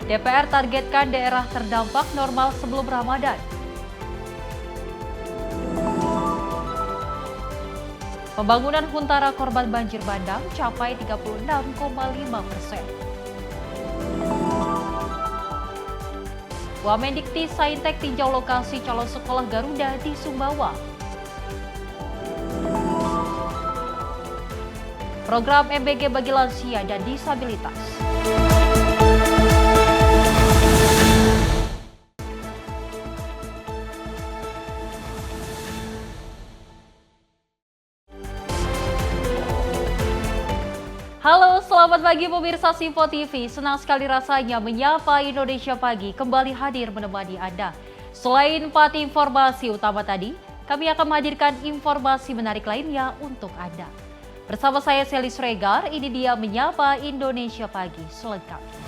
DPR targetkan daerah terdampak normal sebelum Ramadan. Pembangunan Huntara korban banjir bandang capai 36,5%. Wamendikti Saintek tinjau lokasi calon sekolah Garuda di Sumbawa. Program MBG bagi lansia dan disabilitas. Halo, selamat pagi pemirsa Simpo TV. Senang sekali rasanya menyapa Indonesia Pagi kembali hadir menemani Anda. Selain 4 informasi utama tadi, kami akan menghadirkan informasi menarik lainnya untuk Anda. Bersama saya Sally Sregar, ini dia menyapa Indonesia Pagi selengkapnya.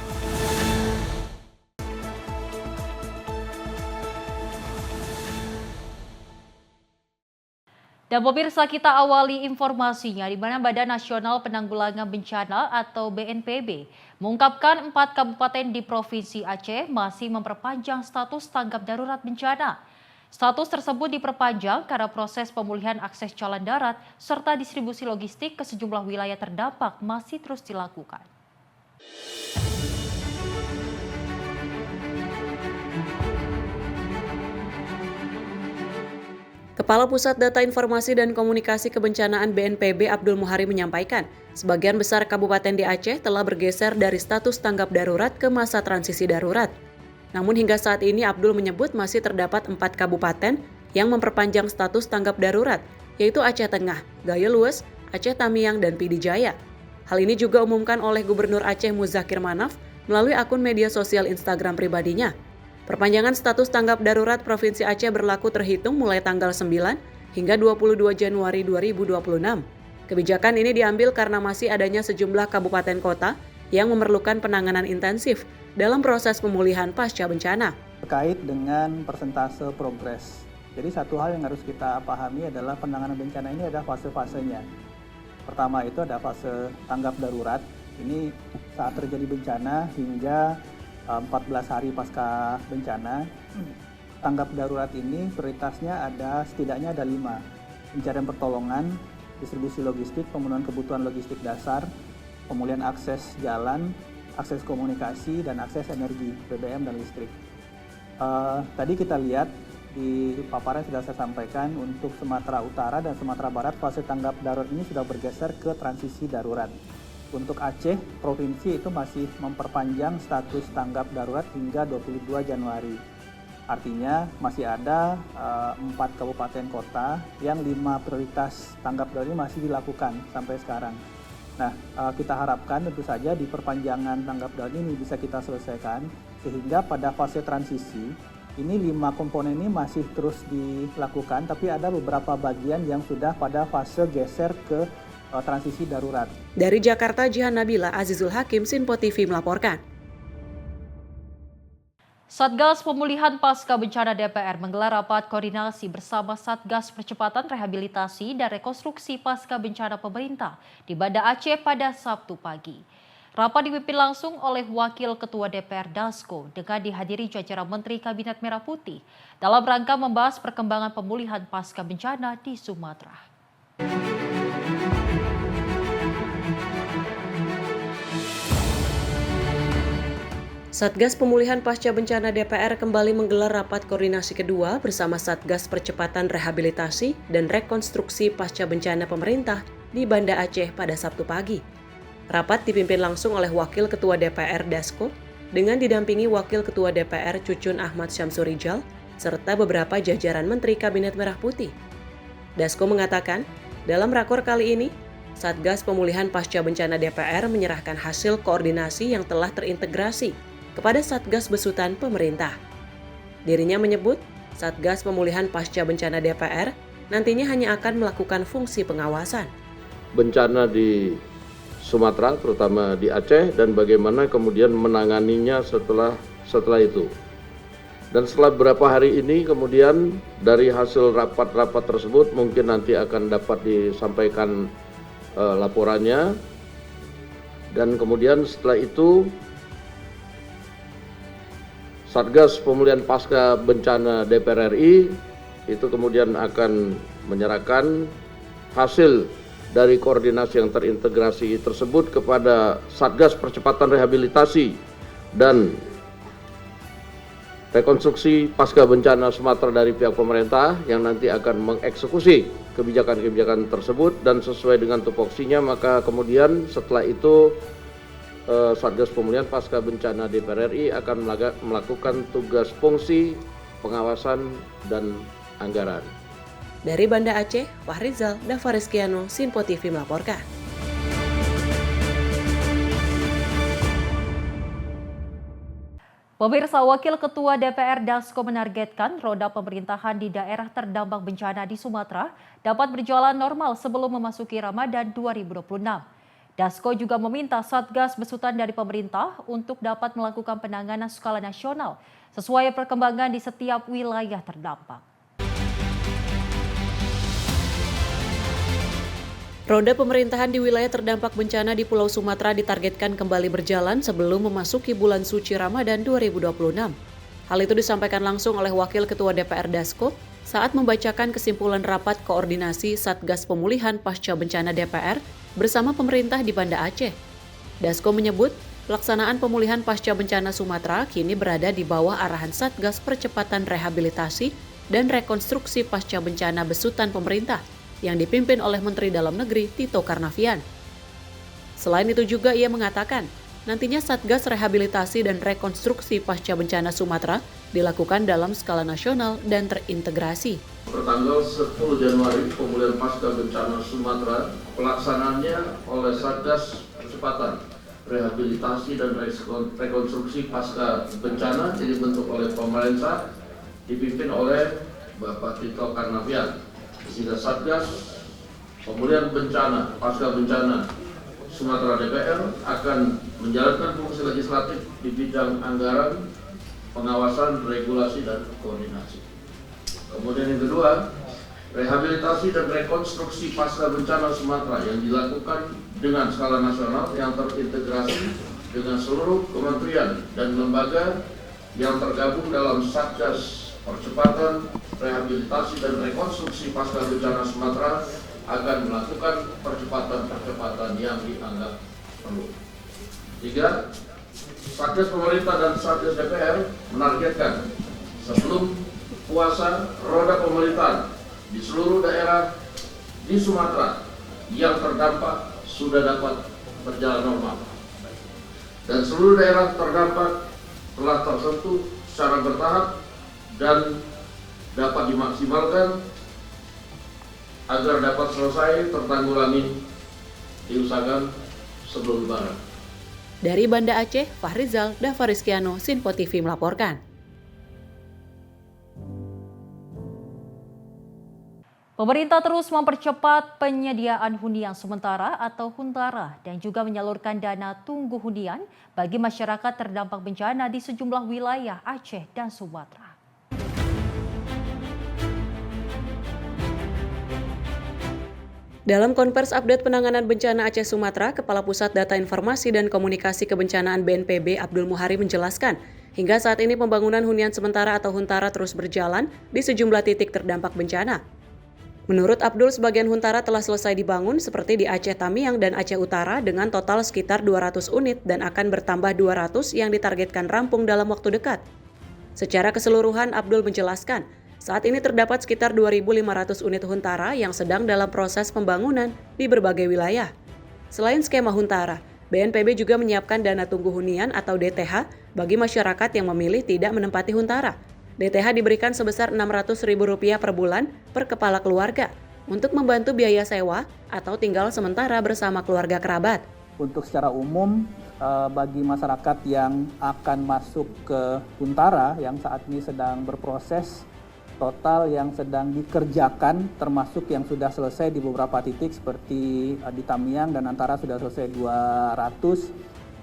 Dan pemirsa, kita awali informasinya di mana Badan Nasional Penanggulangan Bencana atau BNPB mengungkapkan 4 kabupaten di Provinsi Aceh masih memperpanjang status tanggap darurat bencana. Status tersebut diperpanjang karena proses pemulihan akses jalan darat serta distribusi logistik ke sejumlah wilayah terdampak masih terus dilakukan. Kepala Pusat Data Informasi dan Komunikasi Kebencanaan BNPB Abdul Muhari menyampaikan, sebagian besar kabupaten di Aceh telah bergeser dari status tanggap darurat ke masa transisi darurat. Namun hingga saat ini Abdul menyebut masih terdapat 4 kabupaten yang memperpanjang status tanggap darurat, yaitu Aceh Tengah, Gayo Lues, Aceh Tamiang, dan Pidi Jaya. Hal ini juga umumkan oleh Gubernur Aceh Muzakir Manaf melalui akun media sosial Instagram pribadinya. Perpanjangan status tanggap darurat Provinsi Aceh berlaku terhitung mulai tanggal 9 hingga 22 Januari 2026. Kebijakan ini diambil karena masih adanya sejumlah kabupaten kota yang memerlukan penanganan intensif dalam proses pemulihan pasca bencana. Terkait dengan persentase progres. Jadi satu hal yang harus kita pahami adalah penanganan bencana ini ada fase-fasenya. Pertama itu ada fase tanggap darurat. Ini saat terjadi bencana hingga 14 hari pasca bencana. Tanggap darurat ini prioritasnya setidaknya ada 5. Pencarian pertolongan, distribusi logistik, pemenuhan kebutuhan logistik dasar, pemulihan akses jalan, akses komunikasi, dan akses energi, BBM dan listrik. Tadi kita lihat di paparan sudah saya sampaikan untuk Sumatera Utara dan Sumatera Barat fase tanggap darurat ini sudah bergeser ke transisi darurat. Untuk Aceh, provinsi itu masih memperpanjang status tanggap darurat hingga 22 Januari. Artinya masih ada 4 kabupaten kota yang 5 prioritas tanggap darurat ini masih dilakukan sampai sekarang. Nah, kita harapkan tentu saja di perpanjangan tanggap darurat ini bisa kita selesaikan sehingga pada fase transisi ini 5 komponen ini masih terus dilakukan, tapi ada beberapa bagian yang sudah pada fase geser ke transisi darurat. Dari Jakarta, Jihan Nabila, Azizul Hakim, Simpo TV melaporkan. Satgas Pemulihan Pasca Bencana DPR menggelar rapat koordinasi bersama Satgas Percepatan Rehabilitasi dan Rekonstruksi Pasca Bencana Pemerintah di Banda Aceh pada Sabtu pagi. Rapat dipimpin langsung oleh Wakil Ketua DPR Dasko dengan dihadiri jajaran Menteri Kabinet Merah Putih dalam rangka membahas perkembangan pemulihan pasca bencana di Sumatera. Satgas Pemulihan Pasca Bencana DPR kembali menggelar rapat koordinasi kedua bersama Satgas Percepatan Rehabilitasi dan Rekonstruksi Pasca Bencana Pemerintah di Banda Aceh pada Sabtu pagi. Rapat dipimpin langsung oleh Wakil Ketua DPR Dasko dengan didampingi Wakil Ketua DPR Cucun Ahmad Syamsurijal serta beberapa jajaran Menteri Kabinet Merah Putih. Dasko mengatakan, dalam rakor kali ini, Satgas Pemulihan Pasca Bencana DPR menyerahkan hasil koordinasi yang telah terintegrasi kepada Satgas Besutan Pemerintah. Dirinya menyebut, Satgas Pemulihan Pasca Bencana DPR nantinya hanya akan melakukan fungsi pengawasan. Bencana di Sumatera, terutama di Aceh, dan bagaimana kemudian menanganinya setelah itu. Dan setelah beberapa hari ini kemudian dari hasil rapat-rapat tersebut mungkin nanti akan dapat disampaikan laporannya. Dan kemudian setelah itu Satgas Pemulihan Pasca Bencana DPR RI itu kemudian akan menyerahkan hasil dari koordinasi yang terintegrasi tersebut kepada Satgas Percepatan Rehabilitasi dan Rekonstruksi Pasca Bencana Sumatera dari pihak pemerintah yang nanti akan mengeksekusi kebijakan-kebijakan tersebut, dan sesuai dengan tupoksinya maka kemudian setelah itu Satgas Pemulihan Pasca Bencana DPR RI akan melakukan tugas fungsi pengawasan dan anggaran. Dari Banda Aceh, Fahrizal Davareskiano, Sinpo TV melaporkan. Pemirsa, Wakil Ketua DPR Dasko menargetkan roda pemerintahan di daerah terdampak bencana di Sumatera dapat berjalan normal sebelum memasuki Ramadan 2026. Dasko juga meminta Satgas besutan dari pemerintah untuk dapat melakukan penanganan skala nasional sesuai perkembangan di setiap wilayah terdampak. Roda pemerintahan di wilayah terdampak bencana di Pulau Sumatera ditargetkan kembali berjalan sebelum memasuki bulan suci Ramadan 2026. Hal itu disampaikan langsung oleh Wakil Ketua DPR Dasko saat membacakan kesimpulan rapat koordinasi Satgas Pemulihan Pasca Bencana DPR bersama pemerintah di Banda Aceh. Dasko menyebut, pelaksanaan pemulihan pasca bencana Sumatera kini berada di bawah arahan Satgas Percepatan Rehabilitasi dan Rekonstruksi Pasca Bencana besutan pemerintah yang dipimpin oleh Menteri Dalam Negeri Tito Karnavian. Selain itu juga ia mengatakan, nantinya Satgas Rehabilitasi dan Rekonstruksi Pasca Bencana Sumatera dilakukan dalam skala nasional dan terintegrasi. Pertanggal 10 Januari pemulihan pasca bencana Sumatera pelaksanaannya oleh Satgas Percepatan Rehabilitasi dan Rekonstruksi Pasca Bencana yang dibentuk oleh pemerintah dipimpin oleh Bapak Tito Karnavian. Sehingga Satgas Pemulihan Bencana Pasca Bencana Sumatera DPR akan menjalankan fungsi legislatif di bidang anggaran, pengawasan, regulasi, dan koordinasi. Kemudian yang kedua, rehabilitasi dan rekonstruksi pasca bencana Sumatera yang dilakukan dengan skala nasional yang terintegrasi dengan seluruh kementerian dan lembaga yang tergabung dalam Satgas Percepatan Rehabilitasi dan Rekonstruksi Pasca Bencana Sumatera akan melakukan percepatan yang dianggap perlu. 3. Satgas pemerintah dan Satgas DPR menargetkan sebelum puasa roda pemerintahan di seluruh daerah di Sumatera yang terdampak sudah dapat berjalan normal, dan seluruh daerah terdampak telah tersentuh secara bertahap dan dapat dimaksimalkan agar dapat selesai tertanggulangi, diusahakan sebelum Lebaran. Dari Banda Aceh, Fahrizal Davareskiano, Sinpo TV melaporkan. Pemerintah terus mempercepat penyediaan hunian sementara atau Huntara dan juga menyalurkan dana tunggu hunian bagi masyarakat terdampak bencana di sejumlah wilayah Aceh dan Sumatera. Dalam konvers update penanganan bencana Aceh Sumatera, Kepala Pusat Data Informasi dan Komunikasi Kebencanaan BNPB Abdul Muhari menjelaskan, hingga saat ini pembangunan hunian sementara atau Huntara terus berjalan di sejumlah titik terdampak bencana. Menurut Abdul, sebagian Huntara telah selesai dibangun seperti di Aceh Tamiang dan Aceh Utara dengan total sekitar 200 unit dan akan bertambah 200 yang ditargetkan rampung dalam waktu dekat. Secara keseluruhan, Abdul menjelaskan, saat ini terdapat sekitar 2.500 unit Huntara yang sedang dalam proses pembangunan di berbagai wilayah. Selain skema Huntara, BNPB juga menyiapkan dana tunggu hunian atau DTH bagi masyarakat yang memilih tidak menempati Huntara. DTH diberikan sebesar Rp600.000 per bulan per kepala keluarga untuk membantu biaya sewa atau tinggal sementara bersama keluarga kerabat. Untuk secara umum, bagi masyarakat yang akan masuk ke Huntara yang saat ini sedang berproses, total yang sedang dikerjakan termasuk yang sudah selesai di beberapa titik seperti di Tamiang dan Antara sudah selesai 200,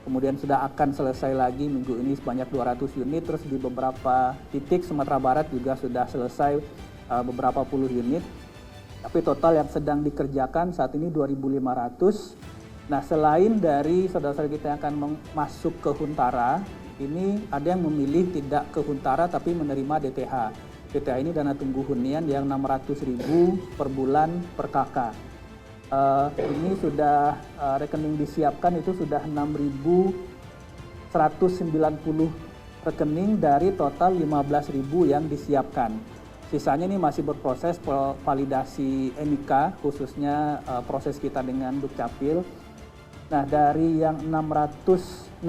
kemudian sudah akan selesai lagi minggu ini sebanyak 200 unit, terus di beberapa titik Sumatera Barat juga sudah selesai beberapa puluh unit, tapi total yang sedang dikerjakan saat ini 2.500. Nah, selain dari saudara-saudara kita yang akan masuk ke Huntara, ini ada yang memilih tidak ke Huntara tapi menerima DTH. DTH ini dana tunggu hunian yang 600.000 per bulan per kakak. Ini sudah rekening disiapkan itu sudah 6.190 rekening dari total 15.000 yang disiapkan. Sisanya ini masih berproses validasi NIK, khususnya proses kita dengan Dukcapil. Nah, dari yang 6.190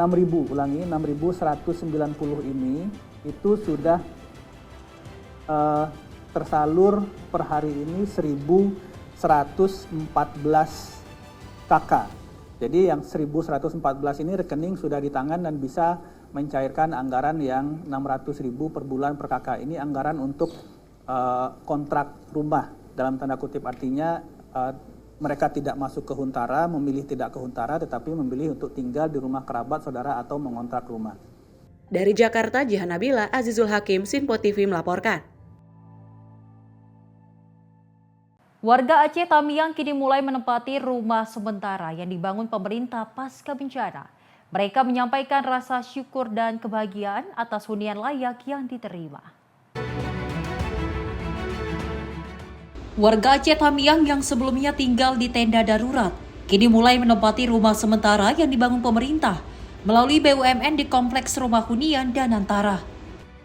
ini itu sudah tersalur per hari ini 1.114 KK. Jadi yang 1.114 ini rekening sudah di tangan dan bisa mencairkan anggaran yang 600.000 per bulan per KK. Ini anggaran untuk kontrak rumah, dalam tanda kutip artinya mereka tidak masuk ke Huntara, memilih tidak ke Huntara, tetapi memilih untuk tinggal di rumah kerabat, saudara, atau mengontrak rumah. Dari Jakarta, Jihan Nabila, Azizul Hakim, Sinpo TV melaporkan. Warga Aceh Tamiang kini mulai menempati rumah sementara yang dibangun pemerintah pasca bencana. Mereka menyampaikan rasa syukur dan kebahagiaan atas hunian layak yang diterima. Warga Aceh Tamiang yang sebelumnya tinggal di tenda darurat, kini mulai menempati rumah sementara yang dibangun pemerintah melalui BUMN di Kompleks Rumah Hunian Danantara.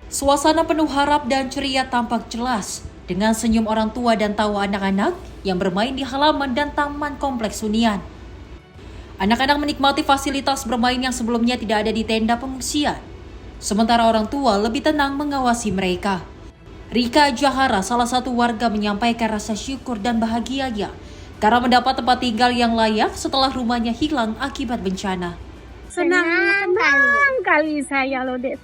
Suasana penuh harap dan ceria tampak jelas dengan senyum orang tua dan tawa anak-anak yang bermain di halaman dan taman kompleks hunian. Anak-anak menikmati fasilitas bermain yang sebelumnya tidak ada di tenda pengungsian. Sementara orang tua lebih tenang mengawasi mereka. Rika Jahara, salah satu warga, menyampaikan rasa syukur dan bahagianya karena mendapat tempat tinggal yang layak setelah rumahnya hilang akibat bencana. Senang kali saya loh dek,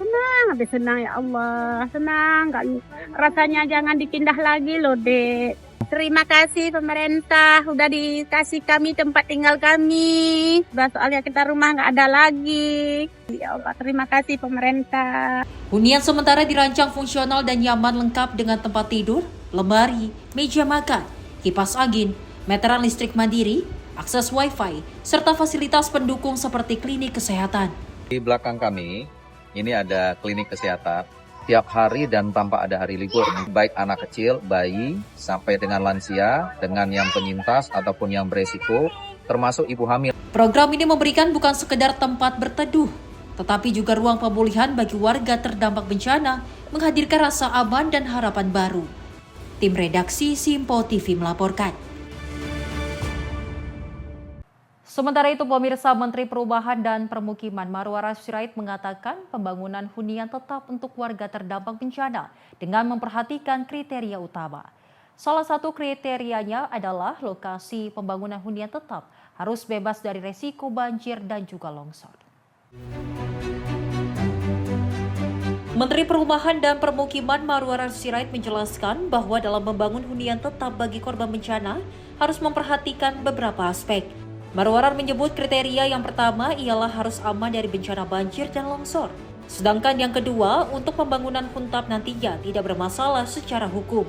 senang ya Allah, senang kali. Rasanya jangan dipindah lagi loh dek. Terima kasih pemerintah udah dikasih kami tempat tinggal kami. Soalnya kita rumah nggak ada lagi. Ya Allah, terima kasih pemerintah. Hunian sementara dirancang fungsional dan nyaman, lengkap dengan tempat tidur, lemari, meja makan, kipas angin, meteran listrik mandiri, akses wifi, serta fasilitas pendukung seperti klinik kesehatan. Di belakang kami, ini ada klinik kesehatan. Tiap hari dan tanpa ada hari libur, baik anak kecil, bayi, sampai dengan lansia, dengan yang penyintas ataupun yang beresiko, termasuk ibu hamil. Program ini memberikan bukan sekedar tempat berteduh, tetapi juga ruang pemulihan bagi warga terdampak bencana, menghadirkan rasa aman dan harapan baru. Tim redaksi Sinpo TV melaporkan. Sementara itu, pemirsa, Menteri Perubahan dan Permukiman Marwarar Sirait mengatakan pembangunan hunian tetap untuk warga terdampak bencana dengan memperhatikan kriteria utama. Salah satu kriterianya adalah lokasi pembangunan hunian tetap harus bebas dari resiko banjir dan juga longsor. Menteri Perumahan dan Permukiman Marwarar Sirait menjelaskan bahwa dalam membangun hunian tetap bagi korban bencana harus memperhatikan beberapa aspek. Marwarar menyebut kriteria yang pertama ialah harus aman dari bencana banjir dan longsor. Sedangkan yang kedua, untuk pembangunan huntap nantinya tidak bermasalah secara hukum.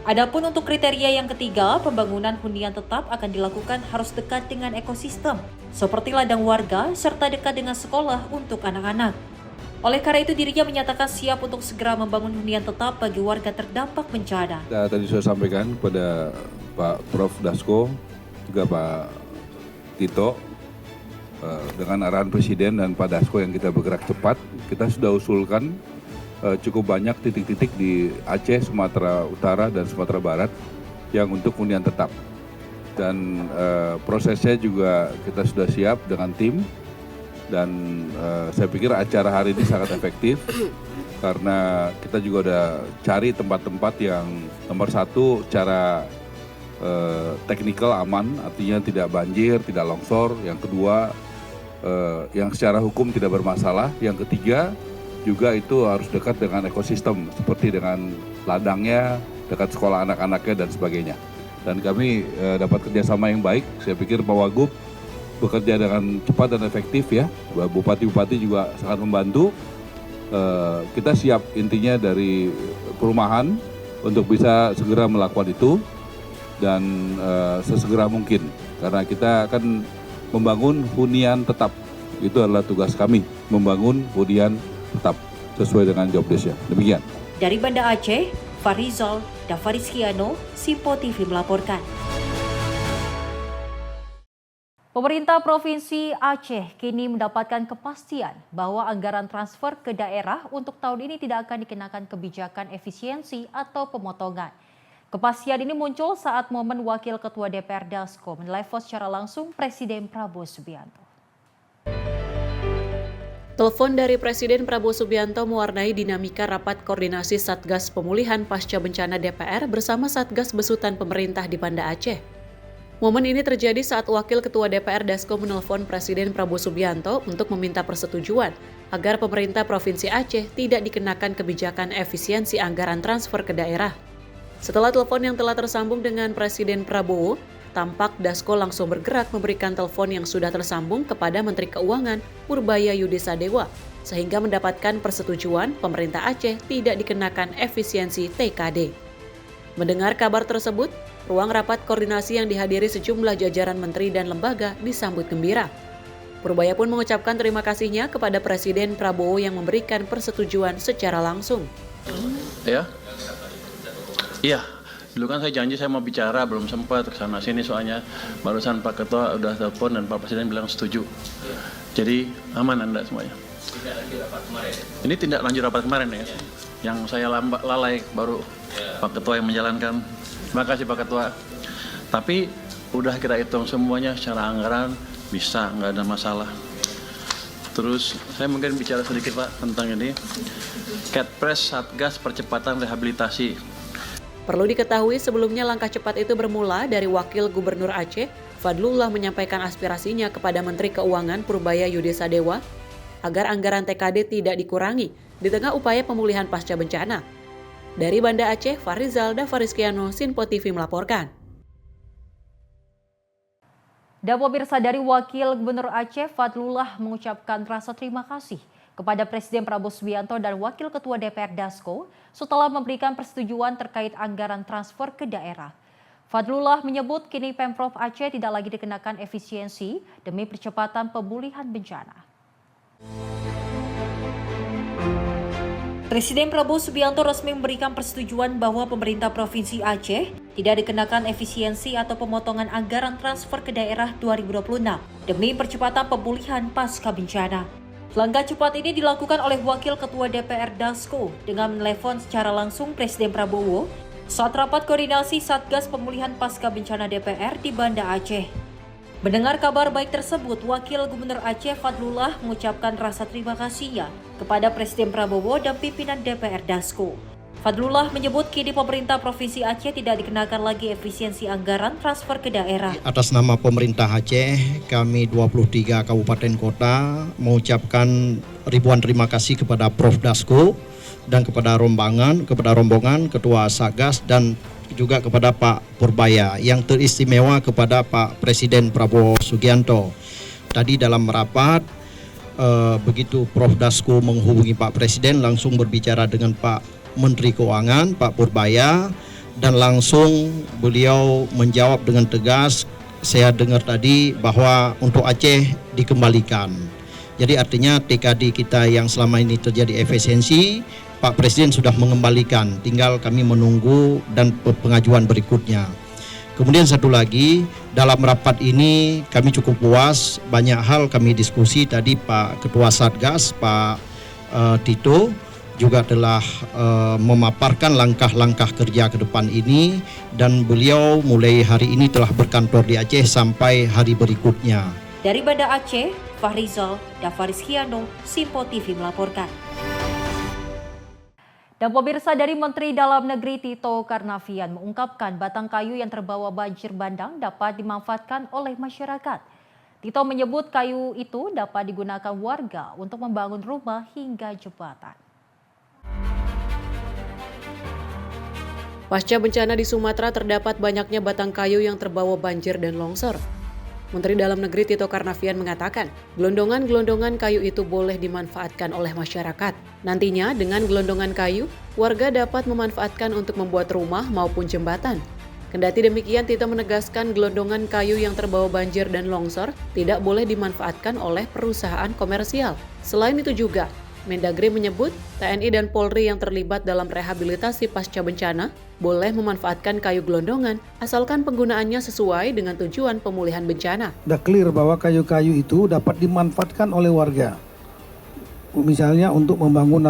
Adapun untuk kriteria yang ketiga, pembangunan hunian tetap akan dilakukan harus dekat dengan ekosistem, seperti ladang warga serta dekat dengan sekolah untuk anak-anak. Oleh karena itu, dirinya menyatakan siap untuk segera membangun hunian tetap bagi warga terdampak bencana. Tadi saya sampaikan kepada Pak Prof. Dasko, juga Pak Tito, dengan arahan Presiden dan Pak Dasko yang kita bergerak cepat, kita sudah usulkan cukup banyak titik-titik di Aceh, Sumatera Utara, dan Sumatera Barat yang untuk hunian tetap. Dan prosesnya juga kita sudah siap dengan tim, dan saya pikir acara hari ini sangat efektif karena kita juga udah cari tempat-tempat yang nomor satu secara teknikal aman, artinya tidak banjir, tidak longsor. Yang kedua, yang secara hukum tidak bermasalah. Yang ketiga, juga itu harus dekat dengan ekosistem, seperti dengan ladangnya, dekat sekolah anak-anaknya, dan sebagainya. Dan kami dapat kerjasama yang baik. Saya pikir Pak Wagub bekerja dengan cepat dan efektif ya. Bupati-bupati juga sangat membantu. Kita siap intinya dari perumahan untuk bisa segera melakukan itu. Dan sesegera mungkin, karena kita akan membangun hunian tetap. Itu adalah tugas kami, membangun hunian tetap sesuai dengan job desk-nya. Demikian. Dari Banda Aceh, Farizal Davarizkiano, Simpo TV melaporkan. Pemerintah Provinsi Aceh kini mendapatkan kepastian bahwa anggaran transfer ke daerah untuk tahun ini tidak akan dikenakan kebijakan efisiensi atau pemotongan. Kepastian ini muncul saat momen Wakil Ketua DPR Dasko menelepon secara langsung Presiden Prabowo Subianto. Telepon dari Presiden Prabowo Subianto mewarnai dinamika rapat koordinasi Satgas Pemulihan Pasca Bencana DPR bersama Satgas Besutan Pemerintah di Banda Aceh. Momen ini terjadi saat Wakil Ketua DPR Dasko menelpon Presiden Prabowo Subianto untuk meminta persetujuan agar pemerintah Provinsi Aceh tidak dikenakan kebijakan efisiensi anggaran transfer ke daerah. Setelah telepon yang telah tersambung dengan Presiden Prabowo, tampak Dasko langsung bergerak memberikan telepon yang sudah tersambung kepada Menteri Keuangan Purbaya Yudisadewa, sehingga mendapatkan persetujuan pemerintah Aceh tidak dikenakan efisiensi TKD. Mendengar kabar tersebut, ruang rapat koordinasi yang dihadiri sejumlah jajaran menteri dan lembaga disambut gembira. Purbaya pun mengucapkan terima kasihnya kepada Presiden Prabowo yang memberikan persetujuan secara langsung. Iya, dulu kan saya janji saya mau bicara, belum sempat ke sana sini soalnya barusan Pak Ketua udah telepon dan Pak Presiden bilang setuju. Jadi aman Anda semuanya. Ini tindak lanjut rapat kemarin ya, yang saya lalai baru Pak Ketua yang menjalankan. Terima kasih Pak Ketua. Tapi udah kita hitung semuanya secara anggaran bisa, nggak ada masalah. Terus saya mungkin bicara sedikit Pak tentang ini. Ketpres Satgas Percepatan Rehabilitasi. Perlu diketahui sebelumnya langkah cepat itu bermula dari Wakil Gubernur Aceh, Fadlullah menyampaikan aspirasinya kepada Menteri Keuangan Purbaya Yudisadewa agar anggaran TKD tidak dikurangi di tengah upaya pemulihan pasca bencana. Dari Banda Aceh, Farizal Davarizkiano, Simpo TV melaporkan. Dan pemirsa, dari Wakil Gubernur Aceh, Fadlullah mengucapkan rasa terima kasih kepada Presiden Prabowo Subianto dan Wakil Ketua DPR Dasko setelah memberikan persetujuan terkait anggaran transfer ke daerah. Fadlullah menyebut kini Pemprov Aceh tidak lagi dikenakan efisiensi demi percepatan pemulihan bencana. Presiden Prabowo Subianto resmi memberikan persetujuan bahwa pemerintah Provinsi Aceh tidak dikenakan efisiensi atau pemotongan anggaran transfer ke daerah 2026 demi percepatan pemulihan pasca bencana. Langkah cepat ini dilakukan oleh Wakil Ketua DPR Dasko dengan menelepon secara langsung Presiden Prabowo saat rapat koordinasi Satgas Pemulihan Pasca Bencana DPR di Banda Aceh. Mendengar kabar baik tersebut, Wakil Gubernur Aceh Fadlullah mengucapkan rasa terima kasihnya kepada Presiden Prabowo dan pimpinan DPR Dasko. Fadlullah menyebut kini pemerintah Provinsi Aceh tidak dikenakan lagi efisiensi anggaran transfer ke daerah. Atas nama pemerintah Aceh, kami 23 kabupaten kota mengucapkan ribuan terima kasih kepada Prof Dasko dan kepada rombongan Ketua Satgas dan juga kepada Pak Purbaya, yang teristimewa kepada Pak Presiden Prabowo Subianto. Tadi dalam rapat, begitu Prof Dasko menghubungi Pak Presiden, langsung berbicara dengan Pak Menteri Keuangan, Pak Purbaya, dan langsung beliau menjawab dengan tegas. Saya dengar tadi bahwa untuk Aceh dikembalikan. Jadi artinya TKD kita yang selama ini terjadi efisiensi, Pak Presiden sudah mengembalikan, tinggal kami menunggu dan pengajuan berikutnya. Kemudian satu lagi, dalam rapat ini kami cukup puas, banyak hal kami diskusi. Tadi Pak Ketua Satgas, Pak Tito, juga telah memaparkan langkah-langkah kerja ke depan ini, dan beliau mulai hari ini telah berkantor di Aceh sampai hari berikutnya. Dari Banda Aceh, Farizal Davarizkiano, Simpo TV melaporkan. Dan pemirsa, dari Menteri Dalam Negeri Tito Karnavian mengungkapkan batang kayu yang terbawa banjir bandang dapat dimanfaatkan oleh masyarakat. Tito menyebut kayu itu dapat digunakan warga untuk membangun rumah hingga jembatan. Pasca bencana di Sumatera terdapat banyaknya batang kayu yang terbawa banjir dan longsor. Menteri Dalam Negeri Tito Karnavian mengatakan, gelondongan-gelondongan kayu itu boleh dimanfaatkan oleh masyarakat. Nantinya dengan gelondongan kayu, warga dapat memanfaatkan untuk membuat rumah maupun jembatan. Kendati demikian, Tito menegaskan gelondongan kayu yang terbawa banjir dan longsor tidak boleh dimanfaatkan oleh perusahaan komersial. Selain itu juga, Mendagri menyebut TNI dan Polri yang terlibat dalam rehabilitasi pasca bencana boleh memanfaatkan kayu gelondongan asalkan penggunaannya sesuai dengan tujuan pemulihan bencana. Udah clear bahwa kayu-kayu itu dapat dimanfaatkan oleh warga. Misalnya untuk membangun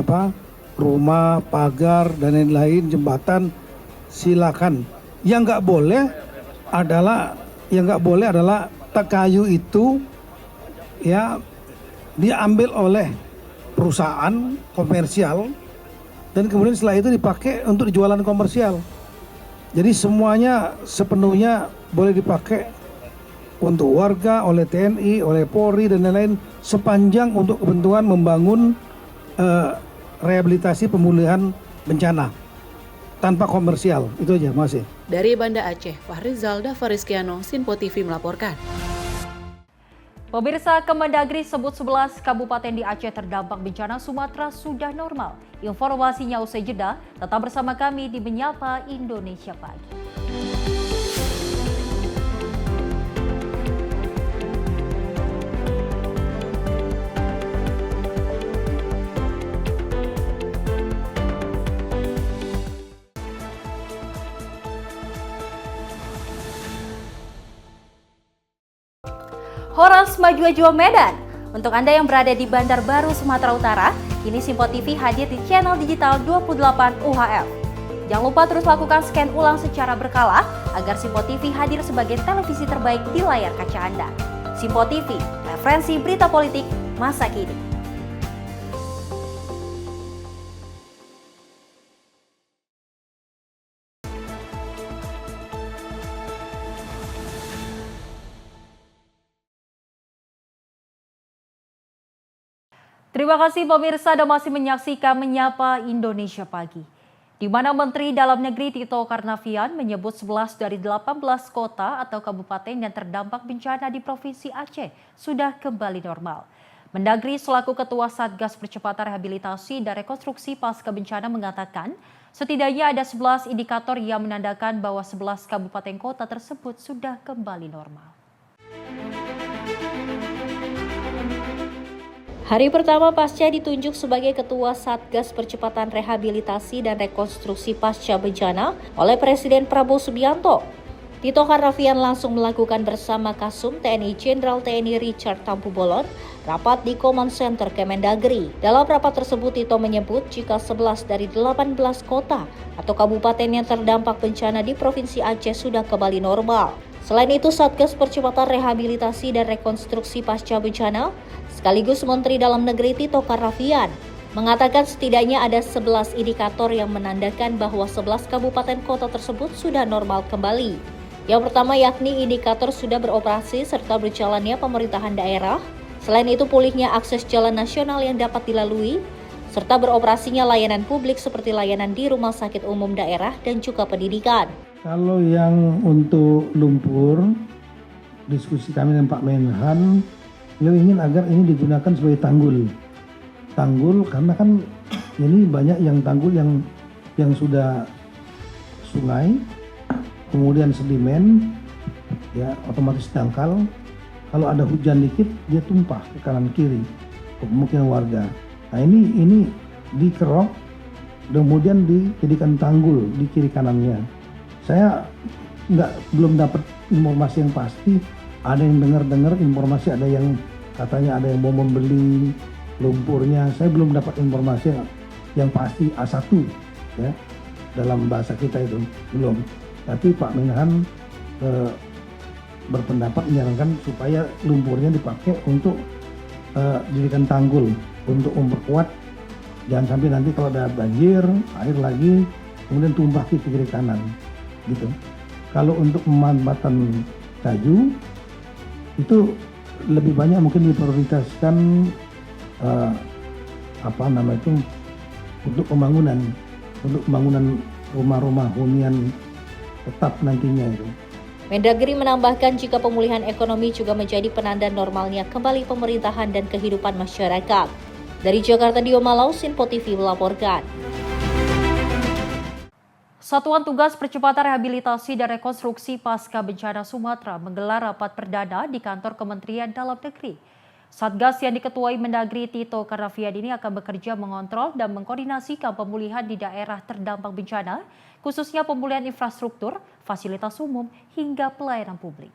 rumah, pagar, dan lain-lain, jembatan, silakan. Yang nggak boleh adalah kayu itu ya diambil oleh perusahaan komersial dan kemudian setelah itu dipakai untuk jualan komersial. Jadi semuanya sepenuhnya boleh dipakai untuk warga, oleh TNI, oleh Polri dan lain-lain sepanjang untuk kepentingan membangun rehabilitasi pemulihan bencana tanpa komersial. Itu aja, masih. Dari Banda Aceh, Fahrizal Dafariskiano, Sinpo TV melaporkan. Pemirsa, Kemendagri sebut 11 kabupaten di Aceh terdampak bencana Sumatera sudah normal. Informasinya usai jeda, tetap bersama kami di Menyapa Indonesia Pagi. Horas Maju Jual Medan. Untuk Anda yang berada di Bandar Baru, Sumatera Utara, kini Sinpo TV hadir di channel digital 28 UHF. Jangan lupa terus lakukan scan ulang secara berkala agar Sinpo TV hadir sebagai televisi terbaik di layar kaca Anda. Sinpo TV, referensi berita politik masa kini. Terima kasih pemirsa Anda masih menyaksikan Menyapa Indonesia Pagi. Di mana Menteri Dalam Negeri Tito Karnavian menyebut 11 dari 18 kota atau kabupaten yang terdampak bencana di Provinsi Aceh sudah kembali normal. Mendagri selaku Ketua Satgas Percepatan Rehabilitasi dan Rekonstruksi Pasca Bencana mengatakan setidaknya ada 11 indikator yang menandakan bahwa 11 kabupaten kota tersebut sudah kembali normal. Hari pertama pasca ditunjuk sebagai Ketua Satgas Percepatan Rehabilitasi dan Rekonstruksi Pasca Bencana oleh Presiden Prabowo Subianto, Tito Karnavian langsung melakukan bersama Kasum TNI Jenderal TNI Richard Tampu-Bolon rapat di Command Center Kemendagri. Dalam rapat tersebut, Tito menyebut jika 11 dari 18 kota atau kabupaten yang terdampak bencana di Provinsi Aceh sudah kembali normal. Selain itu, Satgas Percepatan Rehabilitasi dan Rekonstruksi Pasca Bencana sekaligus Menteri Dalam Negeri Tito Karnavian mengatakan setidaknya ada 11 indikator yang menandakan bahwa 11 kabupaten kota tersebut sudah normal kembali. Yang pertama yakni indikator sudah beroperasi serta berjalannya pemerintahan daerah. Selain itu pulihnya akses jalan nasional yang dapat dilalui, serta beroperasinya layanan publik seperti layanan di rumah sakit umum daerah dan juga pendidikan. Kalau yang untuk lumpur, diskusi kami dengan Pak Menhan, beliau ingin agar ini digunakan sebagai tanggul. Tanggul karena kan ini banyak yang tanggul yang sudah sungai, kemudian sedimen, ya otomatis dangkal. Kalau ada hujan dikit, dia tumpah ke kanan kiri ke pemukiman warga. Nah ini dikerok, kemudian dijadikan tanggul di kiri kanannya. Saya belum dapat informasi yang pasti. Ada yang dengar informasi, ada yang katanya ada yang mau membeli lumpurnya. Saya belum dapat informasi yang pasti A1 ya dalam bahasa kita itu belum. Tapi Pak Menhan berpendapat menyarankan supaya lumpurnya dipakai untuk dijadikan tanggul untuk memperkuat, jangan sampai nanti kalau ada banjir air lagi kemudian tumpah ke kiri kanan gitu. Kalau untuk pemanfaatan kayu itu lebih banyak mungkin diprioritaskan untuk pembangunan rumah-rumah hunian tetap nantinya itu. Mendagri menambahkan jika pemulihan ekonomi juga menjadi penanda normalnya kembali pemerintahan dan kehidupan masyarakat. Dari Jakarta, Dio Malau, Sinpo TV melaporkan. Satuan Tugas Percepatan Rehabilitasi dan Rekonstruksi Pasca Bencana Sumatera menggelar rapat perdana di kantor Kementerian Dalam Negeri. Satgas yang diketuai Mendagri Tito Karnavian ini akan bekerja mengontrol dan mengkoordinasikan pemulihan di daerah terdampak bencana, khususnya pemulihan infrastruktur, fasilitas umum, hingga pelayanan publik.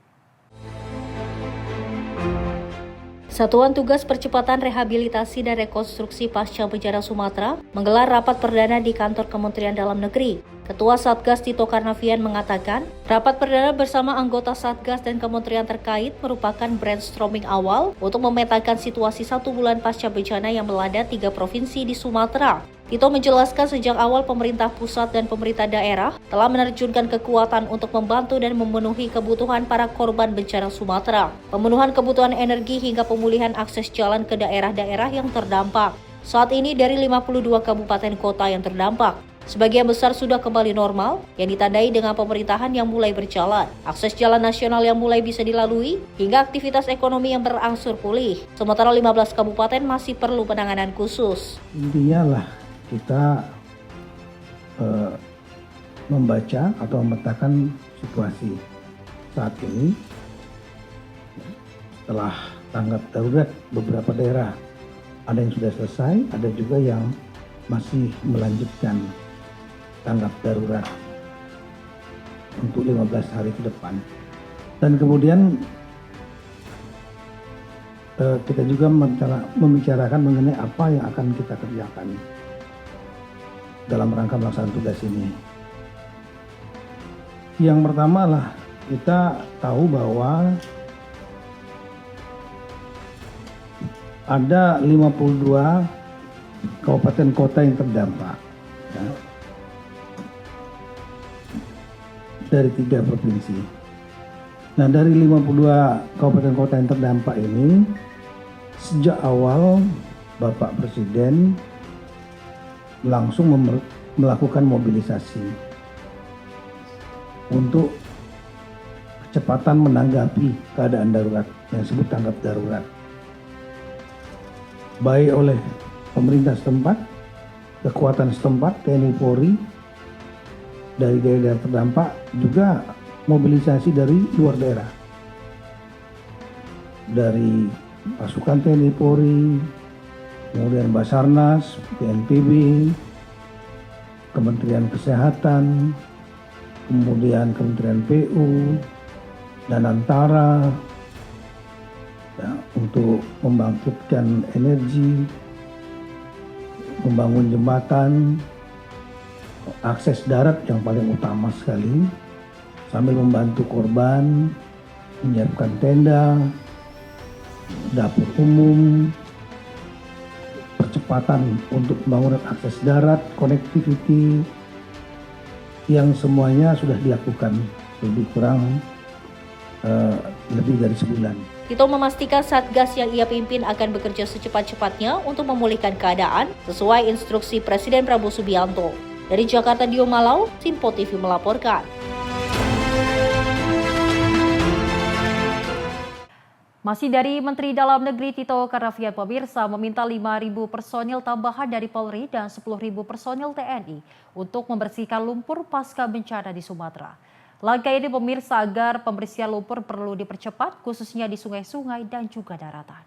Satuan Tugas Percepatan Rehabilitasi dan Rekonstruksi Pasca Bencana Sumatera menggelar rapat perdana di kantor Kementerian Dalam Negeri. Ketua Satgas Tito Karnavian mengatakan, rapat perdana bersama anggota Satgas dan kementerian terkait merupakan brainstorming awal untuk memetakan situasi 1 bulan pasca bencana yang melanda 3 provinsi di Sumatera. Tito menjelaskan sejak awal pemerintah pusat dan pemerintah daerah telah menerjunkan kekuatan untuk membantu dan memenuhi kebutuhan para korban bencana Sumatera, pemenuhan kebutuhan energi hingga pemulihan akses jalan ke daerah-daerah yang terdampak. Saat ini dari 52 kabupaten kota yang terdampak, sebagian besar sudah kembali normal, yang ditandai dengan pemerintahan yang mulai berjalan, akses jalan nasional yang mulai bisa dilalui, hingga aktivitas ekonomi yang berangsur pulih. Sementara 15 kabupaten masih perlu penanganan khusus. Intinya lah kita membaca atau memetakan situasi saat ini setelah tanggap darurat beberapa daerah. Ada yang sudah selesai, ada juga yang masih melanjutkan tanggap darurat untuk 15 hari ke depan. Dan kemudian kita juga membicarakan mengenai apa yang akan kita kerjakan dalam rangka melaksanakan tugas ini. Yang pertama lah, kita tahu bahwa ada 52 kabupaten kota yang terdampak, ya, dari 3 provinsi. Nah, dari 52 kabupaten kota yang terdampak ini, sejak awal Bapak Presiden langsung melakukan mobilisasi untuk kecepatan menanggapi keadaan darurat yang disebut tanggap darurat, baik oleh pemerintah setempat, kekuatan setempat, TNI Polri dari daerah terdampak, juga mobilisasi dari luar daerah, dari pasukan TNI Polri, kemudian Basarnas, BNPB, Kementerian Kesehatan, kemudian Kementerian PU, dan Antara, ya, untuk membangkitkan energi, membangun jembatan, akses darat yang paling utama sekali, sambil membantu korban, menyiapkan tenda, dapur umum, percepatan untuk pembangunan akses darat, connectivity, yang semuanya sudah dilakukan lebih kurang lebih dari sebulan. Tito memastikan Satgas yang ia pimpin akan bekerja secepat-cepatnya untuk memulihkan keadaan sesuai instruksi Presiden Prabowo Subianto. Dari Jakarta, Dio Malau, Simpo TV melaporkan. Masih dari Menteri Dalam Negeri Tito Karnavian, pemirsa meminta 5.000 personil tambahan dari Polri dan 10.000 personil TNI untuk membersihkan lumpur pasca bencana di Sumatera. Langkah ini pemirsa agar pembersihan lumpur perlu dipercepat khususnya di sungai-sungai dan juga daratan.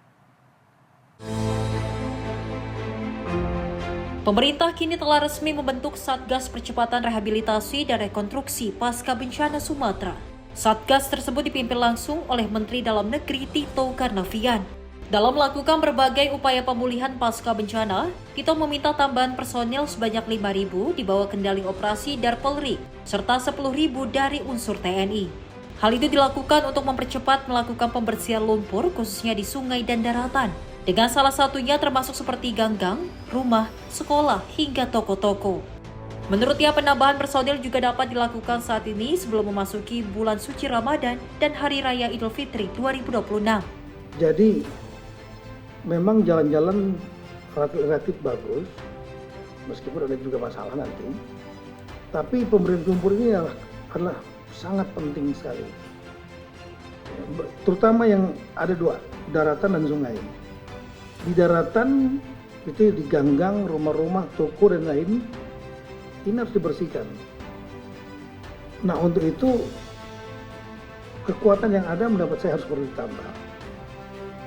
Pemerintah kini telah resmi membentuk Satgas Percepatan Rehabilitasi dan Rekonstruksi Pasca Bencana Sumatera. Satgas tersebut dipimpin langsung oleh Menteri Dalam Negeri Tito Karnavian. Dalam melakukan berbagai upaya pemulihan pasca bencana, Tito meminta tambahan personil sebanyak 5.000 di bawah kendali operasi Dar Polri, serta 10.000 dari unsur TNI. Hal itu dilakukan untuk mempercepat melakukan pembersihan lumpur khususnya di sungai dan daratan, dengan salah satunya termasuk seperti ganggang, rumah, sekolah, hingga toko-toko. Menurutnya penambahan personil juga dapat dilakukan saat ini sebelum memasuki bulan suci Ramadan dan Hari Raya Idul Fitri 2026. Jadi memang jalan-jalan relatif bagus, meskipun ada juga masalah nanti. Tapi pemberian lumpur ini adalah sangat penting sekali. Terutama yang ada 2, daratan dan sungai. Di daratan itu di ganggang, rumah-rumah, toko dan lain, ini harus dibersihkan. Nah, untuk itu kekuatan yang ada mendapat saya harus perlu ditambah.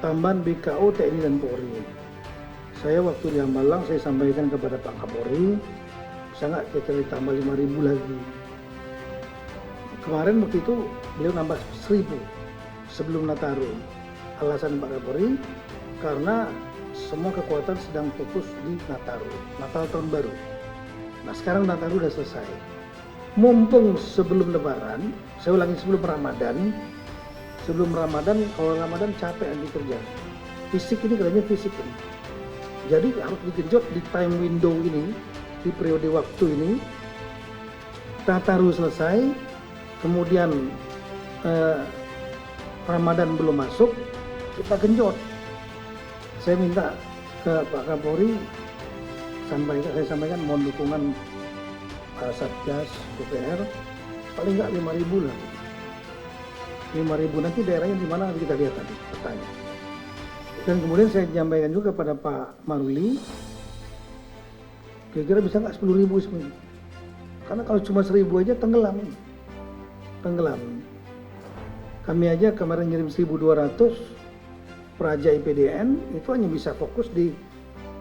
tambahan BKO TNI dan Polri. Saya waktu di Hambalang saya sampaikan kepada Pak Kapolri, bisa nggak kita ditambah 5.000 lagi. Kemarin waktu itu beliau nambah 1.000 sebelum Nataru. Alasan Pak Kapolri karena semua kekuatan sedang fokus di Nataru, Natal tahun baru. Nah sekarang Nataru udah selesai. Mumpung sebelum Lebaran, saya ulangi sebelum Ramadan, kalau Ramadan capek nanti kerja. Fisik ini katanya fisik ini. Jadi harus digenjot di time window ini, di periode waktu ini. Nataru selesai, kemudian Ramadan belum masuk, kita genjot. Saya minta ke Pak Kapolri, saya sampaikan mohon dukungan Satgas DPR, paling nggak 5.000 lah. 5.000 nanti daerahnya di mana nanti kita lihat tadi petanya. Dan kemudian saya menyampaikan juga pada Pak Maruli, kira-kira bisa nggak 10.000 sebenarnya? Karena kalau cuma 1.000 aja tenggelam. Kami aja kemarin ngirim 1.200 Praja IPDN itu hanya bisa fokus di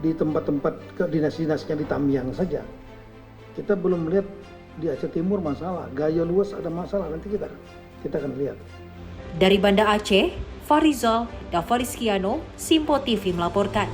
tempat-tempat ke dinas-dinasnya di Tamiang saja. Kita belum melihat di Aceh Timur masalah, Gaya Luas ada masalah, nanti kita akan lihat. Dari Banda Aceh, Farizal Davariskiano, Simpo TV melaporkan.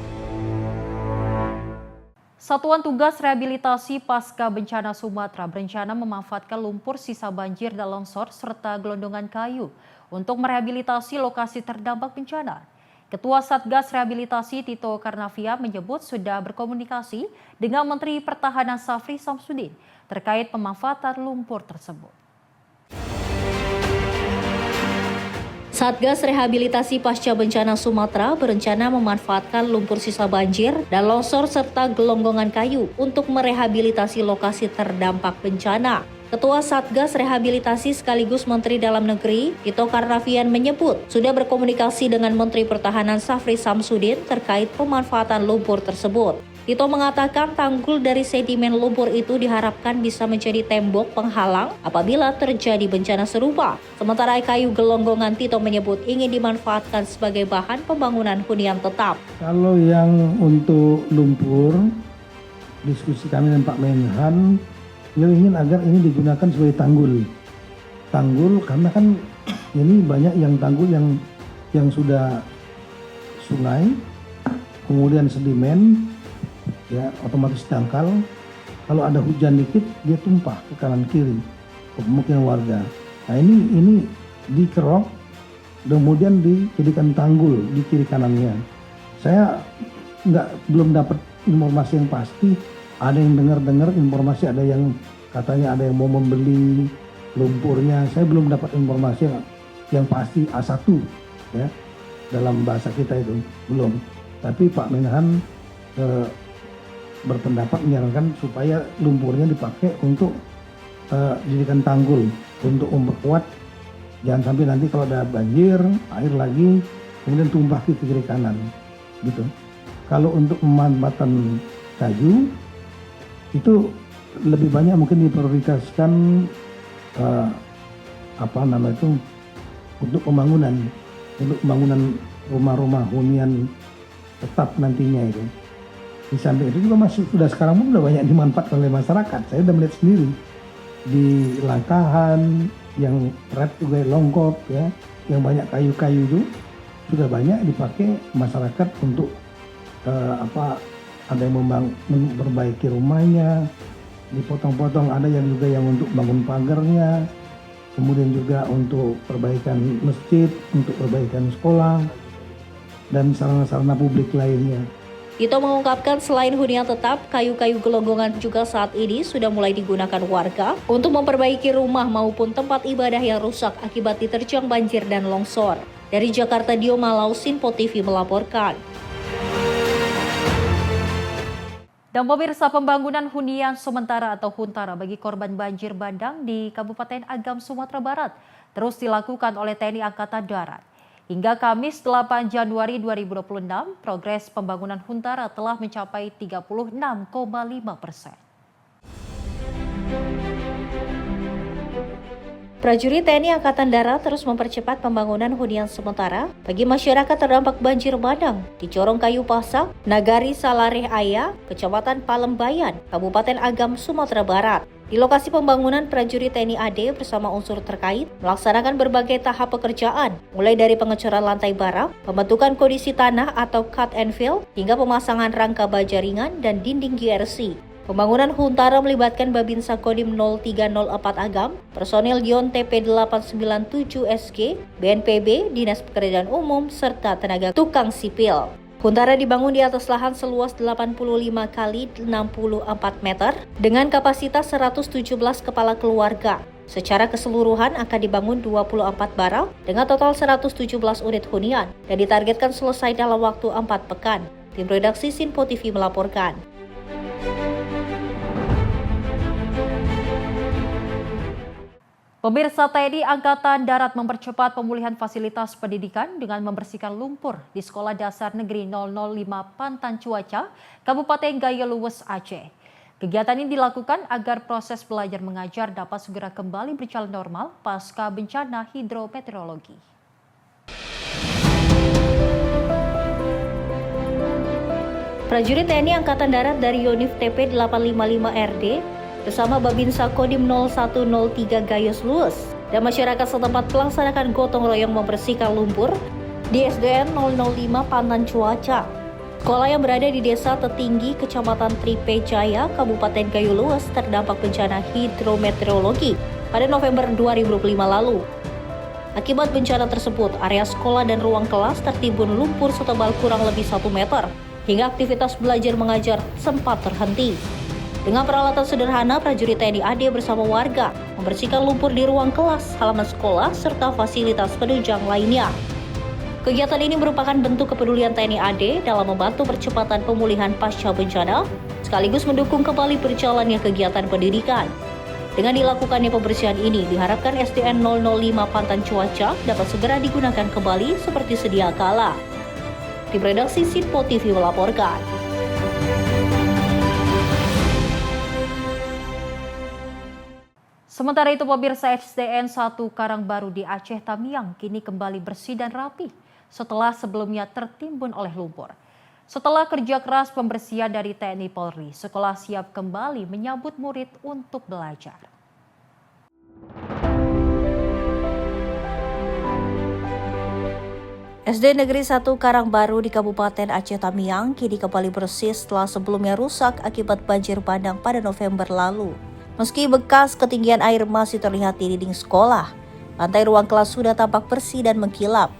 Satuan Tugas Rehabilitasi Pasca Bencana Sumatera berencana memanfaatkan lumpur sisa banjir dan longsor serta gelondongan kayu untuk merehabilitasi lokasi terdampak bencana. Ketua Satgas Rehabilitasi Tito Karnavian menyebut sudah berkomunikasi dengan Menteri Pertahanan Safri Samsudin terkait pemanfaatan lumpur tersebut. Satgas Rehabilitasi Pasca Bencana Sumatera berencana memanfaatkan lumpur sisa banjir dan longsor serta gelonggongan kayu untuk merehabilitasi lokasi terdampak bencana. Ketua Satgas Rehabilitasi sekaligus Menteri Dalam Negeri, Tito Karnavian menyebut sudah berkomunikasi dengan Menteri Pertahanan Safri Samsudin terkait pemanfaatan lumpur tersebut. Tito mengatakan tanggul dari sedimen lumpur itu diharapkan bisa menjadi tembok penghalang apabila terjadi bencana serupa. Sementara kayu gelonggongan Tito menyebut ingin dimanfaatkan sebagai bahan pembangunan hunian tetap. Kalau yang untuk lumpur, diskusi kami dengan Pak Menhan, beliau ingin agar ini digunakan sebagai tanggul. Tanggul karena kan ini banyak yang tanggul yang sudah sungai, kemudian sedimen, ya otomatis dangkal. Kalau ada hujan dikit dia tumpah ke kanan kiri ke pemukiman warga. Nah ini dikerok kemudian dijadikan tanggul di kiri kanannya. Saya belum dapat informasi yang pasti. Ada yang dengar informasi, ada yang katanya ada yang mau membeli lumpurnya. Saya belum dapat informasi yang pasti A1 ya dalam bahasa kita itu belum. Tapi Pak Menhan berpendapat menyarankan supaya lumpurnya dipakai untuk dijadikan tanggul untuk memperkuat, jangan sampai nanti kalau ada banjir air lagi kemudian tumpah ke kiri kanan gitu. Kalau untuk pemanfaatan kayu itu lebih banyak mungkin diprioritaskan untuk pembangunan rumah-rumah hunian tetap nantinya itu. Di samping itu juga masih sudah sekarang pun sudah banyak dimanfaatkan oleh masyarakat. Saya sudah melihat sendiri di Langkahan yang red juga longkop ya, yang banyak kayu-kayu itu sudah banyak dipakai masyarakat untuk ada yang memperbaiki rumahnya, dipotong-potong, ada yang juga yang untuk bangun pagarnya, kemudian juga untuk perbaikan masjid, untuk perbaikan sekolah, dan sarana-sarana publik lainnya. Tito mengungkapkan selain hunian tetap, kayu-kayu gelonggongan juga saat ini sudah mulai digunakan warga untuk memperbaiki rumah maupun tempat ibadah yang rusak akibat diterjang banjir dan longsor. Dari Jakarta, Dio Malau, Simpo TV melaporkan. Dan pemirsa, pembangunan hunian sementara atau huntara bagi korban banjir bandang di Kabupaten Agam, Sumatera Barat terus dilakukan oleh TNI Angkatan Darat. Hingga Kamis 8 Januari 2026, progres pembangunan huntara telah mencapai 36,5%. Prajurit TNI Angkatan Darat terus mempercepat pembangunan hunian sementara bagi masyarakat terdampak banjir bandang di Corong Kayu Pasak, Nagari Salareh Aya, Kecamatan Palembayan, Kabupaten Agam, Sumatera Barat. Di lokasi pembangunan, prajurit TNI AD bersama unsur terkait melaksanakan berbagai tahap pekerjaan, mulai dari pengecoran lantai barak, pembentukan kondisi tanah atau cut and fill, hingga pemasangan rangka baja ringan dan dinding GRC. Pembangunan Huntara melibatkan Babinsa Kodim 0304 Agam, personil Yon TP 897 SG, BNPB, Dinas Pekerjaan Umum, serta tenaga tukang sipil. Huntara dibangun di atas lahan seluas 85 kali 64 meter dengan kapasitas 117 kepala keluarga. Secara keseluruhan akan dibangun 24 barak dengan total 117 unit hunian dan ditargetkan selesai dalam waktu 4 pekan. Tim redaksi Sinpo TV melaporkan. Pemirsa, TNI Angkatan Darat mempercepat pemulihan fasilitas pendidikan dengan membersihkan lumpur di Sekolah Dasar Negeri 005 Pantan Cuaca, Kabupaten Gaya Luwes, Aceh. Kegiatan ini dilakukan agar proses belajar mengajar dapat segera kembali berjalan normal pasca bencana hidrometeorologi. Prajurit TNI Angkatan Darat dari Yonif TP 855 RD bersama Babinsa Kodim 0103 Gayus Luwes dan masyarakat setempat melaksanakan gotong royong membersihkan lumpur di SDN 005 Pantan Cuaca. Sekolah yang berada di Desa Tetinggi, Kecamatan Tripe Jaya, Kabupaten Gayo Luwes terdampak bencana hidrometeorologi pada November 2025 lalu. Akibat bencana tersebut, area sekolah dan ruang kelas tertimbun lumpur setebal kurang lebih 1 meter, hingga aktivitas belajar mengajar sempat terhenti. Dengan peralatan sederhana, prajurit TNI AD bersama warga membersihkan lumpur di ruang kelas, halaman sekolah, serta fasilitas penunjang lainnya. Kegiatan ini merupakan bentuk kepedulian TNI AD dalam membantu percepatan pemulihan pasca bencana, sekaligus mendukung kembali berjalannya kegiatan pendidikan. Dengan dilakukannya pembersihan ini, diharapkan SDN 005 Pantan Cuaca dapat segera digunakan kembali seperti sedia kala. Tim redaksi Sinpo TV melaporkan. Sementara itu, pemirsa, SDN 1 Karangbaru di Aceh Tamiang kini kembali bersih dan rapi setelah sebelumnya tertimbun oleh lumpur. Setelah kerja keras pembersihan dari TNI Polri, sekolah siap kembali menyambut murid untuk belajar. SD Negeri 1 Karangbaru di Kabupaten Aceh Tamiang kini kembali bersih setelah sebelumnya rusak akibat banjir bandang pada November lalu. Meski bekas ketinggian air masih terlihat di dinding sekolah, lantai ruang kelas sudah tampak bersih dan mengkilap,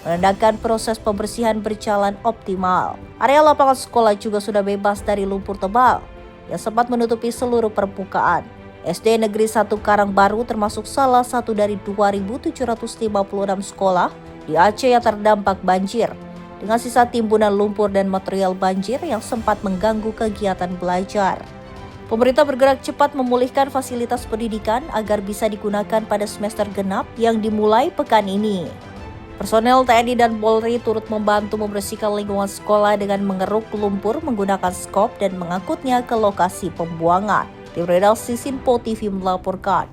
menandakan proses pembersihan berjalan optimal. Area lapangan sekolah juga sudah bebas dari lumpur tebal yang sempat menutupi seluruh permukaan. SD Negeri 1 Karangbaru termasuk salah satu dari 2.756 sekolah di Aceh yang terdampak banjir, dengan sisa timbunan lumpur dan material banjir yang sempat mengganggu kegiatan belajar. Pemerintah bergerak cepat memulihkan fasilitas pendidikan agar bisa digunakan pada semester genap yang dimulai pekan ini. Personel TNI dan Polri turut membantu membersihkan lingkungan sekolah dengan mengeruk lumpur menggunakan skop dan mengangkutnya ke lokasi pembuangan. Tim redaksi Sinpo TV melaporkan.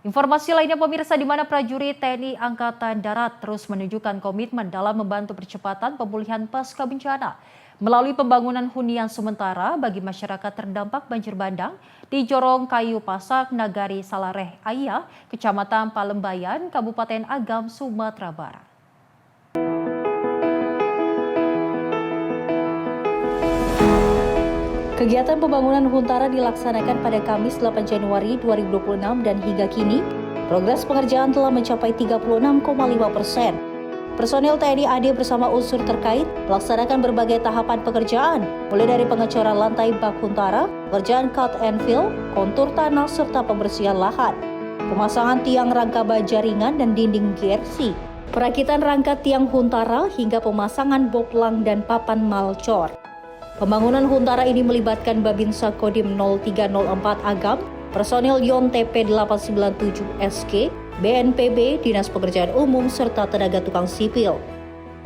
Informasi lainnya, pemirsa, di mana prajurit TNI Angkatan Darat terus menunjukkan komitmen dalam membantu percepatan pemulihan pasca bencana melalui pembangunan hunian sementara bagi masyarakat terdampak banjir bandang di Corong Kayu Pasak, Nagari Salareh Aya, Kecamatan Palembayan, Kabupaten Agam, Sumatera Barat. Kegiatan pembangunan Huntara dilaksanakan pada Kamis 8 Januari 2026 dan hingga kini, progres pengerjaan telah mencapai 36,5%. Personil TNI AD bersama unsur terkait melaksanakan berbagai tahapan pekerjaan, mulai dari pengecoran lantai bak Huntara, pekerjaan cut and fill, kontur tanah, serta pembersihan lahan, pemasangan tiang rangka baja ringan dan dinding GRC, perakitan rangka tiang Huntara, hingga pemasangan boklang dan papan malcor. Pembangunan Huntara ini melibatkan Babinsa Kodim 0304 Agam, personil Yon TP 897 SG, BNPB, Dinas Pekerjaan Umum, serta tenaga tukang sipil.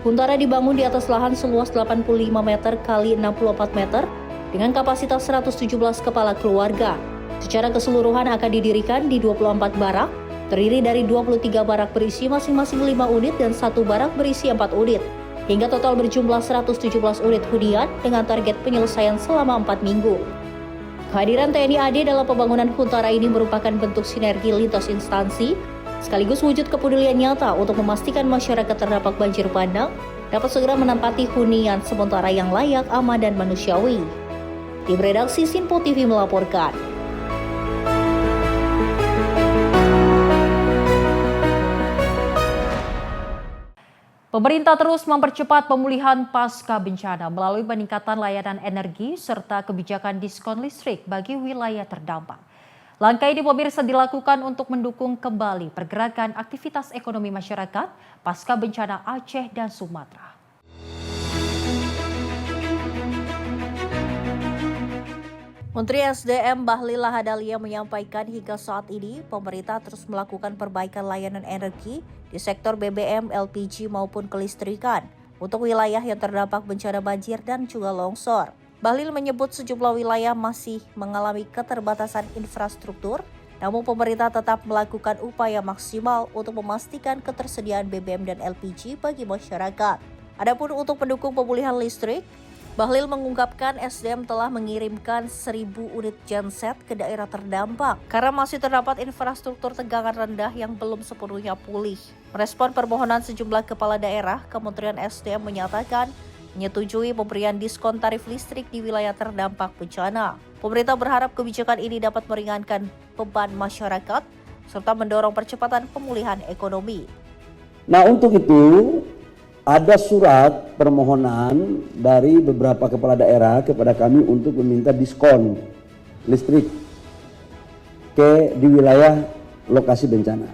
Huntara dibangun di atas lahan seluas 85 meter x 64 meter dengan kapasitas 117 kepala keluarga. Secara keseluruhan akan didirikan di 24 barak, terdiri dari 23 barak berisi masing-masing 5 unit dan 1 barak berisi 4 unit. Hingga total berjumlah 117 unit hunian dengan target penyelesaian selama 4 minggu. Kehadiran TNI AD dalam pembangunan Huntara ini merupakan bentuk sinergi lintas instansi, sekaligus wujud kepedulian nyata untuk memastikan masyarakat terdampak banjir bandang dapat segera menempati hunian sementara yang layak, aman, dan manusiawi. Tim redaksi Sinpo TV melaporkan. Pemerintah terus mempercepat pemulihan pasca bencana melalui peningkatan layanan energi serta kebijakan diskon listrik bagi wilayah terdampak. Langkah ini pemirsa dilakukan untuk mendukung kembali pergerakan aktivitas ekonomi masyarakat pasca bencana Aceh dan Sumatera. Menteri SDM Bahlil Lahadalia menyampaikan hingga saat ini pemerintah terus melakukan perbaikan layanan energi di sektor BBM, LPG maupun kelistrikan untuk wilayah yang terdampak bencana banjir dan juga longsor. Bahlil menyebut sejumlah wilayah masih mengalami keterbatasan infrastruktur, namun pemerintah tetap melakukan upaya maksimal untuk memastikan ketersediaan BBM dan LPG bagi masyarakat. Adapun untuk pendukung pemulihan listrik, Bahlil mengungkapkan SDM telah mengirimkan 1.000 unit genset ke daerah terdampak karena masih terdapat infrastruktur tegangan rendah yang belum sepenuhnya pulih. Merespon permohonan sejumlah kepala daerah, Kementerian SDM menyatakan menyetujui pemberian diskon tarif listrik di wilayah terdampak bencana. Pemerintah berharap kebijakan ini dapat meringankan beban masyarakat serta mendorong percepatan pemulihan ekonomi. Nah, untuk itu ada surat permohonan dari beberapa kepala daerah kepada kami untuk meminta diskon listrik di wilayah lokasi bencana.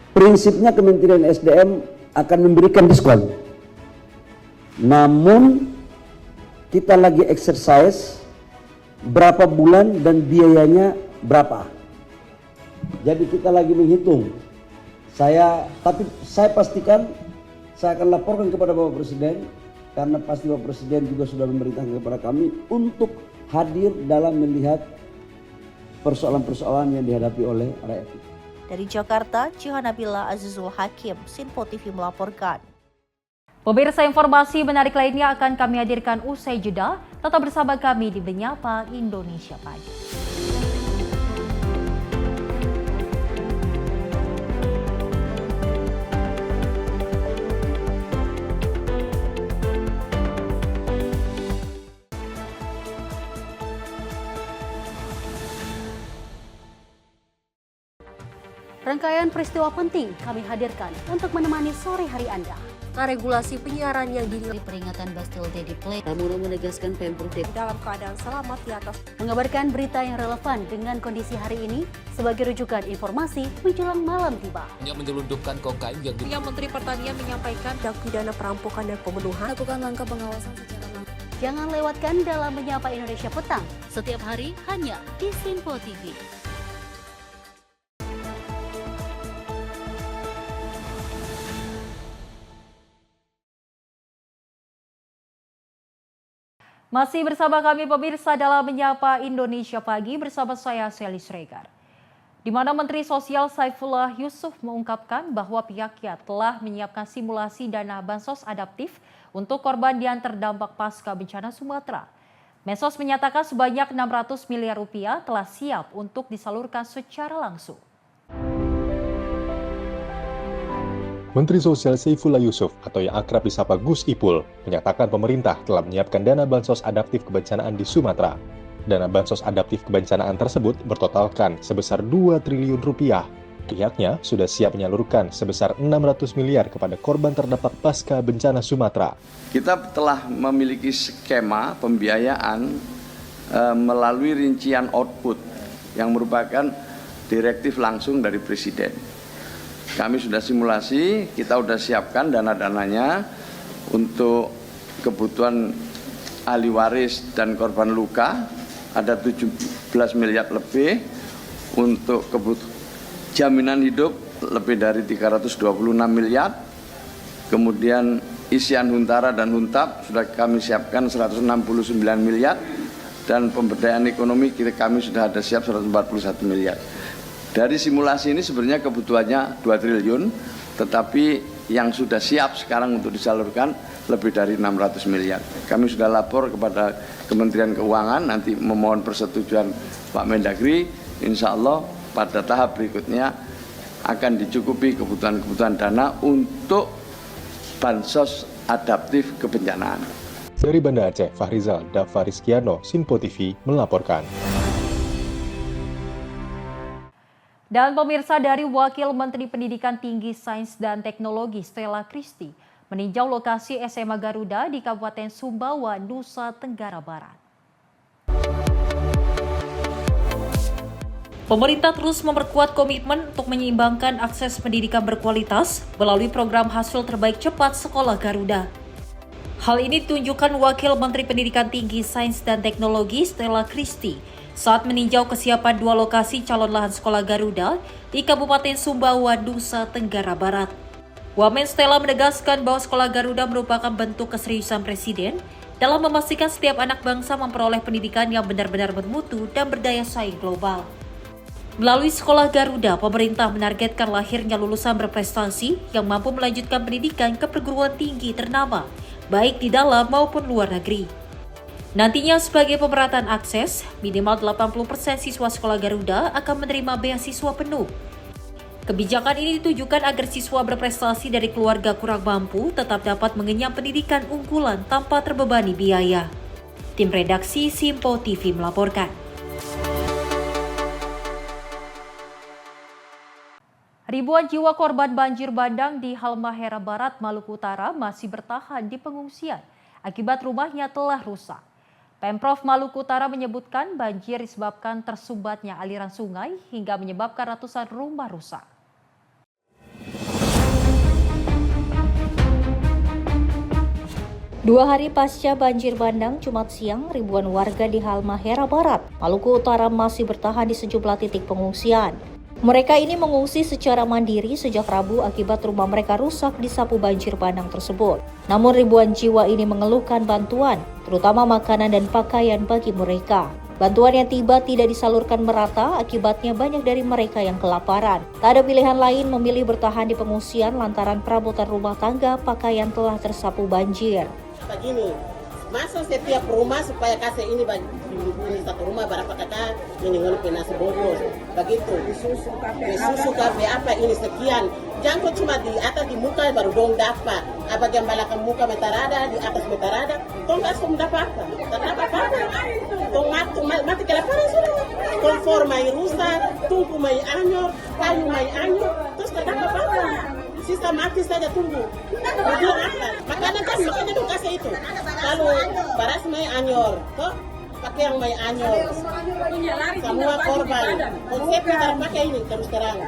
Prinsipnya Kementerian SDM akan memberikan diskon. Namun kita lagi exercise berapa bulan dan biayanya berapa. Jadi kita lagi menghitung. Tapi saya pastikan saya akan laporkan kepada Bapak Presiden, karena pasti Bapak Presiden juga sudah memerintahkan kepada kami untuk hadir dalam melihat persoalan-persoalan yang dihadapi oleh rakyat. Dari Jakarta, Cihanabila Azizul Hakim, Sinpo TV melaporkan. Pemirsa, informasi menarik lainnya akan kami hadirkan usai jeda. Tetap bersama kami di Menyapa Indonesia Pagi. Rangkaian peristiwa penting kami hadirkan untuk menemani sore hari Anda. Regulasi penyiaran yang dinilai peringatan Bastille Day di Play. Pramono menegaskan Pemprov DKI dalam keadaan selamat di atas. Mengabarkan berita yang relevan dengan kondisi hari ini sebagai rujukan informasi menjelang malam tiba. Yang menyelundupkan kokain yang Menteri Pertanian menyampaikan tindak pidana perampokan dan pembunuhan. Lakukan langkah pengawasan secara langsung. Jangan lewatkan dalam Menyapa Indonesia Petang setiap hari hanya di Sinpo TV. Masih bersama kami pemirsa dalam Menyapa Indonesia Pagi bersama saya Sally Sregar. Di mana Menteri Sosial Saifullah Yusuf mengungkapkan bahwa pihaknya telah menyiapkan simulasi dana bansos adaptif untuk korban yang terdampak pasca bencana Sumatera. Mensos menyatakan sebanyak 600 miliar rupiah telah siap untuk disalurkan secara langsung. Menteri Sosial Saifullah Yusuf atau yang akrab disapa Gus Ipul menyatakan pemerintah telah menyiapkan dana bansos adaptif kebencanaan di Sumatera. Dana bansos adaptif kebencanaan tersebut bertotalkan sebesar 2 triliun rupiah. Pihaknya sudah siap menyalurkan sebesar 600 miliar kepada korban terdampak pasca bencana Sumatera. Kita telah memiliki skema pembiayaan melalui rincian output yang merupakan direktif langsung dari Presiden. Kami sudah simulasi, kita sudah siapkan dana-dananya untuk kebutuhan ahli waris dan korban luka, ada 17 miliar lebih, untuk jaminan hidup lebih dari 326 miliar, kemudian isian Huntara dan Huntap sudah kami siapkan 169 miliar, dan pemberdayaan ekonomi kami sudah ada siap 141 miliar. Dari simulasi ini sebenarnya kebutuhannya 2 triliun, tetapi yang sudah siap sekarang untuk disalurkan lebih dari 600 miliar. Kami sudah lapor kepada Kementerian Keuangan, nanti memohon persetujuan Pak Mendagri, insya Allah pada tahap berikutnya akan dicukupi kebutuhan-kebutuhan dana untuk bansos adaptif kebencanaan. Dari Banda Aceh, Fahrizal Dafariskiano, Simpo TV melaporkan. Dan pemirsa, dari Wakil Menteri Pendidikan Tinggi, Sains dan Teknologi Stella Christy meninjau lokasi SMA Garuda di Kabupaten Sumbawa, Nusa Tenggara Barat. Pemerintah terus memperkuat komitmen untuk menyeimbangkan akses pendidikan berkualitas melalui program hasil terbaik cepat Sekolah Garuda. Hal ini ditunjukkan Wakil Menteri Pendidikan Tinggi, Sains dan Teknologi Stella Christy saat meninjau kesiapan 2 lokasi calon lahan sekolah Garuda di Kabupaten Sumbawa, Nusa Tenggara Barat. Wamen Stella menegaskan bahwa sekolah Garuda merupakan bentuk keseriusan Presiden dalam memastikan setiap anak bangsa memperoleh pendidikan yang benar-benar bermutu dan berdaya saing global. Melalui sekolah Garuda, pemerintah menargetkan lahirnya lulusan berprestasi yang mampu melanjutkan pendidikan ke perguruan tinggi ternama, baik di dalam maupun luar negeri. Nantinya sebagai pemerataan akses, minimal 80% siswa sekolah Garuda akan menerima beasiswa penuh. Kebijakan ini ditujukan agar siswa berprestasi dari keluarga kurang mampu tetap dapat mengenyam pendidikan unggulan tanpa terbebani biaya. Tim redaksi Simpo TV melaporkan. Ribuan jiwa korban banjir bandang di Halmahera Barat, Maluku Utara masih bertahan di pengungsian akibat rumahnya telah rusak. Pemprov Maluku Utara menyebutkan banjir disebabkan tersumbatnya aliran sungai hingga menyebabkan ratusan rumah rusak. Dua hari pasca banjir bandang Jumat siang, ribuan warga di Halmahera Barat, Maluku Utara masih bertahan di sejumlah titik pengungsian. Mereka ini mengungsi secara mandiri sejak Rabu akibat rumah mereka rusak disapu banjir bandang tersebut. Namun ribuan jiwa ini mengeluhkan bantuan, terutama makanan dan pakaian bagi mereka. Bantuan yang tiba tidak disalurkan merata, akibatnya banyak dari mereka yang kelaparan. Tak ada pilihan lain memilih bertahan di pengungsian lantaran perabotan rumah tangga, pakaian telah tersapu banjir. Begini, masa setiap rumah supaya kasih ini satu rumah berapa kakak ini ngelupi nasi bungkus begitu susu kafe apa ini sekian jangan cuma di atas di muka baru dong dapat bagian belakang muka metarada di atas metarada tong gas mendapat apa tong mati kelaparan sudah kompor mai rusak tungku mai anyor kayu mai anyor terus tak apa sisa mati saja tunggu makanan kan makanya dong kasih itu lalu baras mai anyor toh pakai yang mai anyor semua korban konsep kita pakai ini terus terang.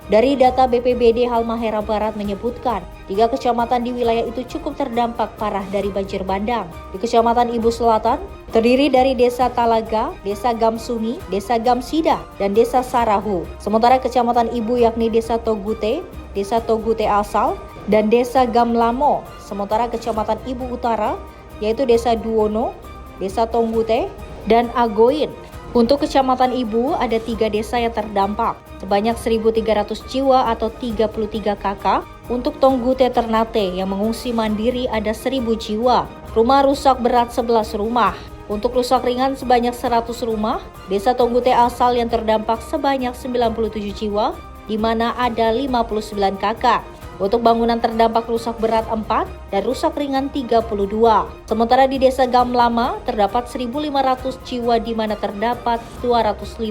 Dari data BPBD Halmahera Barat menyebutkan 3 kecamatan di wilayah itu cukup terdampak parah dari banjir bandang. Di Kecamatan Ibu Selatan terdiri dari Desa Talaga, Desa Gamsuni, Desa Gamsida, dan Desa Sarahu. Sementara Kecamatan Ibu yakni Desa Togute, Desa Togute Asal, dan Desa Gamlamo. Sementara Kecamatan Ibu Utara yaitu Desa Duono, Desa Tonggute, dan Agoin. Untuk Kecamatan Ibu ada 3 desa yang terdampak, sebanyak 1.300 jiwa atau 33 KK. Untuk Tonggute Ternate yang mengungsi mandiri ada 1.000 jiwa. Rumah rusak berat 11 rumah. Untuk rusak ringan sebanyak 100 rumah. Desa Tonggute Asal yang terdampak sebanyak 97 jiwa, di mana ada 59 KK. Untuk bangunan terdampak rusak berat 4 dan rusak ringan 32. Sementara di Desa Gamlama terdapat 1.500 jiwa di mana terdapat 250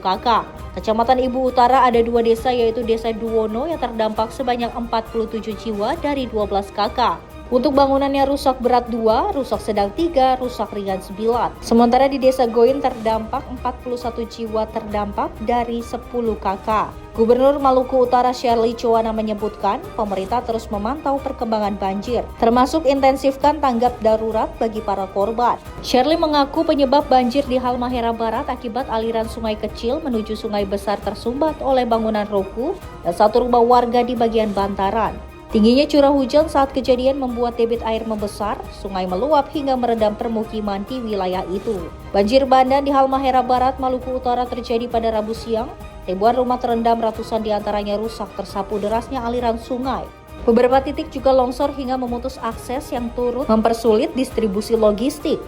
KK. Kecamatan Ibu Utara ada 2 desa yaitu Desa Duono yang terdampak sebanyak 47 jiwa dari 12 KK. Untuk bangunannya rusak berat 2, rusak sedang 3, rusak ringan 9. Sementara di Desa Goin terdampak 41 jiwa terdampak dari 10 KK. Gubernur Maluku Utara Shirley Joana menyebutkan pemerintah terus memantau perkembangan banjir, termasuk intensifkan tanggap darurat bagi para korban. Shirley mengaku penyebab banjir di Halmahera Barat akibat aliran sungai kecil menuju sungai besar tersumbat oleh bangunan ruko dan 1 rumah warga di bagian bantaran. Tingginya curah hujan saat kejadian membuat debit air membesar, sungai meluap hingga merendam permukiman di wilayah itu. Banjir bandang di Halmahera Barat, Maluku Utara terjadi pada Rabu siang. Ribuan rumah terendam, ratusan diantaranya rusak tersapu derasnya aliran sungai. Beberapa titik juga longsor hingga memutus akses yang turut mempersulit distribusi logistik.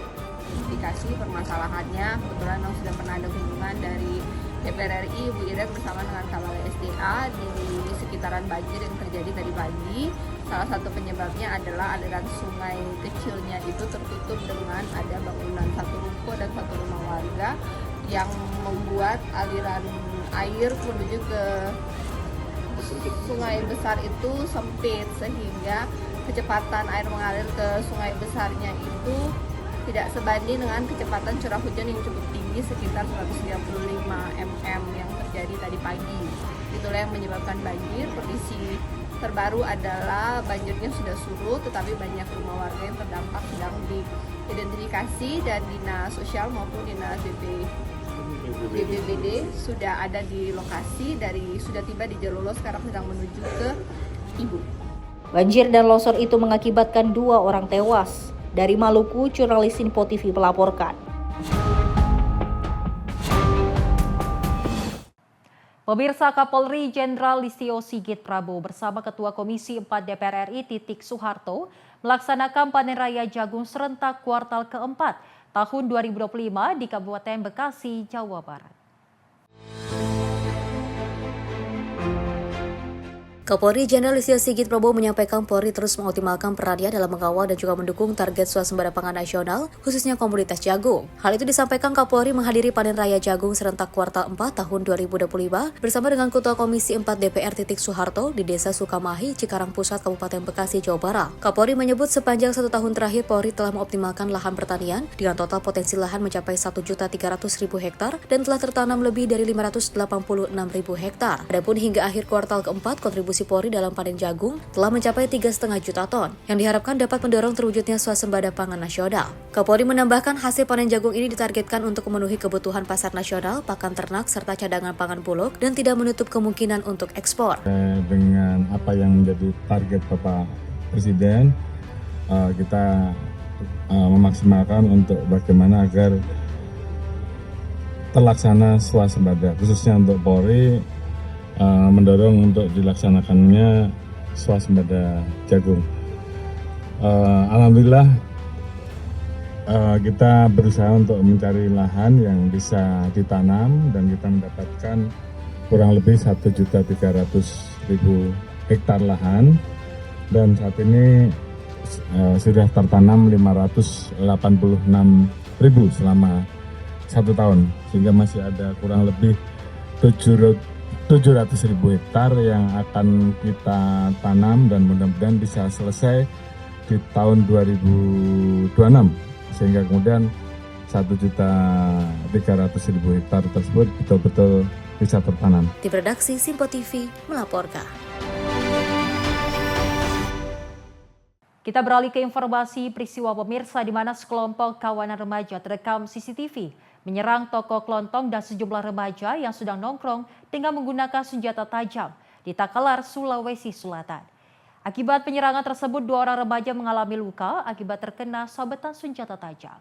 Indikasi permasalahannya, kebetulan sudah pernah ada kunjungan dari DPR RI, Bu Irek bersama dengan Kepala SDA di sekitaran banjir yang terjadi tadi pagi. Salah satu penyebabnya adalah aliran sungai kecilnya itu tertutup dengan ada bangunan satu ruko dan satu rumah warga yang membuat aliran air menuju ke sungai besar itu sempit, sehingga kecepatan air mengalir ke sungai besarnya itu tidak sebanding dengan kecepatan curah hujan yang cukup tinggi sekitar 135 mm yang terjadi tadi pagi. Itulah yang menyebabkan banjir. Kondisi terbaru adalah banjirnya sudah surut, tetapi banyak rumah warga yang terdampak sedang diidentifikasi dan Dinas Sosial maupun Dinas BPBD sudah ada di lokasi, sudah tiba di Jalolo, sekarang sedang menuju ke Ibu. Banjir dan longsor itu mengakibatkan 2 orang tewas. Dari Maluku, jurnalis Info TV melaporkan. Pemirsa, Kapolri Jenderal Listio Sigit Prabowo bersama Ketua Komisi 4 DPR RI Titik Soeharto melaksanakan panen raya jagung serentak kuartal keempat tahun 2025 di Kabupaten Bekasi, Jawa Barat. Kapolri Jenderal Listio Sigit Prabowo menyampaikan Polri terus mengoptimalkan perannya dalam mengawal dan juga mendukung target swasembada pangan nasional, khususnya komoditas jagung. Hal itu disampaikan Kapolri menghadiri panen raya jagung serentak kuartal 4 tahun 2025 bersama dengan Ketua Komisi 4 DPR Titik Soeharto di Desa Sukamahi, Cikarang Pusat, Kabupaten Bekasi, Jawa Barat. Kapolri menyebut sepanjang 1 tahun terakhir Polri telah mengoptimalkan lahan pertanian dengan total potensi lahan mencapai 1.300.000 hektar dan telah tertanam lebih dari 586.000 hektar. Adapun hingga akhir kuartal keempat, kontribusi Polri dalam panen jagung telah mencapai 3,5 juta ton, yang diharapkan dapat mendorong terwujudnya swasembada pangan nasional. Kapolri menambahkan hasil panen jagung ini ditargetkan untuk memenuhi kebutuhan pasar nasional, pakan ternak, serta cadangan pangan bulog, dan tidak menutup kemungkinan untuk ekspor. Dengan apa yang menjadi target Bapak Presiden, kita memaksimalkan untuk bagaimana agar terlaksana swasembada, khususnya untuk Polri, mendorong untuk dilaksanakannya swasembada jagung. Alhamdulillah kita berusaha untuk mencari lahan yang bisa ditanam dan kita mendapatkan kurang lebih 1.300.000 hektar lahan, dan saat ini sudah tertanam 586.000 selama 1 tahun, sehingga masih ada kurang lebih 700.000 hektar yang akan kita tanam dan mudah-mudahan bisa selesai di tahun 2026, sehingga kemudian 1.300.000 hektar tersebut betul-betul bisa tertanam. Tim redaksi Simpo TV melaporkan. Kita beralih ke informasi peristiwa pemirsa di mana sekelompok kawanan remaja terekam CCTV menyerang toko kelontong dan sejumlah remaja yang sedang nongkrong dengan menggunakan senjata tajam di Takalar, Sulawesi Selatan. Akibat penyerangan tersebut, 2 orang remaja mengalami luka akibat terkena sabetan senjata tajam.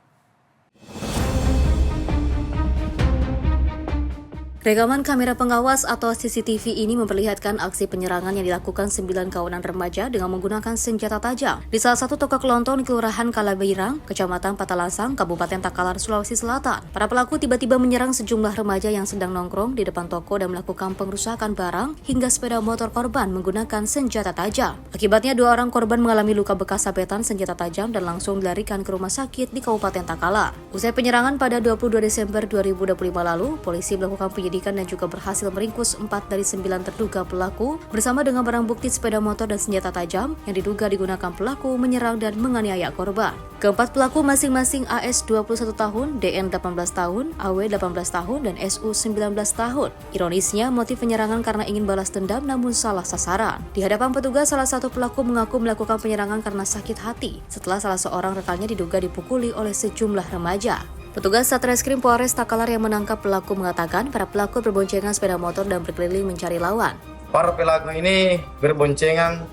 Rekaman kamera pengawas atau CCTV ini memperlihatkan aksi penyerangan yang dilakukan 9 kawanan remaja dengan menggunakan senjata tajam di salah satu toko kelontong di Kelurahan Kalabeirang, Kecamatan Patalasang, Kabupaten Takalar, Sulawesi Selatan. Para pelaku tiba-tiba menyerang sejumlah remaja yang sedang nongkrong di depan toko dan melakukan pengrusakan barang hingga sepeda motor korban menggunakan senjata tajam. Akibatnya 2 orang korban mengalami luka bekas sabetan senjata tajam dan langsung dilarikan ke rumah sakit di Kabupaten Takalar. Usai penyerangan pada 22 Desember 2025 lalu, polisi melakukan penyidikan dan juga berhasil meringkus 4 dari 9 terduga pelaku bersama dengan barang bukti sepeda motor dan senjata tajam yang diduga digunakan pelaku menyerang dan menganiaya korban. Keempat pelaku masing-masing AS 21 tahun, DN 18 tahun, AW 18 tahun, dan SU 19 tahun. Ironisnya, motif penyerangan karena ingin balas dendam namun salah sasaran. Di hadapan petugas, salah satu pelaku mengaku melakukan penyerangan karena sakit hati setelah salah seorang rekannya diduga dipukuli oleh sejumlah remaja. Petugas Satreskrim Polres Takalar yang menangkap pelaku mengatakan para pelaku berboncengan sepeda motor dan berkeliling mencari lawan. Para pelaku ini berboncengan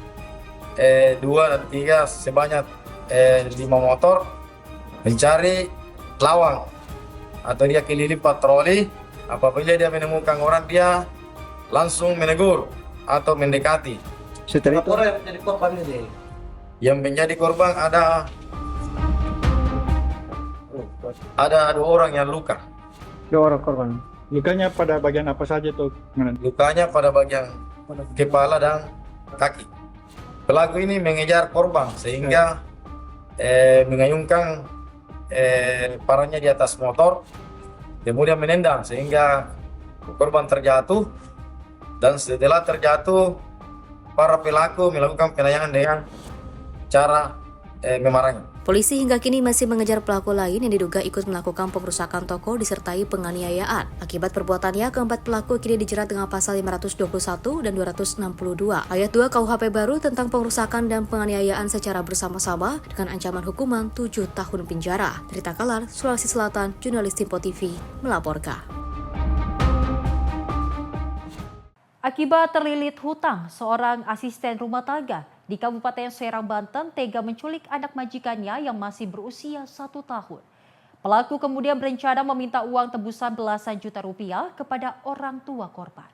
2 dan 3 sebanyak 5 motor mencari lawang atau dia keliling patroli. Apabila dia menemukan orang, dia langsung menegur atau mendekati. Setelah itu yang menjadi korban ini? Yang menjadi korban ada 2 orang yang luka. 2 orang korban. Lukanya pada bagian apa saja tuh? Lukanya pada bagian kepala dan kaki. Pelaku ini mengejar korban sehingga mengayunkan parahnya di atas motor, kemudian menendang sehingga korban terjatuh, dan setelah terjatuh para pelaku melakukan penayangan dengan cara memarahi. Polisi hingga kini masih mengejar pelaku lain yang diduga ikut melakukan perusakan toko disertai penganiayaan. Akibat perbuatannya, keempat pelaku kini dijerat dengan pasal 521 dan 262 ayat 2 KUHP baru tentang perusakan dan penganiayaan secara bersama-sama dengan ancaman hukuman 7 tahun penjara. Dari Takalar, Sulawesi Selatan, jurnalis Tempo TV melaporkan. Akibat terlilit hutang, seorang asisten rumah tangga di Kabupaten Serang, Banten tega menculik anak majikannya yang masih berusia 1 tahun. Pelaku kemudian berencana meminta uang tebusan belasan juta rupiah kepada orang tua korban.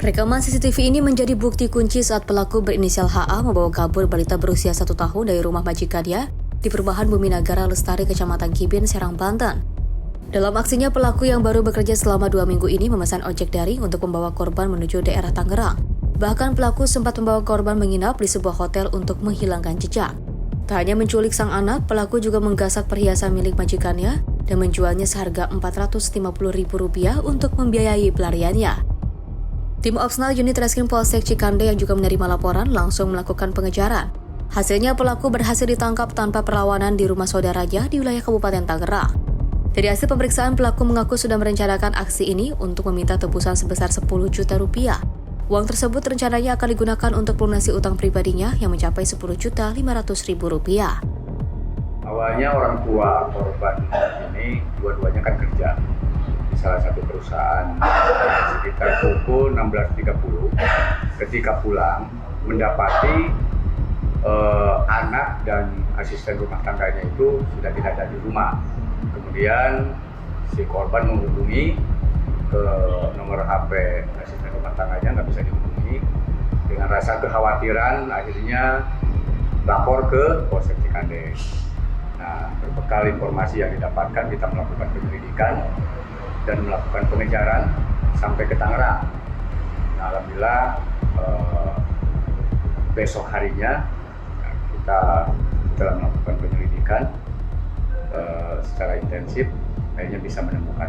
Rekaman CCTV ini menjadi bukti kunci saat pelaku berinisial HA membawa kabur balita berusia 1 tahun dari rumah majikannya di Perumahan Bumi Nagara Lestari, Kecamatan Kibin, Serang, Banten. Dalam aksinya, pelaku yang baru bekerja selama 2 minggu ini memesan ojek daring untuk membawa korban menuju daerah Tangerang. Bahkan pelaku sempat membawa korban menginap di sebuah hotel untuk menghilangkan jejak. Tak hanya menculik sang anak, pelaku juga menggasak perhiasan milik majikannya dan menjualnya seharga Rp450.000 untuk membiayai pelariannya. Tim Opsnal Unit Reskrim Polsek Cikande yang juga menerima laporan langsung melakukan pengejaran. Hasilnya pelaku berhasil ditangkap tanpa perlawanan di rumah saudaranya di wilayah Kabupaten Tangerang. Dari hasil pemeriksaan, pelaku mengaku sudah merencanakan aksi ini untuk meminta tebusan sebesar 10 juta rupiah. Uang tersebut rencananya akan digunakan untuk melunasi utang pribadinya yang mencapai 10.500.000 rupiah. Awalnya orang tua korban ini dua-duanya kan kerja di salah satu perusahaan. Sekitar pukul 16.30 ketika pulang mendapati anak dan asisten rumah tangganya itu sudah tidak ada di rumah. Kemudian si korban menghubungi ke nomor HP asisten rumah tangganya, nggak bisa dihubungi. Dengan rasa kekhawatiran, akhirnya lapor ke Polsek Cikande. Nah, berbekal informasi yang didapatkan, kita melakukan penyelidikan dan melakukan pengejaran sampai ke Tangerang. Nah, alhamdulillah besok harinya kita telah melakukan penyelidikan secara intensif, akhirnya bisa menemukan.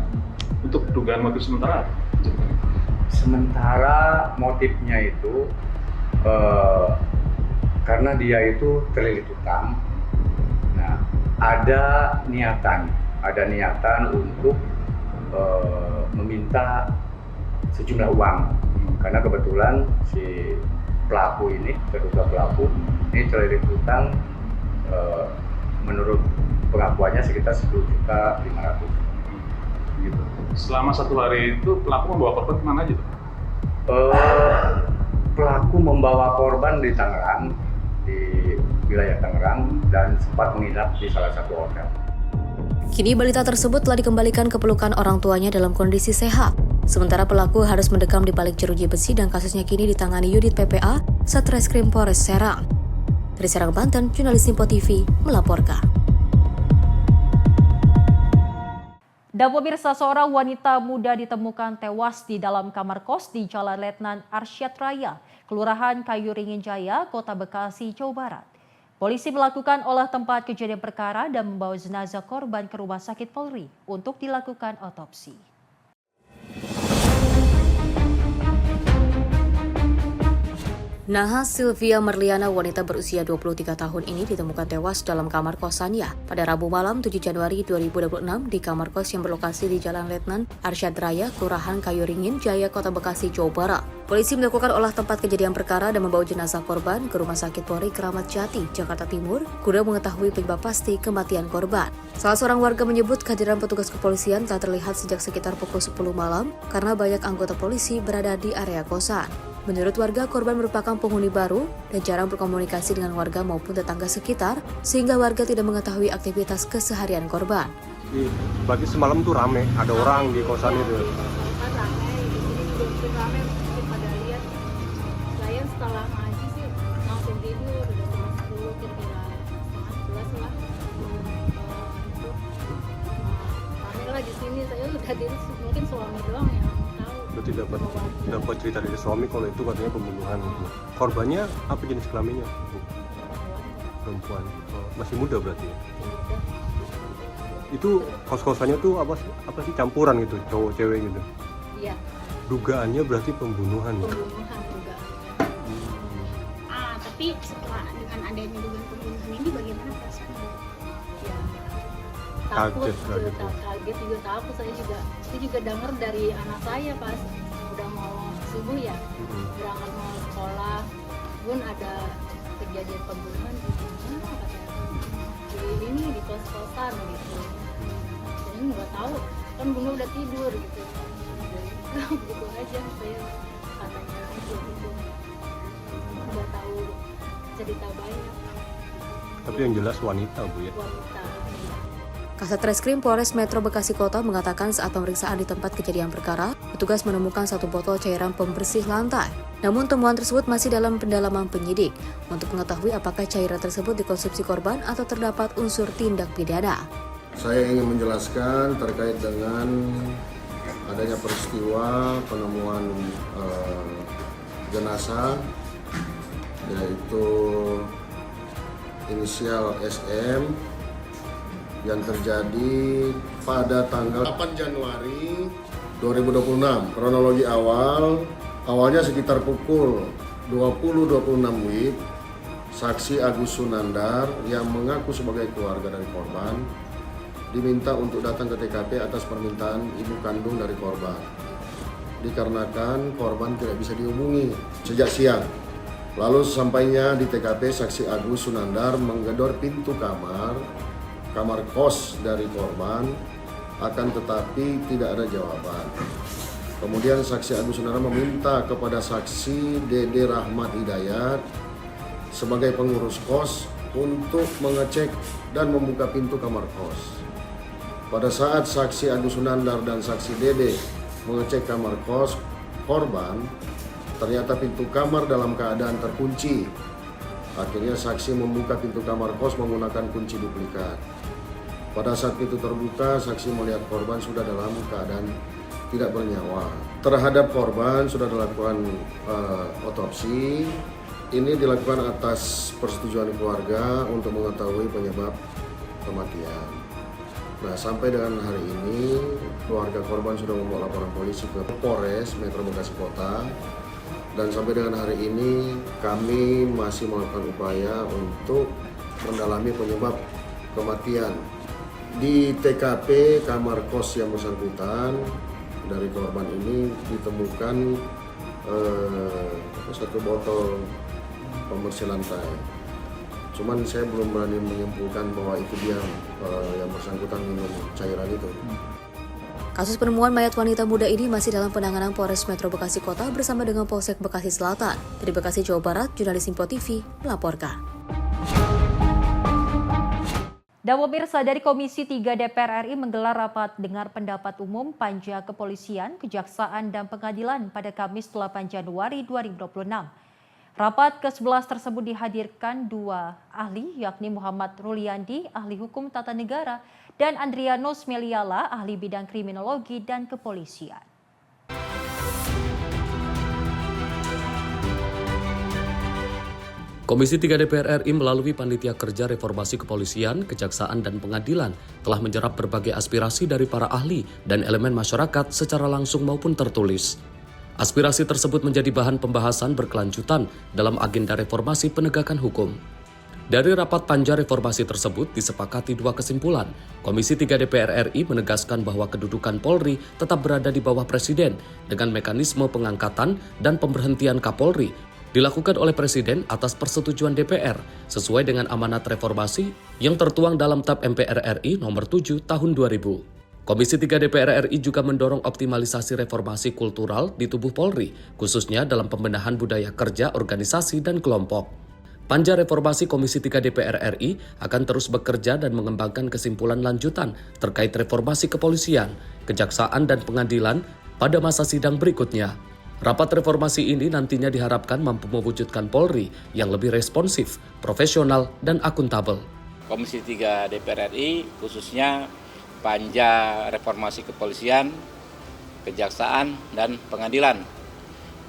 Untuk dugaan motif sementara? Sementara motifnya itu karena dia itu terlilit utang. Nah, ada niatan untuk meminta sejumlah uang, karena kebetulan si pelaku ini, terduga pelaku ini terlilit utang, menurut pengakuannya sekitar 10.500.000 gitu. Selama 1 hari itu pelaku membawa korban kemana aja tuh? Pelaku membawa korban di Tangerang, di wilayah Tangerang, dan sempat menginap di salah satu hotel. Kini balita tersebut telah dikembalikan ke pelukan orang tuanya dalam kondisi sehat. Sementara pelaku harus mendekam di balik jeruji besi dan kasusnya kini ditangani unit PPA Satreskrim Polres Serang. Dari Serang, Banten, jurnalis Tempo TV melaporkan. Dan pemirsa, seorang wanita muda ditemukan tewas di dalam kamar kos di Jalan Letnan Arsyad Raya, Kelurahan Kayu Ringin Jaya, Kota Bekasi, Jawa Barat. Polisi melakukan olah tempat kejadian perkara dan membawa jenazah korban ke Rumah Sakit Polri untuk dilakukan otopsi. Nahas Sylvia Merliana, wanita berusia 23 tahun ini ditemukan tewas dalam kamar kosannya pada Rabu malam 7 Januari 2026 di kamar kos yang berlokasi di Jalan Letnan Arsyad Raya, Kelurahan Kayuringin, Jaya, Kota Bekasi, Jawa Barat. Polisi melakukan olah tempat kejadian perkara dan membawa jenazah korban ke Rumah Sakit Polri Kramat Jati, Jakarta Timur, guna mengetahui penyebab pasti kematian korban. Salah seorang warga menyebut kehadiran petugas kepolisian telah terlihat sejak sekitar pukul 10 malam karena banyak anggota polisi berada di area kosan. Menurut warga, korban merupakan penghuni baru dan jarang berkomunikasi dengan warga maupun tetangga sekitar, sehingga warga tidak mengetahui aktivitas keseharian korban. Berarti semalam tuh rame, ada orang di kosan itu. Rame, pada lihat. Saya setelah ngaji sih langsung tidur, udah jam 10 kira-kira setengah 11 lah. Rame lah di sini, saya udah tidur, mungkin suami doang ya. Berarti dapat cerita dari suami kalau itu katanya pembunuhan. Korbannya apa jenis kelaminnya? Perempuan. Masih muda berarti ya? Itu kos-kosannya tuh apa sih campuran gitu, cowok cewek gitu? Iya. Dugaannya berarti pembunuhan. Pembunuhan dugaan. Tapi setelah dengan adanya dugaan pembunuhan ini bagaimana perasaan? Ya. Takut kaget juga takut. Saya juga dengar dari anak saya pas udah mau subuh ya, berangkat mau sekolah pun ada kejadian pembunuhan di mana katanya, di kos-kosan gitu. Jadi nggak tahu, kan bunuh udah tidur gitu. Gitu aja saya katanya aja gitu, nggak tahu cerita banyak. Tapi yang jelas wanita Bu ya? Wanita. Kasat Reskrim Polres Metro Bekasi Kota mengatakan saat pemeriksaan di tempat kejadian perkara, petugas menemukan 1 botol cairan pembersih lantai. Namun temuan tersebut masih dalam pendalaman penyidik untuk mengetahui apakah cairan tersebut dikonsumsi korban atau terdapat unsur tindak pidana. Saya ingin menjelaskan terkait dengan adanya peristiwa penemuan jenazah, yaitu inisial SM, yang terjadi pada tanggal 8 Januari 2026. Kronologi awalnya sekitar pukul 20.26 WIB, saksi Agus Sunandar yang mengaku sebagai keluarga dari korban diminta untuk datang ke TKP atas permintaan ibu kandung dari korban. Dikarenakan korban tidak bisa dihubungi sejak siang. Lalu sesampainya di TKP, saksi Agus Sunandar menggedor pintu kamar kos dari korban, akan tetapi tidak ada jawaban. Kemudian saksi Agus Sunandar meminta kepada saksi Dede Rahmat Hidayat sebagai pengurus kos untuk mengecek dan membuka pintu kamar kos. Pada saat saksi Agus Sunandar dan saksi Dede mengecek kamar kos korban, ternyata pintu kamar dalam keadaan terkunci. Akhirnya saksi membuka pintu kamar kos menggunakan kunci duplikat. Pada saat pintu terbuka, saksi melihat korban sudah dalam keadaan tidak bernyawa. Terhadap korban sudah dilakukan otopsi. Ini dilakukan atas persetujuan keluarga untuk mengetahui penyebab kematian. Nah, sampai dengan hari ini, keluarga korban sudah membawa laporan polisi ke Polres Metro Bekasi Kota. Dan sampai dengan hari ini, kami masih melakukan upaya untuk mendalami penyebab kematian. Di TKP kamar kos yang bersangkutan dari korban ini ditemukan 1 botol pembersih lantai. Cuman saya belum berani menyimpulkan bahwa itu dia yang bersangkutan minum cairan itu. Kasus penemuan mayat wanita muda ini masih dalam penanganan Polres Metro Bekasi Kota bersama dengan Polsek Bekasi Selatan. Dari Bekasi, Jawa Barat, jurnalis Info TV melaporkan. Dan pemirsa, dari Komisi 3 DPR RI menggelar rapat dengar pendapat umum Panja Kepolisian, Kejaksaan, dan Pengadilan pada Kamis 8 Januari 2026. Rapat ke-11 tersebut dihadirkan 2 ahli, yakni Muhammad Ruliandi, ahli hukum tata negara, dan Andrianus Meliala, ahli bidang kriminologi dan kepolisian. Komisi 3 DPR RI melalui Panitia Kerja Reformasi Kepolisian, Kejaksaan, dan Pengadilan telah menjerap berbagai aspirasi dari para ahli dan elemen masyarakat secara langsung maupun tertulis. Aspirasi tersebut menjadi bahan pembahasan berkelanjutan dalam agenda reformasi penegakan hukum. Dari rapat panja reformasi tersebut disepakati dua kesimpulan. Komisi 3 DPR RI menegaskan bahwa kedudukan Polri tetap berada di bawah Presiden dengan mekanisme pengangkatan dan pemberhentian Kapolri dilakukan oleh Presiden atas persetujuan DPR sesuai dengan amanat reformasi yang tertuang dalam TAP MPR RI nomor 7 tahun 2000. Komisi 3 DPR RI juga mendorong optimalisasi reformasi kultural di tubuh Polri, khususnya dalam pembenahan budaya kerja, organisasi, dan kelompok. Panja Reformasi Komisi 3 DPR RI akan terus bekerja dan mengembangkan kesimpulan lanjutan terkait reformasi kepolisian, kejaksaan, dan pengadilan pada masa sidang berikutnya. Rapat reformasi ini nantinya diharapkan mampu mewujudkan Polri yang lebih responsif, profesional, dan akuntabel. Komisi 3 DPR RI khususnya panja reformasi kepolisian, kejaksaan, dan pengadilan.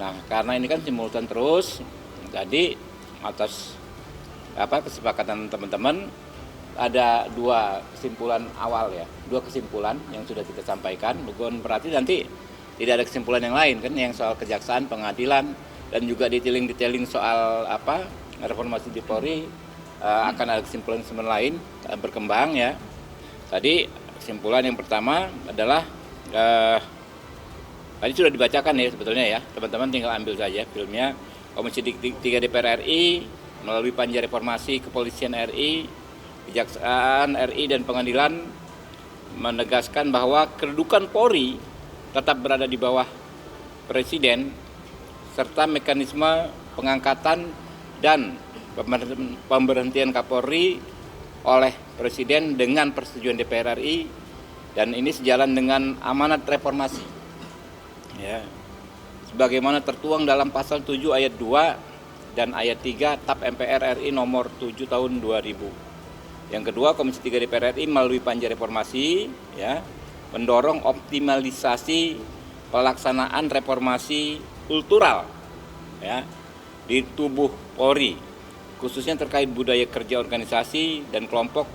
Nah, karena ini kan simultan terus, jadi atas kesepakatan teman-teman ada dua kesimpulan awal ya, dua kesimpulan yang sudah kita sampaikan. Bukan berarti nanti tidak ada kesimpulan yang lain kan, yang soal kejaksaan, pengadilan, dan juga detailing soal reformasi di Polri akan ada kesimpulan lain berkembang ya. Tadi kesimpulan yang pertama adalah tadi sudah dibacakan ya sebetulnya ya, teman-teman tinggal ambil saja filmnya. Komisi 3 DPR RI melalui panja reformasi kepolisian RI, kejaksaan RI, dan pengadilan menegaskan bahwa kedudukan Polri tetap berada di bawah Presiden serta mekanisme pengangkatan dan pemberhentian Kapolri oleh Presiden dengan persetujuan DPR RI, dan ini sejalan dengan amanat reformasi ya, sebagaimana tertuang dalam pasal 7 ayat 2 dan ayat 3 TAP MPR RI nomor 7 tahun 2000. Yang kedua, Komisi 3 DPR RI melalui panja reformasi ya mendorong optimalisasi pelaksanaan reformasi kultural ya di tubuh Polri, khususnya terkait budaya kerja organisasi dan kelompok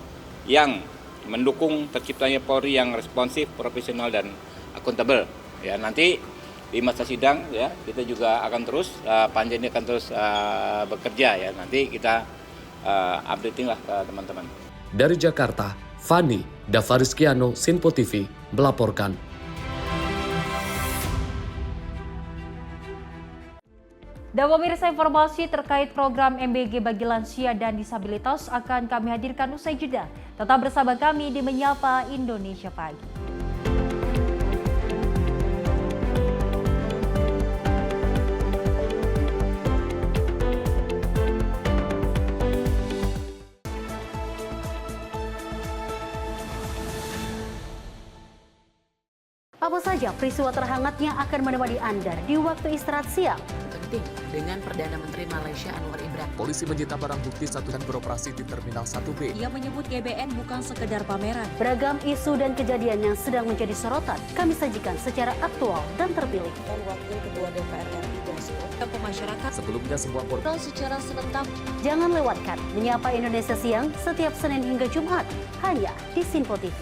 yang mendukung terciptanya Polri yang responsif, profesional, dan akuntabel. Ya, nanti di masa sidang ya kita juga akan terus panja ini akan terus bekerja ya. Nanti kita updating lah ke teman-teman. Dari Jakarta, Fani Davariskiano, Sinpo TV melaporkan. Dan pemirsa, informasi terkait program MBG bagi lansia dan disabilitas akan kami hadirkan usai jeda. Tetap bersama kami di Menyapa Indonesia Pagi. Apa saja peristiwa terhangat yang akan menemani Anda di waktu istirahat siang? Penting dengan Perdana Menteri Malaysia Anwar Ibrahim. Polisi menyita barang bukti dan beroperasi di Terminal 1B. Ia menyebut GBN bukan sekedar pameran. Beragam isu dan kejadian yang sedang menjadi sorotan kami sajikan secara aktual dan terpilih. Dan Wakil Ketua DPR RI Dasko ke masyarakat. Sebelumnya semua portal secara serentak. Jangan lewatkan Menyapa Indonesia Siang setiap Senin hingga Jumat hanya di Sinpo TV.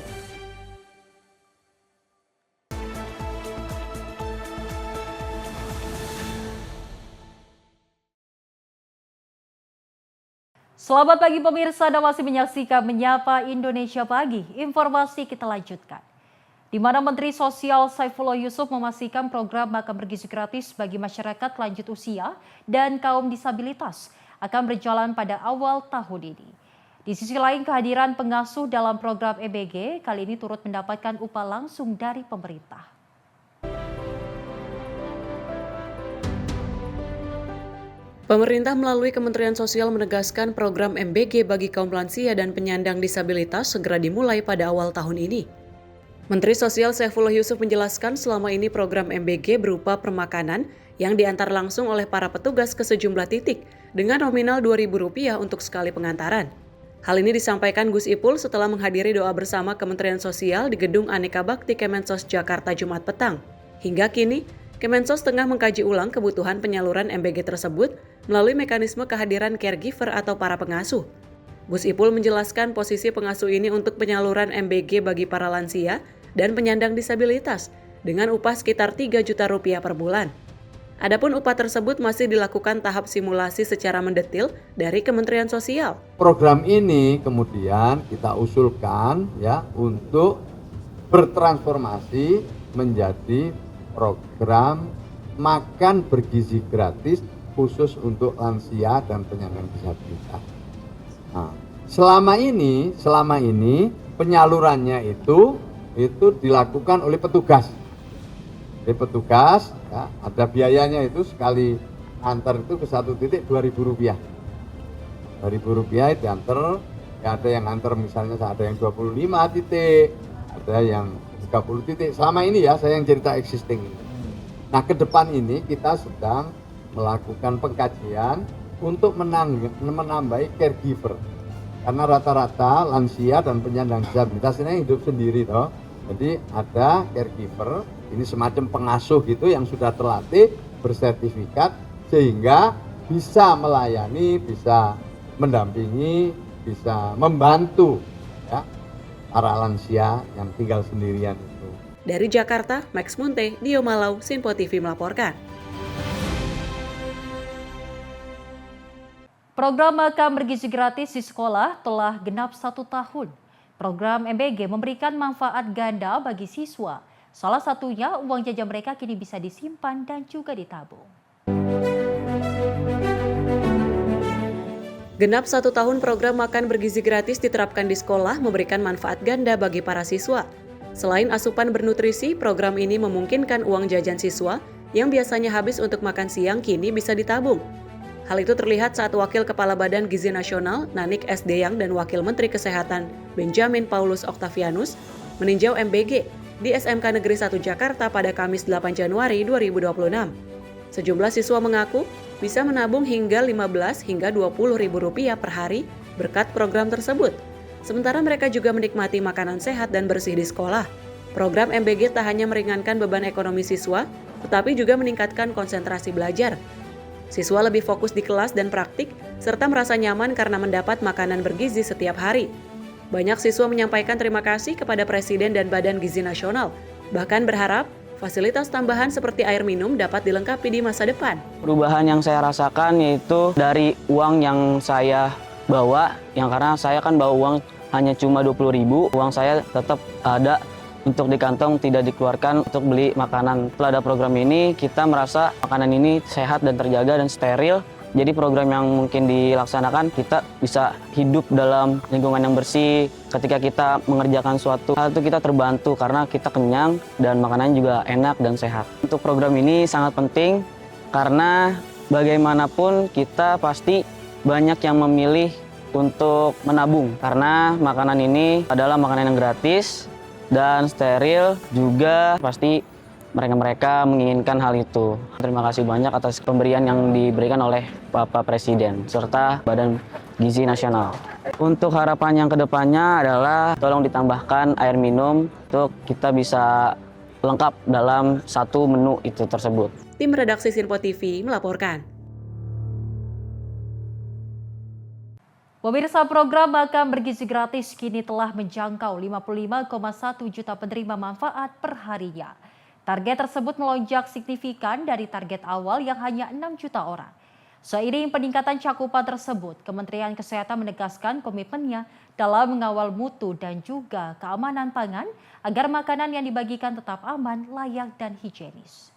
Selamat pagi pemirsa, Anda masih menyaksikan Menyapa Indonesia Pagi. Informasi kita lanjutkan. Di mana Menteri Sosial Saifullah Yusuf memastikan program makan bergizi gratis bagi masyarakat lanjut usia dan kaum disabilitas akan berjalan pada awal tahun ini. Di sisi lain, kehadiran pengasuh dalam program EBG kali ini turut mendapatkan upah langsung dari pemerintah. Pemerintah melalui Kementerian Sosial menegaskan program MBG bagi kaum lansia dan penyandang disabilitas segera dimulai pada awal tahun ini. Menteri Sosial Saifullah Yusuf menjelaskan selama ini program MBG berupa permakanan yang diantar langsung oleh para petugas ke sejumlah titik dengan nominal Rp2.000 untuk sekali pengantaran. Hal ini disampaikan Gus Ipul setelah menghadiri doa bersama Kementerian Sosial di Gedung Aneka Bakti Kemensos Jakarta Jumat petang. Hingga kini, Kemensos tengah mengkaji ulang kebutuhan penyaluran MBG tersebut melalui mekanisme kehadiran caregiver atau para pengasuh. Gus Ipul menjelaskan posisi pengasuh ini untuk penyaluran MBG bagi para lansia dan penyandang disabilitas dengan upah sekitar Rp3 juta per bulan. Adapun upah tersebut masih dilakukan tahap simulasi secara mendetil dari Kementerian Sosial. Program ini kemudian kita usulkan ya untuk bertransformasi menjadi program makan bergizi gratis khusus untuk lansia dan penyandang disabilitas. Nah, selama ini penyalurannya itu dilakukan oleh petugas. Ya, ada biayanya itu sekali antar itu ke satu titik Rp2.000. Rp2.000 diantar, ya ada yang antar misalnya ada yang 25 titik, ada yang 30 titik. Selama ini ya saya yang cerita existing. Nah ke depan ini kita sedang melakukan pengkajian untuk menambahi caregiver. Karena rata-rata lansia dan penyandang disabilitas ini hidup sendiri toh. Jadi ada caregiver, ini semacam pengasuh gitu yang sudah terlatih, bersertifikat, sehingga bisa melayani, bisa mendampingi, bisa membantu ya, para lansia yang tinggal sendirian itu. Dari Jakarta, Max Munte, Dio Malau, Sinpo TV melaporkan. Program makan bergizi gratis di sekolah telah genap 1 tahun. Program MBG memberikan manfaat ganda bagi siswa. Salah satunya uang jajan mereka kini bisa disimpan dan juga ditabung. Genap 1 tahun program makan bergizi gratis diterapkan di sekolah memberikan manfaat ganda bagi para siswa. Selain asupan bernutrisi, program ini memungkinkan uang jajan siswa yang biasanya habis untuk makan siang kini bisa ditabung. Hal itu terlihat saat Wakil Kepala Badan Gizi Nasional, Nanik S. Deyang dan Wakil Menteri Kesehatan, Benjamin Paulus Octavianus, meninjau MBG di SMK Negeri 1 Jakarta pada Kamis 8 Januari 2026. Sejumlah siswa mengaku bisa menabung hingga 15 hingga 20 ribu rupiah per hari berkat program tersebut. Sementara mereka juga menikmati makanan sehat dan bersih di sekolah. Program MBG tak hanya meringankan beban ekonomi siswa, tetapi juga meningkatkan konsentrasi belajar. Siswa lebih fokus di kelas dan praktik, serta merasa nyaman karena mendapat makanan bergizi setiap hari. Banyak siswa menyampaikan terima kasih kepada Presiden dan Badan Gizi Nasional, bahkan berharap fasilitas tambahan seperti air minum dapat dilengkapi di masa depan. Perubahan yang saya rasakan yaitu dari uang yang saya bawa, yang karena saya kan bawa uang hanya cuma 20.000, uang saya tetap ada untuk di kantong, tidak dikeluarkan untuk beli makanan. Setelah ada program ini, kita merasa makanan ini sehat dan terjaga dan steril. Jadi program yang mungkin dilaksanakan, kita bisa hidup dalam lingkungan yang bersih. Ketika kita mengerjakan suatu hal itu kita terbantu karena kita kenyang dan makanannya juga enak dan sehat. Untuk program ini sangat penting karena bagaimanapun kita pasti banyak yang memilih untuk menabung. Karena makanan ini adalah makanan yang gratis dan steril, juga pasti mereka menginginkan hal itu. Terima kasih banyak atas pemberian yang diberikan oleh Bapak Presiden serta Badan Gizi Nasional. Untuk harapan yang kedepannya adalah tolong ditambahkan air minum untuk kita bisa lengkap dalam satu menu itu tersebut. Tim redaksi Sinpo TV melaporkan. Pemirsa, program makan bergizi gratis kini telah menjangkau 55,1 juta penerima manfaat per harinya. Target tersebut melonjak signifikan dari target awal yang hanya 6 juta orang. Seiring peningkatan cakupan tersebut, Kementerian Kesehatan menegaskan komitmennya dalam mengawal mutu dan juga keamanan pangan agar makanan yang dibagikan tetap aman, layak, dan higienis.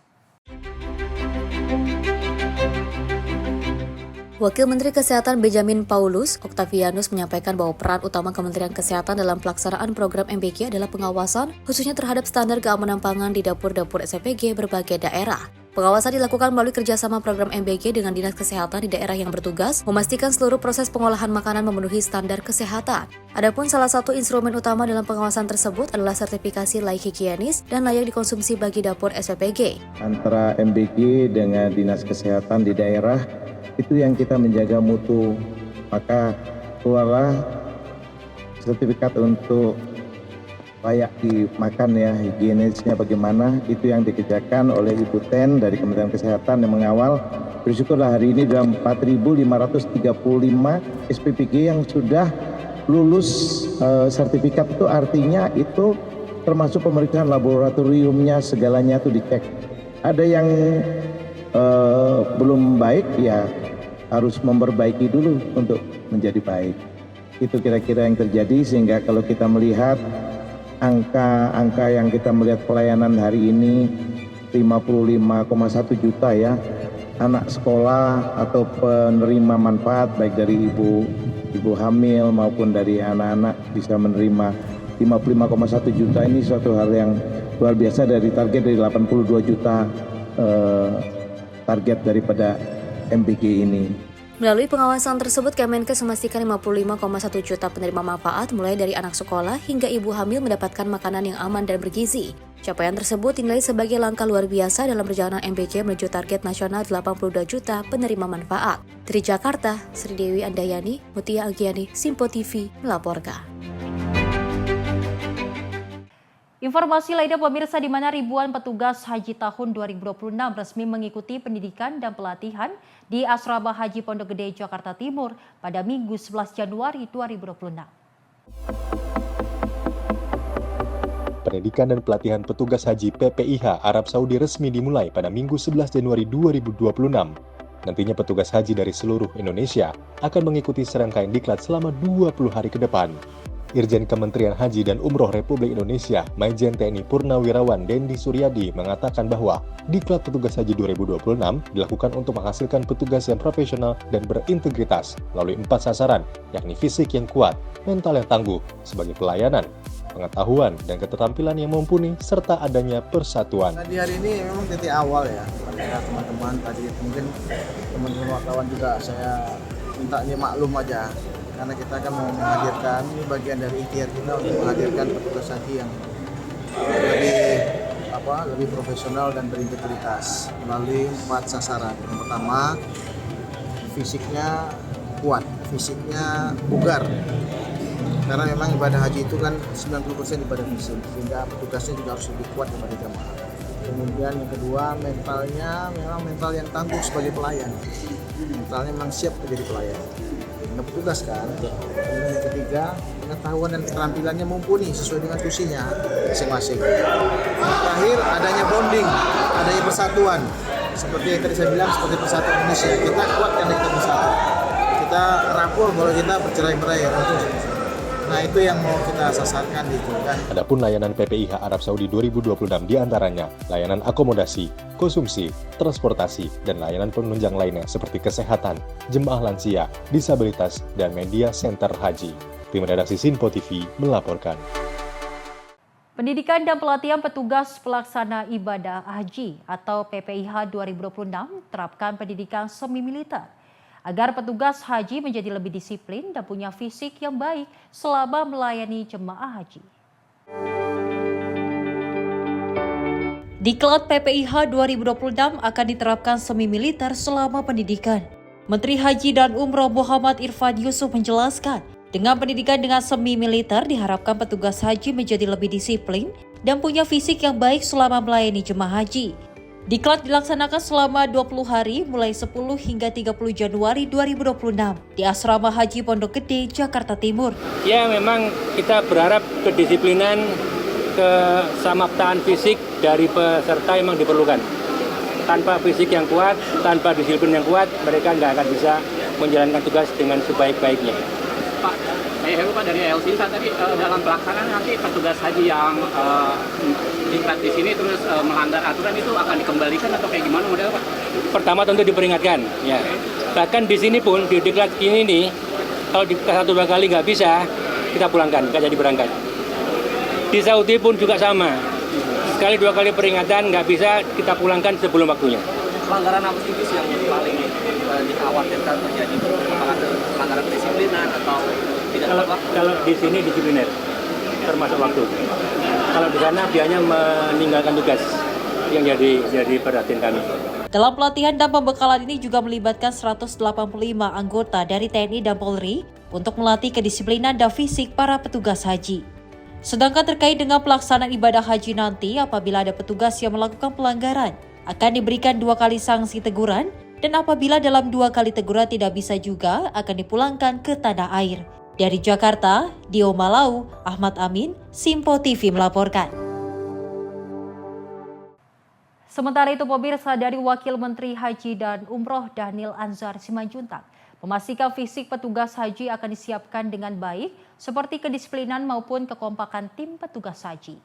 Wakil Menteri Kesehatan Benjamin Paulus Octavianus menyampaikan bahwa peran utama Kementerian Kesehatan dalam pelaksanaan program MBG adalah pengawasan, khususnya terhadap standar keamanan pangan di dapur-dapur SPG berbagai daerah. Pengawasan dilakukan melalui kerjasama program MBG dengan Dinas Kesehatan di daerah yang bertugas, memastikan seluruh proses pengolahan makanan memenuhi standar kesehatan. Adapun salah satu instrumen utama dalam pengawasan tersebut adalah sertifikasi layak higienis dan layak dikonsumsi bagi dapur SPG. Antara MBG dengan Dinas Kesehatan di daerah, itu yang kita menjaga mutu, maka keluarlah sertifikat untuk layak dimakan ya, higienisnya bagaimana, itu yang dikerjakan oleh Ibu Ten dari Kementerian Kesehatan yang mengawal. Bersyukurlah hari ini dalam 4.535 SPPG yang sudah lulus sertifikat, itu artinya itu termasuk pemeriksaan laboratoriumnya, segalanya itu dicek. Ada yang belum baik, ya harus memperbaiki dulu untuk menjadi baik. Itu kira-kira yang terjadi, sehingga kalau kita melihat angka yang kita melihat pelayanan hari ini 55,1 juta ya, anak sekolah atau penerima manfaat baik dari ibu hamil maupun dari anak-anak bisa menerima 55,1 juta. Ini suatu hal yang luar biasa dari target dari 82 juta target daripada MBG ini. Melalui pengawasan tersebut, Kemenkes memastikan 55,1 juta penerima manfaat mulai dari anak sekolah hingga ibu hamil mendapatkan makanan yang aman dan bergizi. Capaian tersebut dinilai sebagai langkah luar biasa dalam perjalanan MBJ menuju target nasional 82 juta penerima manfaat. Dari Jakarta, Sri Dewi Andayani, Mutia Agiani, Simpo TV melaporkan. Informasi lainnya pemirsa, di mana ribuan petugas haji tahun 2026 resmi mengikuti pendidikan dan pelatihan di Asrama Haji Pondok Gede, Jakarta Timur pada Minggu 11 Januari 2026. Pendidikan dan pelatihan petugas haji PPIH Arab Saudi resmi dimulai pada Minggu 11 Januari 2026. Nantinya petugas haji dari seluruh Indonesia akan mengikuti serangkaian diklat selama 20 hari ke depan. Irjen Kementerian Haji dan Umroh Republik Indonesia, Majen TNI Purnawirawan Dendi Suryadi mengatakan bahwa diklat petugas haji 2026 dilakukan untuk menghasilkan petugas yang profesional dan berintegritas melalui 4 sasaran, yakni fisik yang kuat, mental yang tangguh sebagai pelayanan, pengetahuan dan keterampilan yang mumpuni, serta adanya persatuan. Di hari ini memang titik awal ya, pada teman-teman tadi, mungkin teman-teman wartawan juga saya minta ini maklum aja, karena kita akan mau menghadirkan, ini bagian dari ikhtiar kita untuk menghadirkan petugas haji yang lebih profesional dan berintegritas melalui 4 sasaran. Yang pertama, fisiknya kuat, fisiknya bugar. Karena memang ibadah haji itu kan 90% ibadah fisik, sehingga petugasnya juga harus lebih kuat daripada jamaah. Kemudian yang kedua, mentalnya memang mental yang tangguh sebagai pelayan. Mentalnya memang siap menjadi pelayan. Dengan petugas kan. Kemudian yang ketiga, pengetahuan dan keterampilannya mumpuni sesuai dengan tusinya masing-masing. Terakhir, adanya bonding, adanya persatuan. Seperti yang tadi saya bilang, seperti persatuan Indonesia. Kita kuat karena kita bersatu. Kita rangkul kalau kita bercerai-berai. Nah, itu yang mau kita sasarkan gitu kan. Adapun layanan PPIH Arab Saudi 2026 diantaranya layanan akomodasi, konsumsi, transportasi, dan layanan penunjang lainnya seperti kesehatan, jemaah lansia, disabilitas, dan media center haji. Tim redaksi Simpo TV melaporkan. Pendidikan dan pelatihan petugas pelaksana ibadah haji atau PPIH 2026 terapkan pendidikan semi militer agar petugas haji menjadi lebih disiplin dan punya fisik yang baik selama melayani jemaah haji. Diklat PPIH 2026 akan diterapkan semi militer selama pendidikan. Menteri Haji dan Umroh Muhammad Irfan Yusuf menjelaskan, dengan pendidikan dengan semi militer diharapkan petugas haji menjadi lebih disiplin dan punya fisik yang baik selama melayani jemaah haji. Diklat dilaksanakan selama 20 hari mulai 10 hingga 30 Januari 2026 di Asrama Haji Pondok Gede, Jakarta Timur. Ya, memang kita berharap kedisiplinan, kesamaptaan fisik dari peserta memang diperlukan. Tanpa fisik yang kuat, tanpa disiplin yang kuat, mereka nggak akan bisa menjalankan tugas dengan sebaik-baiknya. Pak, saya Heru Pak dari Elsinta tadi, dalam pelaksanaan nanti petugas haji yang diklat di sini terus melanggar aturan itu akan dikembalikan atau kayak gimana model Pak? Pertama tentu diperingatkan, ya. Bahkan di sini pun di diklat ini nih, kalau di 1-2 kali nggak bisa, kita pulangkan, nggak jadi berangkat. Di Saudi pun juga sama, sekali 2 kali peringatan nggak bisa, kita pulangkan sebelum waktunya. Pelanggaran apa sih yang paling dikhawatirkan terjadi? Apakah pelanggaran kedisiplinan atau tidak? Kalau di sini disipliner, termasuk waktu. Kalau di sana biasanya meninggalkan tugas yang jadi perhatian kami. Dalam pelatihan dan pembekalan ini juga melibatkan 185 anggota dari TNI dan Polri untuk melatih kedisiplinan dan fisik para petugas haji. Sedangkan terkait dengan pelaksanaan ibadah haji nanti, apabila ada petugas yang melakukan pelanggaran, akan diberikan 2 kali sanksi teguran, dan apabila dalam 2 kali teguran tidak bisa juga, akan dipulangkan ke tanah air. Dari Jakarta, Dio Malau, Ahmad Amin, Simpo TV melaporkan. Sementara itu, pemirsa, dari Wakil Menteri Haji dan Umroh Dhanil Anzar Simanjuntak memastikan fisik petugas haji akan disiapkan dengan baik seperti kedisiplinan maupun kekompakan tim petugas haji.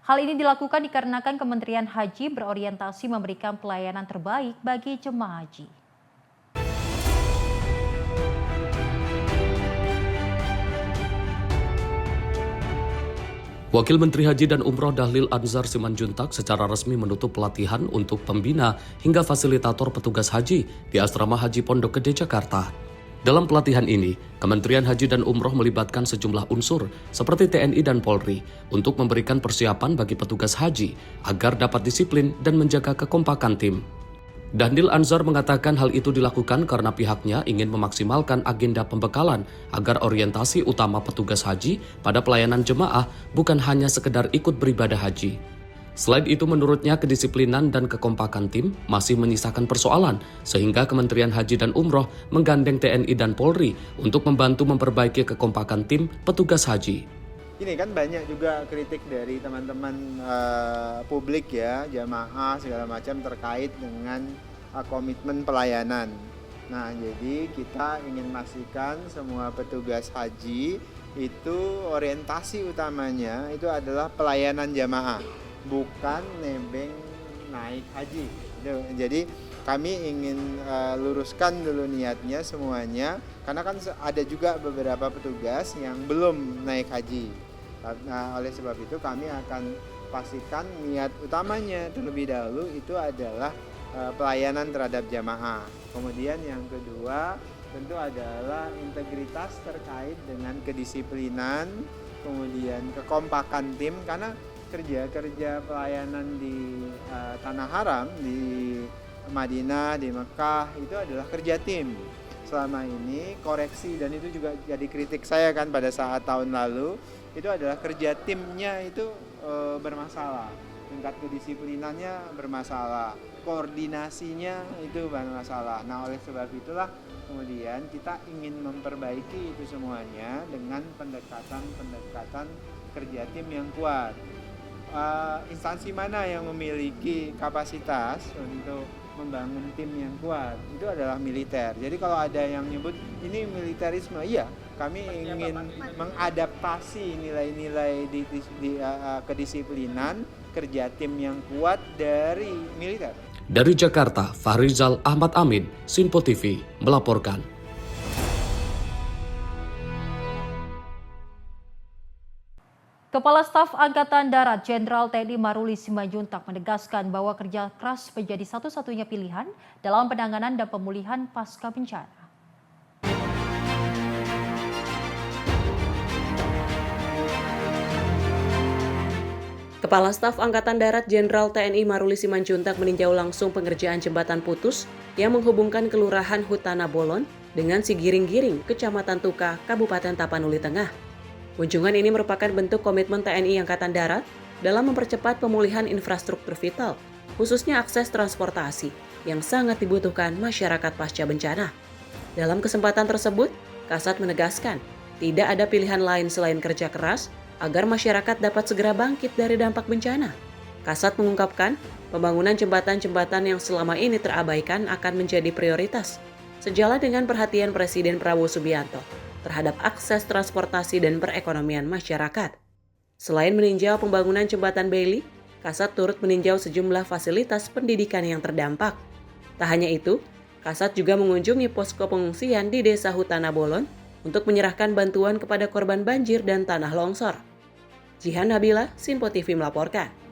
Hal ini dilakukan dikarenakan Kementerian Haji berorientasi memberikan pelayanan terbaik bagi jemaah haji. Wakil Menteri Haji dan Umroh Dhanil Anzar Simanjuntak secara resmi menutup pelatihan untuk pembina hingga fasilitator petugas haji di Asrama Haji Pondok Gede, Jakarta. Dalam pelatihan ini, Kementerian Haji dan Umroh melibatkan sejumlah unsur seperti TNI dan Polri untuk memberikan persiapan bagi petugas haji agar dapat disiplin dan menjaga kekompakan tim. Dhanil Anzar mengatakan hal itu dilakukan karena pihaknya ingin memaksimalkan agenda pembekalan agar orientasi utama petugas haji pada pelayanan jemaah bukan hanya sekedar ikut beribadah haji. Selain itu, menurutnya kedisiplinan dan kekompakan tim masih menyisakan persoalan sehingga Kementerian Haji dan Umroh menggandeng TNI dan Polri untuk membantu memperbaiki kekompakan tim petugas haji. Ini kan banyak juga kritik dari teman-teman publik ya, jamaah segala macam terkait dengan komitmen pelayanan. Nah, jadi kita ingin pastikan semua petugas haji itu orientasi utamanya itu adalah pelayanan jamaah, bukan nebeng naik haji. Jadi kami ingin luruskan dulu niatnya semuanya, karena kan ada juga beberapa petugas yang belum naik haji. Nah, oleh sebab itu kami akan pastikan niat utamanya terlebih dahulu itu adalah pelayanan terhadap jamaah. Kemudian yang kedua tentu adalah integritas terkait dengan kedisiplinan, kemudian kekompakan tim, karena kerja pelayanan di Tanah Haram, di Madinah, di Mekah itu adalah kerja tim. Selama ini koreksi, dan itu juga jadi kritik saya kan pada saat tahun lalu, itu adalah kerja timnya itu bermasalah, tingkat kedisiplinannya bermasalah, koordinasinya itu bermasalah. Nah, oleh sebab itulah kemudian kita ingin memperbaiki itu semuanya dengan pendekatan kerja tim yang kuat. Instansi mana yang memiliki kapasitas untuk membangun tim yang kuat? Itu adalah militer. Jadi kalau ada yang nyebut ini militerisme, iya, kami ingin mengadaptasi nilai-nilai di kedisiplinan kerja tim yang kuat dari militer. Dari Jakarta, Fahrizal Ahmad Amin, Sinpo TV melaporkan. Kepala Staf Angkatan Darat Jenderal TNI Maruli Simanjuntak menegaskan bahwa kerja keras menjadi satu-satunya pilihan dalam penanganan dan pemulihan pasca bencana. Kepala Staf Angkatan Darat Jenderal TNI Maruli Simanjuntak meninjau langsung pengerjaan jembatan putus yang menghubungkan Kelurahan Hutana Bolon dengan Sigiring-Giring, Kecamatan Tuka, Kabupaten Tapanuli Tengah. Kunjungan ini merupakan bentuk komitmen TNI Angkatan Darat dalam mempercepat pemulihan infrastruktur vital, khususnya akses transportasi yang sangat dibutuhkan masyarakat pasca bencana. Dalam kesempatan tersebut, Kasat menegaskan tidak ada pilihan lain selain kerja keras agar masyarakat dapat segera bangkit dari dampak bencana. Kasat mengungkapkan pembangunan jembatan-jembatan yang selama ini terabaikan akan menjadi prioritas, sejalan dengan perhatian Presiden Prabowo Subianto terhadap akses transportasi dan perekonomian masyarakat. Selain meninjau pembangunan jembatan Bailey, Kasat turut meninjau sejumlah fasilitas pendidikan yang terdampak. Tak hanya itu, Kasat juga mengunjungi posko pengungsian di Desa Hutana Bolon untuk menyerahkan bantuan kepada korban banjir dan tanah longsor. Jihan Nabila, Sinpo TV melaporkan.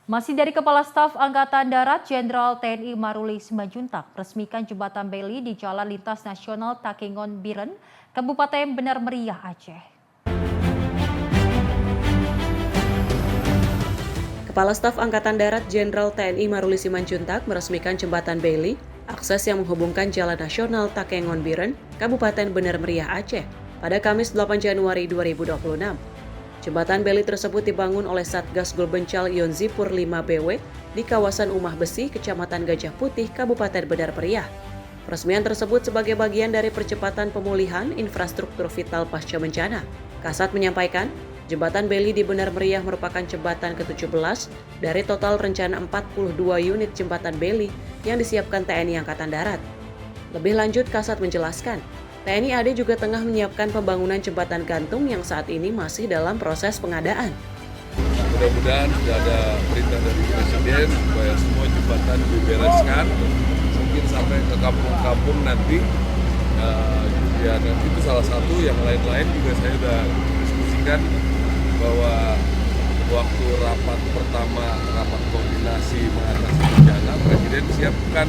Masih dari Kepala Staf Angkatan Darat Jenderal TNI Maruli Simanjuntak resmikan jembatan Bailey di Jalan Lintas Nasional Takengon Biren, Kabupaten Benar Meriah, Aceh. Kepala Staf Angkatan Darat Jenderal TNI Maruli Simanjuntak meresmikan jembatan Bailey, akses yang menghubungkan Jalan Nasional Takengon Biren, Kabupaten Benar Meriah, Aceh, pada Kamis 8 Januari 2026. Jembatan Bailey tersebut dibangun oleh Satgas Gulbencal Yonzipur 5 BW di kawasan Umah Besi, Kecamatan Gajah Putih, Kabupaten Benar Meriah. Peresmian tersebut sebagai bagian dari percepatan pemulihan infrastruktur vital pasca bencana. Kasat menyampaikan, Jembatan Beli di Benar Meriah merupakan jembatan ke-17 dari total rencana 42 unit jembatan Beli yang disiapkan TNI Angkatan Darat. Lebih lanjut, Kasat menjelaskan, TNI AD juga tengah menyiapkan pembangunan jembatan gantung yang saat ini masih dalam proses pengadaan. Mudah-mudahan sudah ada perintah dari Presiden supaya semua jembatan dibereskan, mungkin sampai ke kampung-kampung nanti. Ya, nanti itu salah satu, yang lain-lain juga saya sudah diskusikan bahwa waktu rapat pertama, rapat koordinasi mengatasi bencana, Presiden siapkan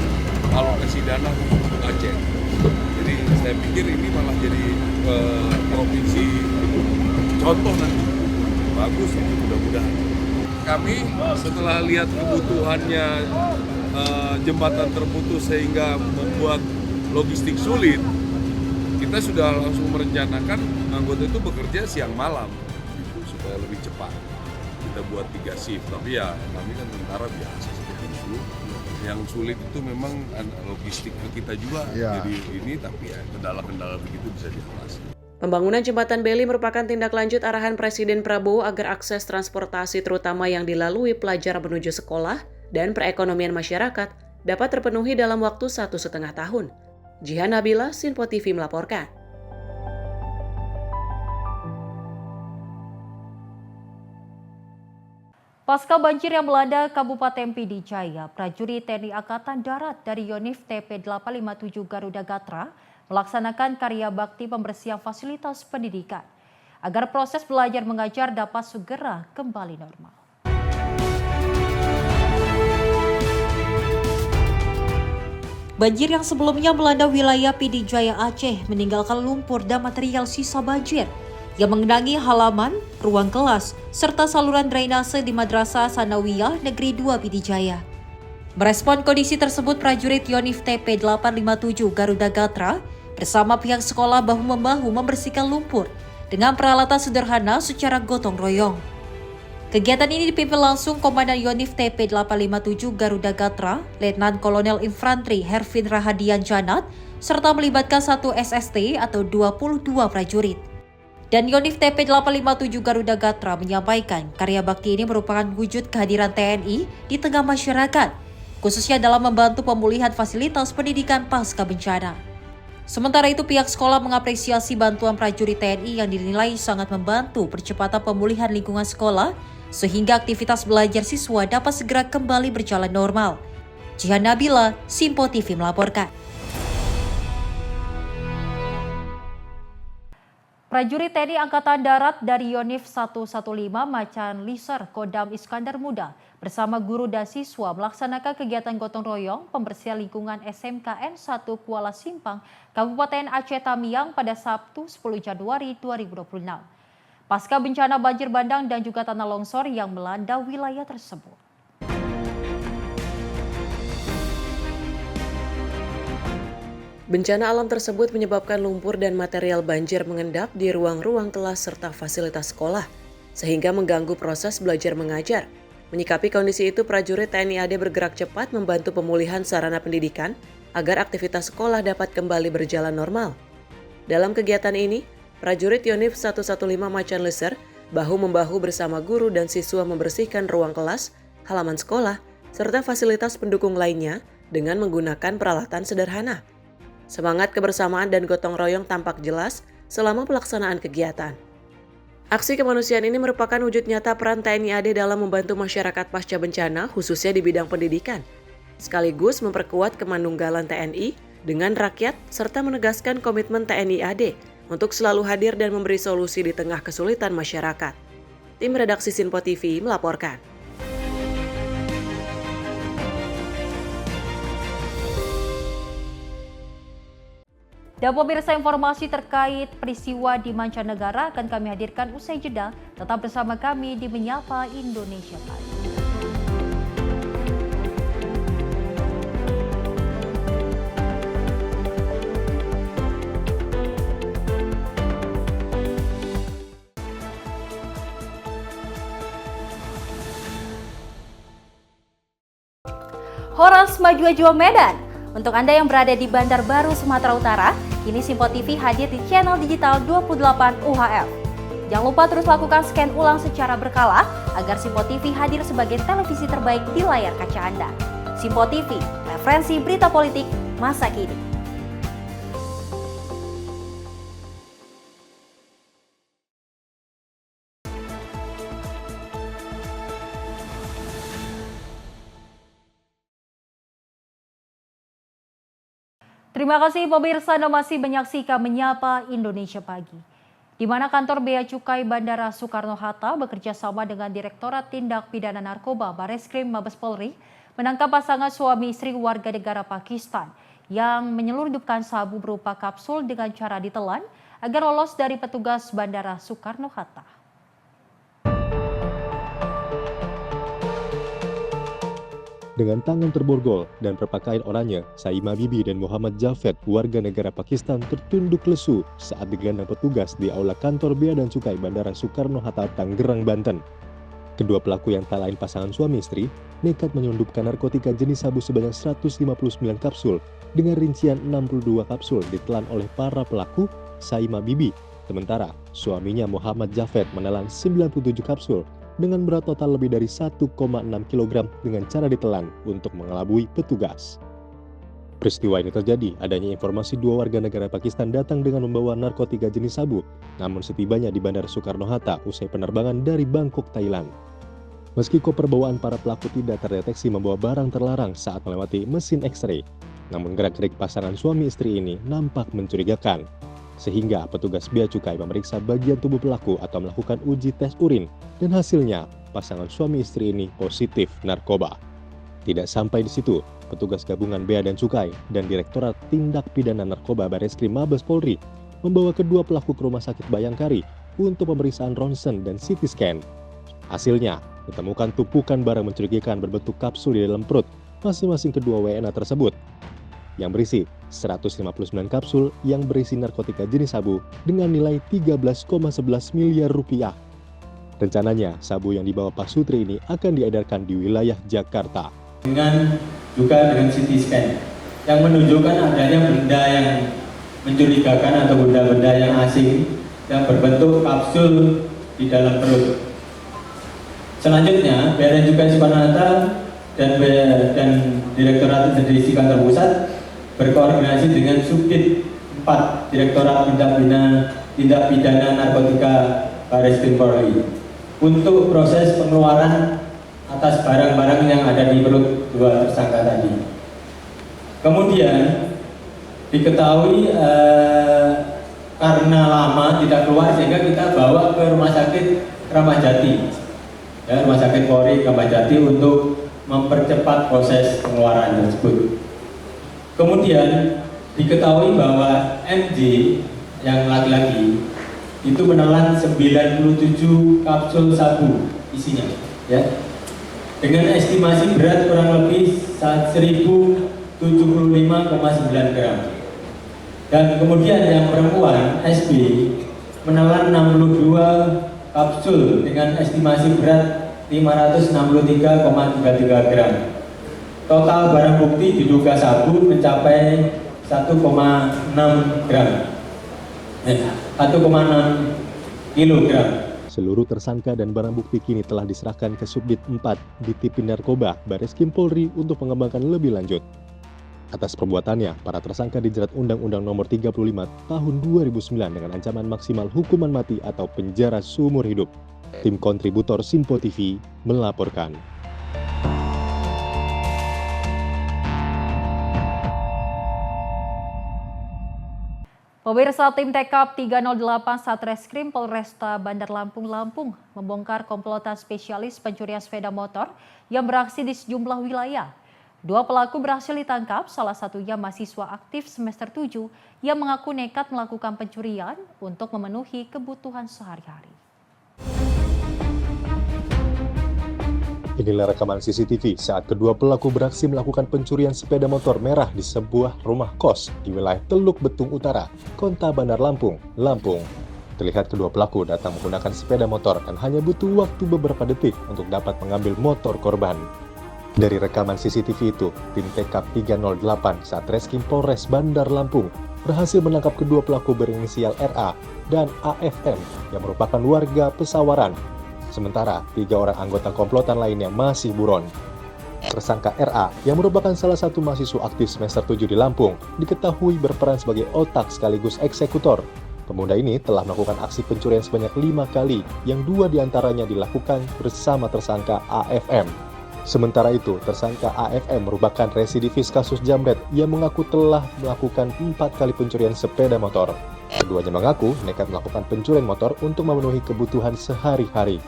alokasi dana khusus untuk Aceh. Jadi saya pikir ini malah jadi provinsi contoh nanti. Bagus itu, mudah-mudahan. Kami setelah lihat kebutuhannya jembatan terputus sehingga membuat logistik sulit, kita sudah langsung merencanakan anggota itu bekerja siang malam gitu, supaya lebih cepat. Kita buat 3 shift, tapi ya kami kan tentara biasa seperti itu. Yang sulit itu memang logistik kita juga, jadi ini, tapi ya kendala-kendala begitu bisa diatasi. Pembangunan jembatan Beli merupakan tindak lanjut arahan Presiden Prabowo agar akses transportasi terutama yang dilalui pelajar menuju sekolah dan perekonomian masyarakat dapat terpenuhi dalam waktu 1,5 tahun. Jihan Nabila, Sinpo TV melaporkan. Pasca banjir yang melanda Kabupaten Pidijaya, prajurit TNI Angkatan Darat dari Yonif TP 857 Garuda Gatra melaksanakan karya bakti pembersihan fasilitas pendidikan agar proses belajar mengajar dapat segera kembali normal. Banjir yang sebelumnya melanda wilayah Pidijaya Aceh meninggalkan lumpur dan material sisa banjir yang mengenangi halaman, ruang kelas, serta saluran drainase di Madrasah Sanawiyah Negeri 2 Pidijaya. Merespon kondisi tersebut, prajurit Yonif TP 857 Garuda Gatra bersama pihak sekolah bahu-membahu membersihkan lumpur dengan peralatan sederhana secara gotong royong. Kegiatan ini dipimpin langsung Komandan Yonif TP 857 Garuda Gatra, Letnan Kolonel Infantri Hervin Rahadian Janat, serta melibatkan 1 SST atau 22 prajurit. Dan Yonif TP 857 Garuda Gatra menyampaikan karya bakti ini merupakan wujud kehadiran TNI di tengah masyarakat, khususnya dalam membantu pemulihan fasilitas pendidikan pasca bencana. Sementara itu, pihak sekolah mengapresiasi bantuan prajurit TNI yang dinilai sangat membantu percepatan pemulihan lingkungan sekolah sehingga aktivitas belajar siswa dapat segera kembali berjalan normal. Jihan Nabila, Sinpo TV melaporkan. Prajurit TNI Angkatan Darat dari Yonif 115 Macan Liser Kodam Iskandar Muda bersama guru dan siswa melaksanakan kegiatan gotong royong pembersihan lingkungan SMKN 1 Kuala Simpang, Kabupaten Aceh Tamiang pada Sabtu 10 Januari 2026. Pasca bencana banjir bandang dan juga tanah longsor yang melanda wilayah tersebut. Bencana alam tersebut menyebabkan lumpur dan material banjir mengendap di ruang-ruang kelas serta fasilitas sekolah, sehingga mengganggu proses belajar mengajar. Menyikapi kondisi itu, prajurit TNI AD bergerak cepat membantu pemulihan sarana pendidikan agar aktivitas sekolah dapat kembali berjalan normal. Dalam kegiatan ini, prajurit Yonif 115 Macan Liser bahu-membahu bersama guru dan siswa membersihkan ruang kelas, halaman sekolah, serta fasilitas pendukung lainnya dengan menggunakan peralatan sederhana. Semangat kebersamaan dan gotong royong tampak jelas selama pelaksanaan kegiatan. Aksi kemanusiaan ini merupakan wujud nyata peran TNI AD dalam membantu masyarakat pasca bencana, khususnya di bidang pendidikan, sekaligus memperkuat kemandunggalan TNI dengan rakyat serta menegaskan komitmen TNI AD untuk selalu hadir dan memberi solusi di tengah kesulitan masyarakat. Tim redaksi Sinpo TV melaporkan. Dan pemirsa, informasi terkait peristiwa di mancanegara akan kami hadirkan usai jeda. Tetap bersama kami di Menyapa Indonesia Pagi. Horas Maju Medan. Untuk Anda yang berada di Bandar Baru, Sumatera Utara, kini Sinpo TV hadir di channel digital 28 UHF. Jangan lupa terus lakukan scan ulang secara berkala agar Simpo TV hadir sebagai televisi terbaik di layar kaca Anda. Simpo TV, referensi berita politik masa kini. Terima kasih pemirsa, Anda masih menyaksikan Menyapa Indonesia Pagi, di mana kantor Bea Cukai Bandara Soekarno-Hatta bekerja sama dengan Direktorat Tindak Pidana Narkoba Bareskrim Mabes Polri menangkap pasangan suami istri warga negara Pakistan yang menyelundupkan sabu berupa kapsul dengan cara ditelan agar lolos dari petugas Bandara Soekarno-Hatta. Dengan tangan terborgol dan berpakaian oranye, Saima Bibi dan Muhammad Javed, warga negara Pakistan, tertunduk lesu saat digelandang petugas di aula kantor Bea dan Cukai Bandara Soekarno-Hatta, Tangerang, Banten. Kedua pelaku yang tak lain pasangan suami istri nekat menyelundupkan narkotika jenis sabu sebanyak 159 kapsul dengan rincian 62 kapsul ditelan oleh para pelaku Saima Bibi. Sementara suaminya Muhammad Javed menelan 97 kapsul dengan berat total lebih dari 1,6 kg dengan cara ditelan untuk mengelabui petugas. Peristiwa ini terjadi adanya informasi dua warga negara Pakistan datang dengan membawa narkotika jenis sabu, namun setibanya di Bandara Soekarno-Hatta usai penerbangan dari Bangkok, Thailand. Meski koper bawaan para pelaku tidak terdeteksi membawa barang terlarang saat melewati mesin X-ray, namun gerak-gerik pasangan suami istri ini nampak mencurigakan. Sehingga petugas Bea Cukai memeriksa bagian tubuh pelaku atau melakukan uji tes urin, dan hasilnya pasangan suami istri ini positif narkoba. Tidak sampai di situ, petugas gabungan Bea dan Cukai dan Direktorat Tindak Pidana Narkoba Bareskrim Mabes Polri membawa kedua pelaku ke Rumah Sakit Bayangkari untuk pemeriksaan ronsen dan CT scan. Hasilnya, ditemukan tumpukan barang mencurigakan berbentuk kapsul di dalam perut masing-masing kedua WNA tersebut, yang berisi 159 kapsul yang berisi narkotika jenis sabu dengan nilai 13,11 miliar rupiah. Rencananya, sabu yang dibawa Pak Sutri ini akan diedarkan di wilayah Jakarta. Dengan CT scan yang menunjukkan adanya benda yang mencurigakan atau benda-benda yang asing yang berbentuk kapsul di dalam perut. Selanjutnya, Bea dan Cukai Soekarno-Hatta dan Direktorat Intelijensi Kantor Pusat berkoordinasi dengan Subdit 4 Direktorat Tindak Pidana Narkotika Bareskrim Polri untuk proses pengeluaran atas barang-barang yang ada di perut dua tersangka tadi. Kemudian diketahui karena lama tidak keluar sehingga kita bawa ke Rumah Sakit Kramat Jati, ya, Rumah Sakit Polri Kramat Jati untuk mempercepat proses pengeluaran tersebut. Kemudian diketahui bahwa MJ yang laki-laki itu menelan 97 kapsul sabu isinya, ya, dengan estimasi berat kurang lebih 1075,9 gram. Dan kemudian yang perempuan SB menelan 62 kapsul dengan estimasi berat 563,33 gram. Total barang bukti diduga sabu mencapai 1,6 gram. 1,6 kilogram. Seluruh tersangka dan barang bukti kini telah diserahkan ke Subdit 4 di Tipin Narkoba Bareskrim Polri untuk mengembangkan lebih lanjut. Atas perbuatannya, para tersangka dijerat Undang-Undang Nomor 35 Tahun 2009 dengan ancaman maksimal hukuman mati atau penjara seumur hidup. Tim kontributor Simpo TV melaporkan. Pemirsa, tim TKP 308 Satreskrim Polresta Bandar Lampung membongkar komplotan spesialis pencurian sepeda motor yang beraksi di sejumlah wilayah. Dua pelaku berhasil ditangkap, salah satunya mahasiswa aktif semester 7 yang mengaku nekat melakukan pencurian untuk memenuhi kebutuhan sehari-hari. Inilah rekaman CCTV saat kedua pelaku beraksi melakukan pencurian sepeda motor merah di sebuah rumah kos di wilayah Teluk Betung Utara, Kota Bandar Lampung, Lampung. Terlihat kedua pelaku datang menggunakan sepeda motor dan hanya butuh waktu beberapa detik untuk dapat mengambil motor korban. Dari rekaman CCTV itu, tim TK 308 Satreskrim Polres Bandar Lampung berhasil menangkap kedua pelaku berinisial RA dan AFM yang merupakan warga Pesawaran. Sementara 3 orang anggota komplotan lainnya masih buron. Tersangka RA yang merupakan salah satu mahasiswa aktif semester 7 di Lampung diketahui berperan sebagai otak sekaligus eksekutor. Pemuda ini telah melakukan aksi pencurian sebanyak 5 kali yang 2 diantaranya dilakukan bersama tersangka AFM. Sementara itu, tersangka AFM merupakan residivis kasus jamret yang mengaku telah melakukan 4 kali pencurian sepeda motor. Keduanya mengaku nekat melakukan pencurian motor untuk memenuhi kebutuhan sehari-hari.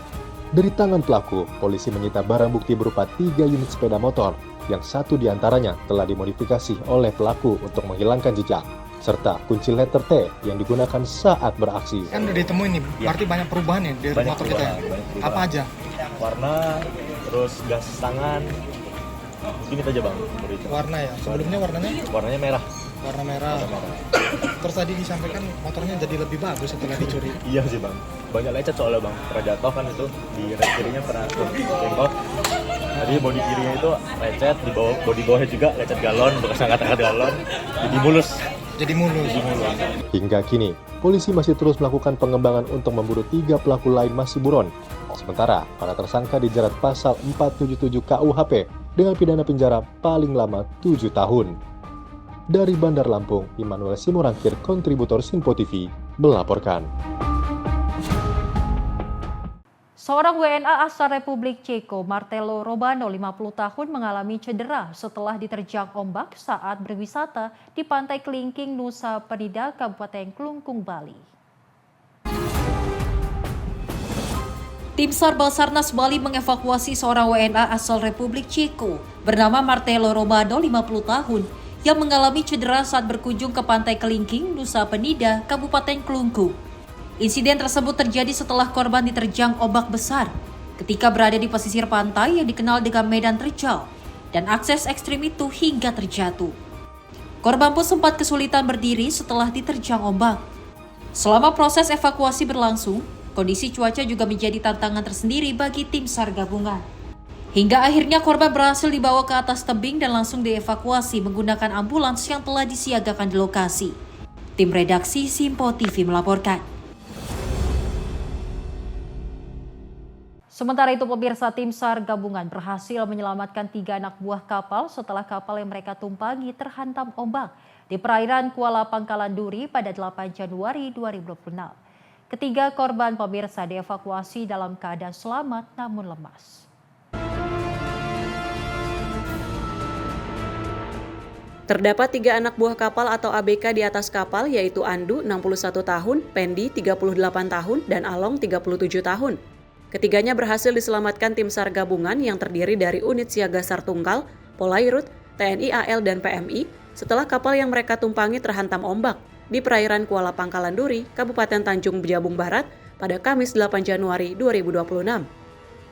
Dari tangan pelaku, polisi menyita barang bukti berupa 3 unit sepeda motor, yang 1 diantaranya telah dimodifikasi oleh pelaku untuk menghilangkan jejak, serta kunci letter T yang digunakan saat beraksi. Kan udah ditemuin nih, berarti banyak perubahan ya dari motor kita ya? Apa aja? Warna, terus gas tangan, mungkin itu aja bang. Warna ya, sebelumnya warnanya merah. Warna merah. Terus tadi disampaikan motornya jadi lebih bagus setelah dicuri. Iya sih bang, banyak lecet soalnya bang, pernah jatuh kan itu, di rem kirinya pernah jenggot. Tadi bodi kirinya itu lecet, di bawah bodi bawahnya juga lecet galon, bekas angkat-angkat galon, jadi mulus. Hingga kini, polisi masih terus melakukan pengembangan untuk memburu 3 pelaku lain masih buron. Sementara, para tersangka dijerat pasal 477 KUHP dengan pidana penjara paling lama 7 tahun. Dari Bandar Lampung, Immanuel Simorangkir, kontributor Simpo TV, melaporkan. Seorang WNA asal Republik Ceko, Martelo Robano, 50 tahun, mengalami cedera setelah diterjang ombak saat berwisata di Pantai Kelingking, Nusa Penida, Kabupaten Klungkung, Bali. Tim SAR Basarnas Bali mengevakuasi seorang WNA asal Republik Ceko bernama Martelo Robano, 50 tahun, yang mengalami cedera saat berkunjung ke Pantai Kelingking, Nusa Penida, Kabupaten Klungkung. Insiden tersebut terjadi setelah korban diterjang ombak besar ketika berada di pesisir pantai yang dikenal dengan medan terjal dan akses ekstrim itu hingga terjatuh. Korban pun sempat kesulitan berdiri setelah diterjang ombak. Selama proses evakuasi berlangsung, kondisi cuaca juga menjadi tantangan tersendiri bagi tim SAR gabungan. Hingga akhirnya korban berhasil dibawa ke atas tebing dan langsung dievakuasi menggunakan ambulans yang telah disiagakan di lokasi. Tim redaksi Simpo TV melaporkan. Sementara itu, pemirsa, tim SAR gabungan berhasil menyelamatkan 3 anak buah kapal setelah kapal yang mereka tumpangi terhantam ombak di perairan Kuala Pangkalan Duri pada 8 Januari 2026. Ketiga korban, pemirsa, dievakuasi dalam keadaan selamat namun lemas. Terdapat 3 anak buah kapal atau ABK di atas kapal, yaitu Andu 61 tahun, Pendi 38 tahun, dan Along 37 tahun. Ketiganya berhasil diselamatkan tim SAR gabungan yang terdiri dari unit siaga SAR Tungkal, Polairut, TNI AL, dan PMI setelah kapal yang mereka tumpangi terhantam ombak di perairan Kuala Pangkalan Duri, Kabupaten Tanjung Jabung Barat pada Kamis 8 Januari 2026.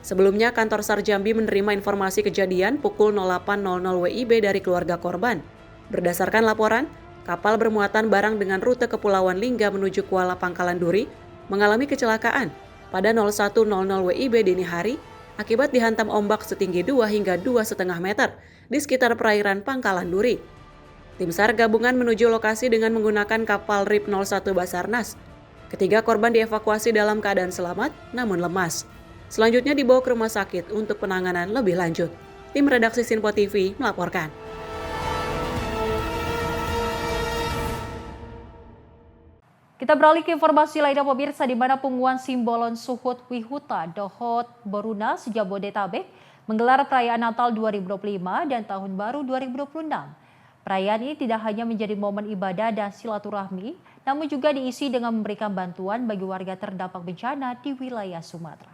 Sebelumnya, kantor SAR Jambi menerima informasi kejadian pukul 08.00 WIB dari keluarga korban. Berdasarkan laporan, kapal bermuatan barang dengan rute Kepulauan Lingga menuju Kuala Pangkalan Duri mengalami kecelakaan pada 01.00 WIB dini hari akibat dihantam ombak setinggi 2 hingga 2,5 meter di sekitar perairan Pangkalan Duri. Tim SAR gabungan menuju lokasi dengan menggunakan kapal RIP 01 Basarnas. Ketiga korban dievakuasi dalam keadaan selamat namun lemas. Selanjutnya dibawa ke rumah sakit untuk penanganan lebih lanjut. Tim redaksi Simpo TV melaporkan. Kita beralih ke informasi lainnya, pemirsa, di mana Punguan Simbolon Suhut Wihuta Dohot Boruna Jabodetabek menggelar perayaan Natal 2025 dan Tahun Baru 2026. Perayaan ini tidak hanya menjadi momen ibadah dan silaturahmi, namun juga diisi dengan memberikan bantuan bagi warga terdampak bencana di wilayah Sumatera.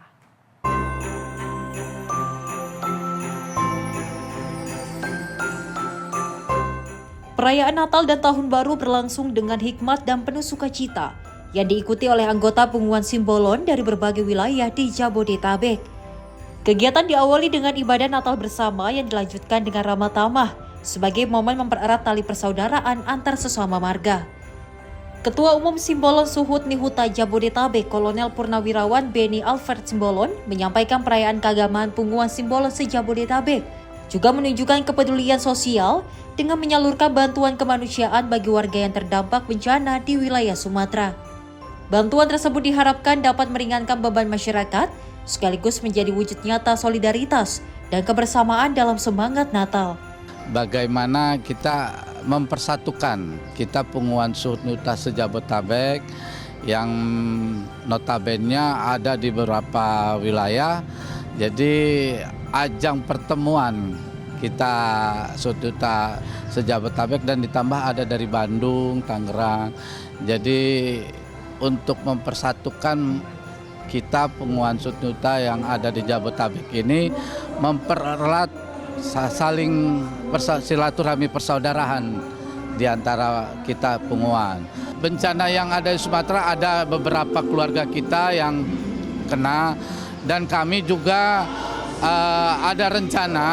Perayaan Natal dan Tahun Baru berlangsung dengan hikmat dan penuh sukacita yang diikuti oleh anggota Punguan Simbolon dari berbagai wilayah di Jabodetabek. Kegiatan diawali dengan ibadah Natal bersama yang dilanjutkan dengan ramah tamah sebagai momen mempererat tali persaudaraan antar sesama marga. Ketua Umum Simbolon Suhut Nihuta Jabodetabek, Kolonel Purnawirawan Beni Alfred Simbolon, menyampaikan perayaan keagamaan Punguan Simbolon se-Jabodetabek juga menunjukkan kepedulian sosial dengan menyalurkan bantuan kemanusiaan bagi warga yang terdampak bencana di wilayah Sumatera. Bantuan tersebut diharapkan dapat meringankan beban masyarakat, sekaligus menjadi wujud nyata solidaritas dan kebersamaan dalam semangat Natal. Bagaimana kita mempersatukan kita Punguan Suhut Nuta se-Jabodetabek yang notabene ada di beberapa wilayah. Jadi ajang pertemuan kita Suhut Nuta se-Jabodetabek dan ditambah ada dari Bandung, Tangerang. Jadi untuk mempersatukan kita Punguan Suhut Nuta yang ada di Jabodetabek ini mempererat saling silaturahmi persaudaraan di antara kita Punguan. Bencana yang ada di Sumatera ada beberapa keluarga kita yang kena dan kami juga ada rencana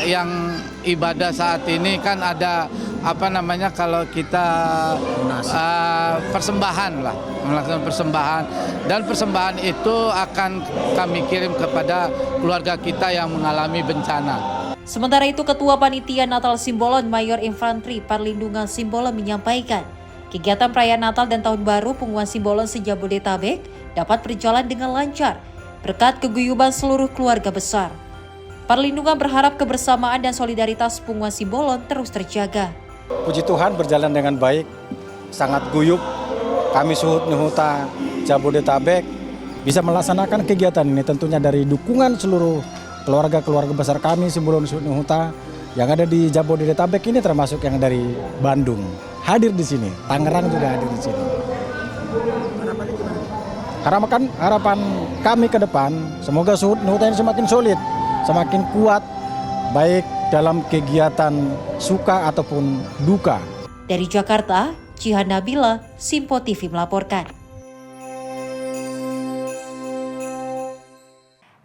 yang ibadah saat ini kan ada kalau kita persembahan lah, melaksanakan persembahan dan persembahan itu akan kami kirim kepada keluarga kita yang mengalami bencana. Sementara itu, Ketua Panitia Natal Simbolon Mayor Infanteri Perlindungan Simbolon menyampaikan, kegiatan perayaan Natal dan Tahun Baru Punguan Simbolon se-Jabodetabek dapat berjalan dengan lancar berkat keguyuban seluruh keluarga besar. Perlindungan berharap kebersamaan dan solidaritas Punguan Simbolon terus terjaga. Puji Tuhan berjalan dengan baik, sangat guyup. Kami Suhut Nuta Jabodetabek bisa melaksanakan kegiatan ini tentunya dari dukungan seluruh keluarga-keluarga besar kami Simbolon Suhut Nuta yang ada di Jabodetabek ini, termasuk yang dari Bandung hadir di sini, Tangerang juga hadir di sini. Harapan kami ke depan semoga Suhut Nuta ini semakin solid, semakin kuat baik dalam kegiatan suka ataupun duka. Dari Jakarta, Jihan Nabila, Simpo TV melaporkan.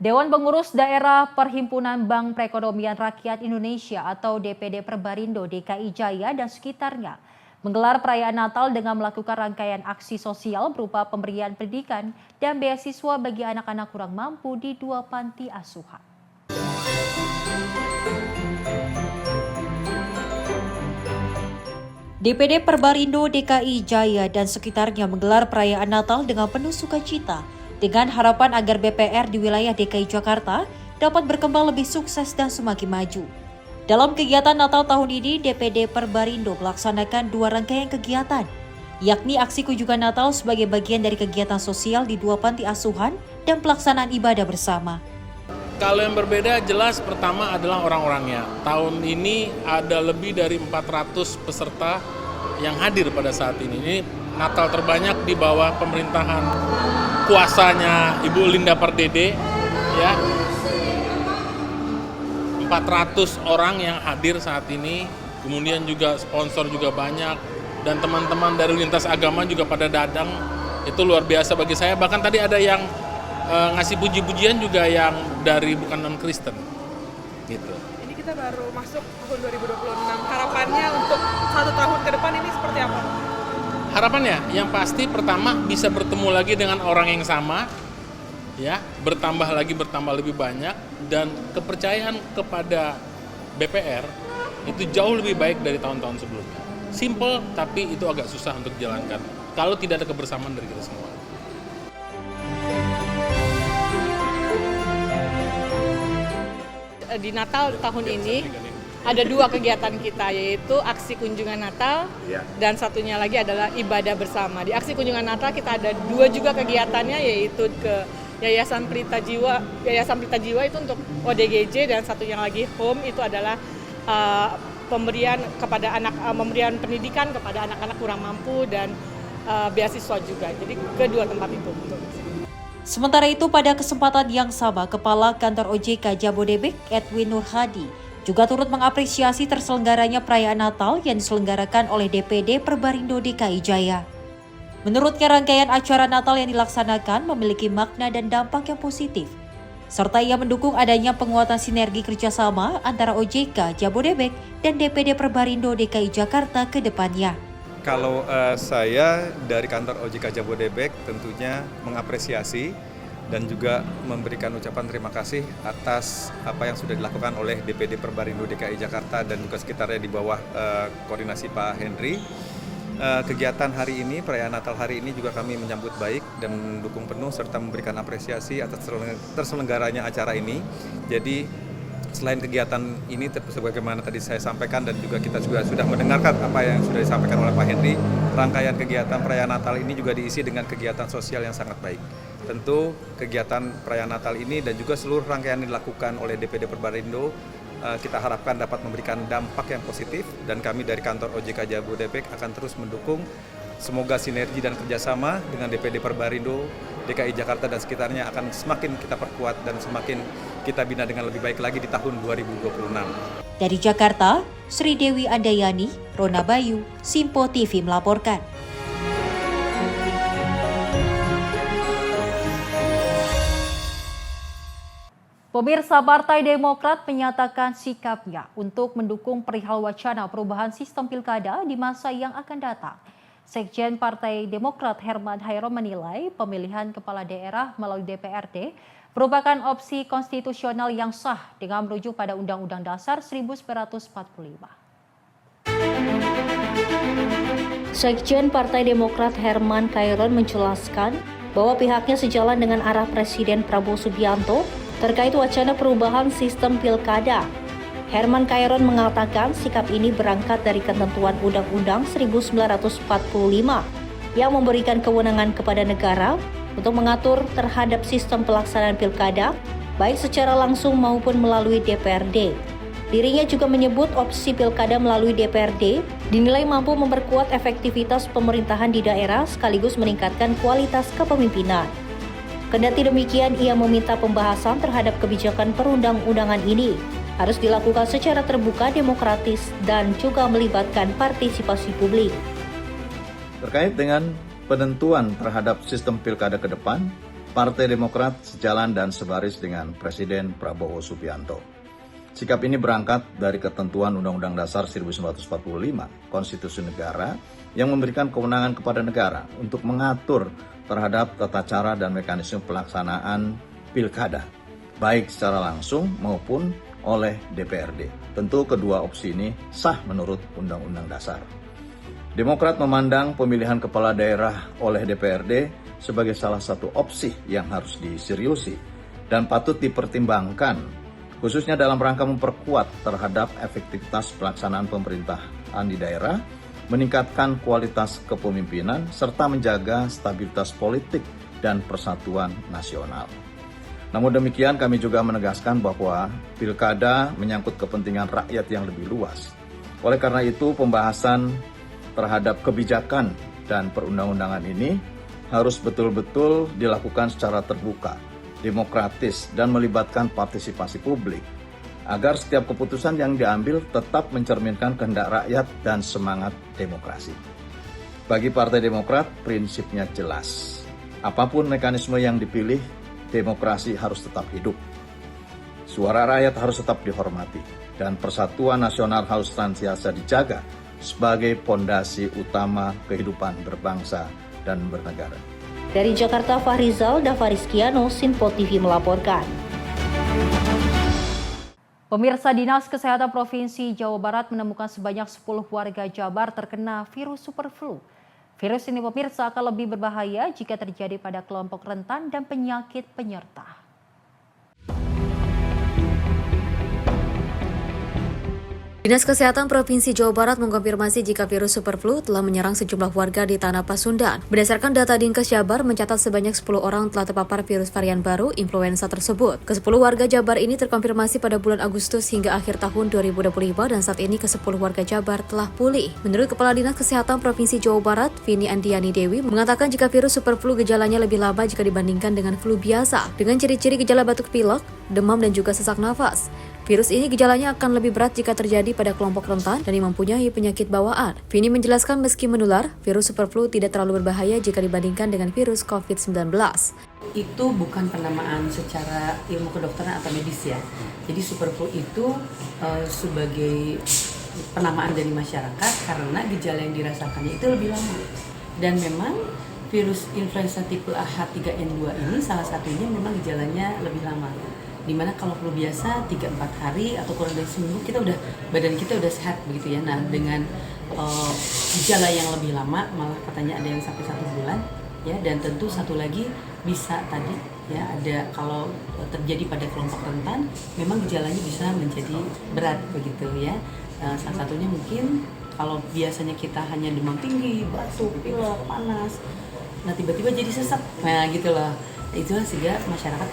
Dewan Pengurus Daerah Perhimpunan Bank Perekonomian Rakyat Indonesia atau DPD Perbarindo DKI Jaya dan sekitarnya menggelar perayaan Natal dengan melakukan rangkaian aksi sosial berupa pemberian pendidikan dan beasiswa bagi anak-anak kurang mampu di 2 panti asuhan. DPD Perbarindo DKI Jaya dan sekitarnya menggelar perayaan Natal dengan penuh sukacita dengan harapan agar BPR di wilayah DKI Jakarta dapat berkembang lebih sukses dan semakin maju. Dalam kegiatan Natal tahun ini, DPD Perbarindo melaksanakan 2 rangkaian kegiatan, yakni aksi kunjungan Natal sebagai bagian dari kegiatan sosial di 2 panti asuhan dan pelaksanaan ibadah bersama. Kalau yang berbeda jelas pertama adalah orang-orangnya. Tahun ini ada lebih dari 400 peserta yang hadir pada saat ini. Ini Natal terbanyak di bawah pemerintahan kuasanya Ibu Linda Pardede, ya. 400 orang yang hadir saat ini, kemudian juga sponsor juga banyak, dan teman-teman dari lintas agama juga pada datang. Itu luar biasa bagi saya, bahkan tadi ada yang ngasih puji-pujian juga yang dari bukan non-Kristen gitu. Ini kita baru masuk tahun 2026, harapannya untuk 1 tahun ke depan ini seperti apa? Harapannya yang pasti pertama bisa bertemu lagi dengan orang yang sama, ya, bertambah lebih banyak, dan kepercayaan kepada BPR itu jauh lebih baik dari tahun-tahun sebelumnya. Simple, tapi itu agak susah untuk dijalankan kalau tidak ada kebersamaan dari kita semua. Di Natal tahun ini ada 2 kegiatan kita, yaitu aksi kunjungan Natal dan satunya lagi adalah ibadah bersama. Di aksi kunjungan Natal kita ada 2 juga kegiatannya, yaitu ke Yayasan Pelita Jiwa. Yayasan Pelita Jiwa itu untuk ODGJ, dan satunya lagi Home itu adalah pemberian pendidikan kepada anak-anak kurang mampu dan beasiswa juga. Jadi kedua tempat itu. Sementara itu, pada kesempatan yang sama, Kepala Kantor OJK Jabodebek, Edwin Nurhadi, juga turut mengapresiasi terselenggaranya perayaan Natal yang diselenggarakan oleh DPD Perbarindo DKI Jaya. Menurutnya, rangkaian acara Natal yang dilaksanakan memiliki makna dan dampak yang positif, serta ia mendukung adanya penguatan sinergi kerjasama antara OJK Jabodebek dan DPD Perbarindo DKI Jakarta ke depannya. Kalau saya dari kantor OJK Jabodebek tentunya mengapresiasi dan juga memberikan ucapan terima kasih atas apa yang sudah dilakukan oleh DPD Perbarindo DKI Jakarta dan juga sekitarnya di bawah koordinasi Pak Henry. Kegiatan hari ini, perayaan Natal hari ini juga kami menyambut baik dan mendukung penuh serta memberikan apresiasi atas terselenggaranya acara ini. Jadi selain kegiatan ini, sebagaimana tadi saya sampaikan dan juga kita juga sudah mendengarkan apa yang sudah disampaikan oleh Pak Henry, rangkaian kegiatan perayaan Natal ini juga diisi dengan kegiatan sosial yang sangat baik. Tentu kegiatan perayaan Natal ini dan juga seluruh rangkaian yang dilakukan oleh DPD Perbarindo kita harapkan dapat memberikan dampak yang positif dan kami dari kantor OJK Jabodebek akan terus mendukung. Semoga sinergi dan kerjasama dengan DPD Perbarindo DKI Jakarta dan sekitarnya akan semakin kita perkuat dan semakin kita bina dengan lebih baik lagi di tahun 2026. Dari Jakarta, Sri Dewi Andayani, Rona Bayu, Simpo TV melaporkan. Pemirsa, Partai Demokrat menyatakan sikapnya untuk mendukung perihal wacana perubahan sistem pilkada di masa yang akan datang. Sekjen Partai Demokrat Herman Hairon menilai pemilihan kepala daerah melalui DPRD merupakan opsi konstitusional yang sah dengan merujuk pada Undang-Undang Dasar 1945. Sekjen Partai Demokrat Herman Hairon menjelaskan bahwa pihaknya sejalan dengan arah Presiden Prabowo Subianto terkait wacana perubahan sistem pilkada. Herman Hairon mengatakan sikap ini berangkat dari ketentuan Undang-Undang 1945 yang memberikan kewenangan kepada negara untuk mengatur terhadap sistem pelaksanaan pilkada, baik secara langsung maupun melalui DPRD. Dirinya juga menyebut opsi pilkada melalui DPRD dinilai mampu memperkuat efektivitas pemerintahan di daerah sekaligus meningkatkan kualitas kepemimpinan. Kendati demikian, ia meminta pembahasan terhadap kebijakan perundang-undangan ini harus dilakukan secara terbuka, demokratis, dan juga melibatkan partisipasi publik. Terkait dengan penentuan terhadap sistem pilkada ke depan, Partai Demokrat sejalan dan sebaris dengan Presiden Prabowo Subianto. Sikap ini berangkat dari ketentuan Undang-Undang Dasar 1945, Konstitusi Negara, yang memberikan kewenangan kepada negara untuk mengatur terhadap tata cara dan mekanisme pelaksanaan pilkada, baik secara langsung maupun oleh DPRD. Tentu kedua opsi ini sah menurut Undang-Undang Dasar. Demokrat memandang pemilihan kepala daerah oleh DPRD sebagai salah satu opsi yang harus diseriusi dan patut dipertimbangkan, khususnya dalam rangka memperkuat terhadap efektivitas pelaksanaan pemerintahan di daerah, meningkatkan kualitas kepemimpinan, serta menjaga stabilitas politik dan persatuan nasional. Namun demikian, kami juga menegaskan bahwa pilkada menyangkut kepentingan rakyat yang lebih luas. Oleh karena itu, pembahasan terhadap kebijakan dan perundang-undangan ini harus betul-betul dilakukan secara terbuka, demokratis, dan melibatkan partisipasi publik, agar setiap keputusan yang diambil tetap mencerminkan kehendak rakyat dan semangat demokrasi. Bagi Partai Demokrat, prinsipnya jelas. Apapun mekanisme yang dipilih, demokrasi harus tetap hidup. Suara rakyat harus tetap dihormati, dan persatuan nasional harus senantiasa dijaga sebagai pondasi utama kehidupan berbangsa dan bernegara. Dari Jakarta, Fahrizal Davariskiano, Simpo TV melaporkan. Pemirsa, Dinas Kesehatan Provinsi Jawa Barat menemukan sebanyak 10 warga Jabar terkena virus superflu. Virus ini, pemirsa, akan lebih berbahaya jika terjadi pada kelompok rentan dan penyakit penyerta. Dinas Kesehatan Provinsi Jawa Barat mengkonfirmasi jika virus superflu telah menyerang sejumlah warga di Tanah Pasundan. Berdasarkan data Dinkes Jabar, mencatat sebanyak 10 orang telah terpapar virus varian baru influenza tersebut. Ke-10 warga Jabar ini terkonfirmasi pada bulan Agustus hingga akhir tahun 2025 dan saat ini ke-10 warga Jabar telah pulih. Menurut Kepala Dinas Kesehatan Provinsi Jawa Barat, Vini Andiani Dewi, mengatakan jika virus superflu gejalanya lebih lama jika dibandingkan dengan flu biasa, dengan ciri-ciri gejala batuk pilek, demam, dan juga sesak nafas. Virus ini gejalanya akan lebih berat jika terjadi pada kelompok rentan dan yang mempunyai penyakit bawaan. Vini menjelaskan meski menular, virus superflu tidak terlalu berbahaya jika dibandingkan dengan virus COVID-19. Itu bukan penamaan secara ilmu kedokteran atau medis ya. Jadi superflu itu sebagai penamaan dari masyarakat karena gejala yang dirasakannya itu lebih lama. Dan memang virus influenza tipe H3N2 ini salah satunya memang gejalanya lebih lama. Dimana kalau flu biasa 3-4 hari atau kurang dari seminggu badan kita udah sehat begitu ya. Nah dengan gejala yang lebih lama, malah katanya ada yang sampai 1 bulan ya, dan tentu satu lagi bisa tadi ya ada kalau terjadi pada kelompok rentan memang gejalanya bisa menjadi berat begitu ya. Salah satunya mungkin kalau biasanya kita hanya demam tinggi, batuk, pilek, panas, nah tiba-tiba jadi sesak, nah gitu loh. Itulah sehingga masyarakat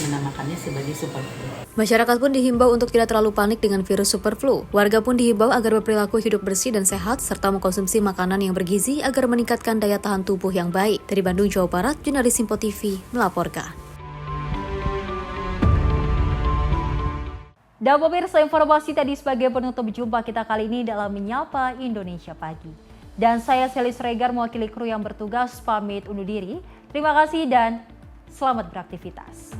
menamakannya sebagai superflu. Masyarakat pun dihimbau untuk tidak terlalu panik dengan virus superflu. Warga pun dihimbau agar berperilaku hidup bersih dan sehat serta mengkonsumsi makanan yang bergizi agar meningkatkan daya tahan tubuh yang baik. Dari Bandung, Jawa Barat, jurnalis Simpo TV melaporkan. Dan pemirsa, informasi tadi sebagai penutup jumpa kita kali ini dalam Menyapa Indonesia Pagi. Dan saya Selis Regar mewakili kru yang bertugas pamit undur diri. Terima kasih dan selamat beraktivitas.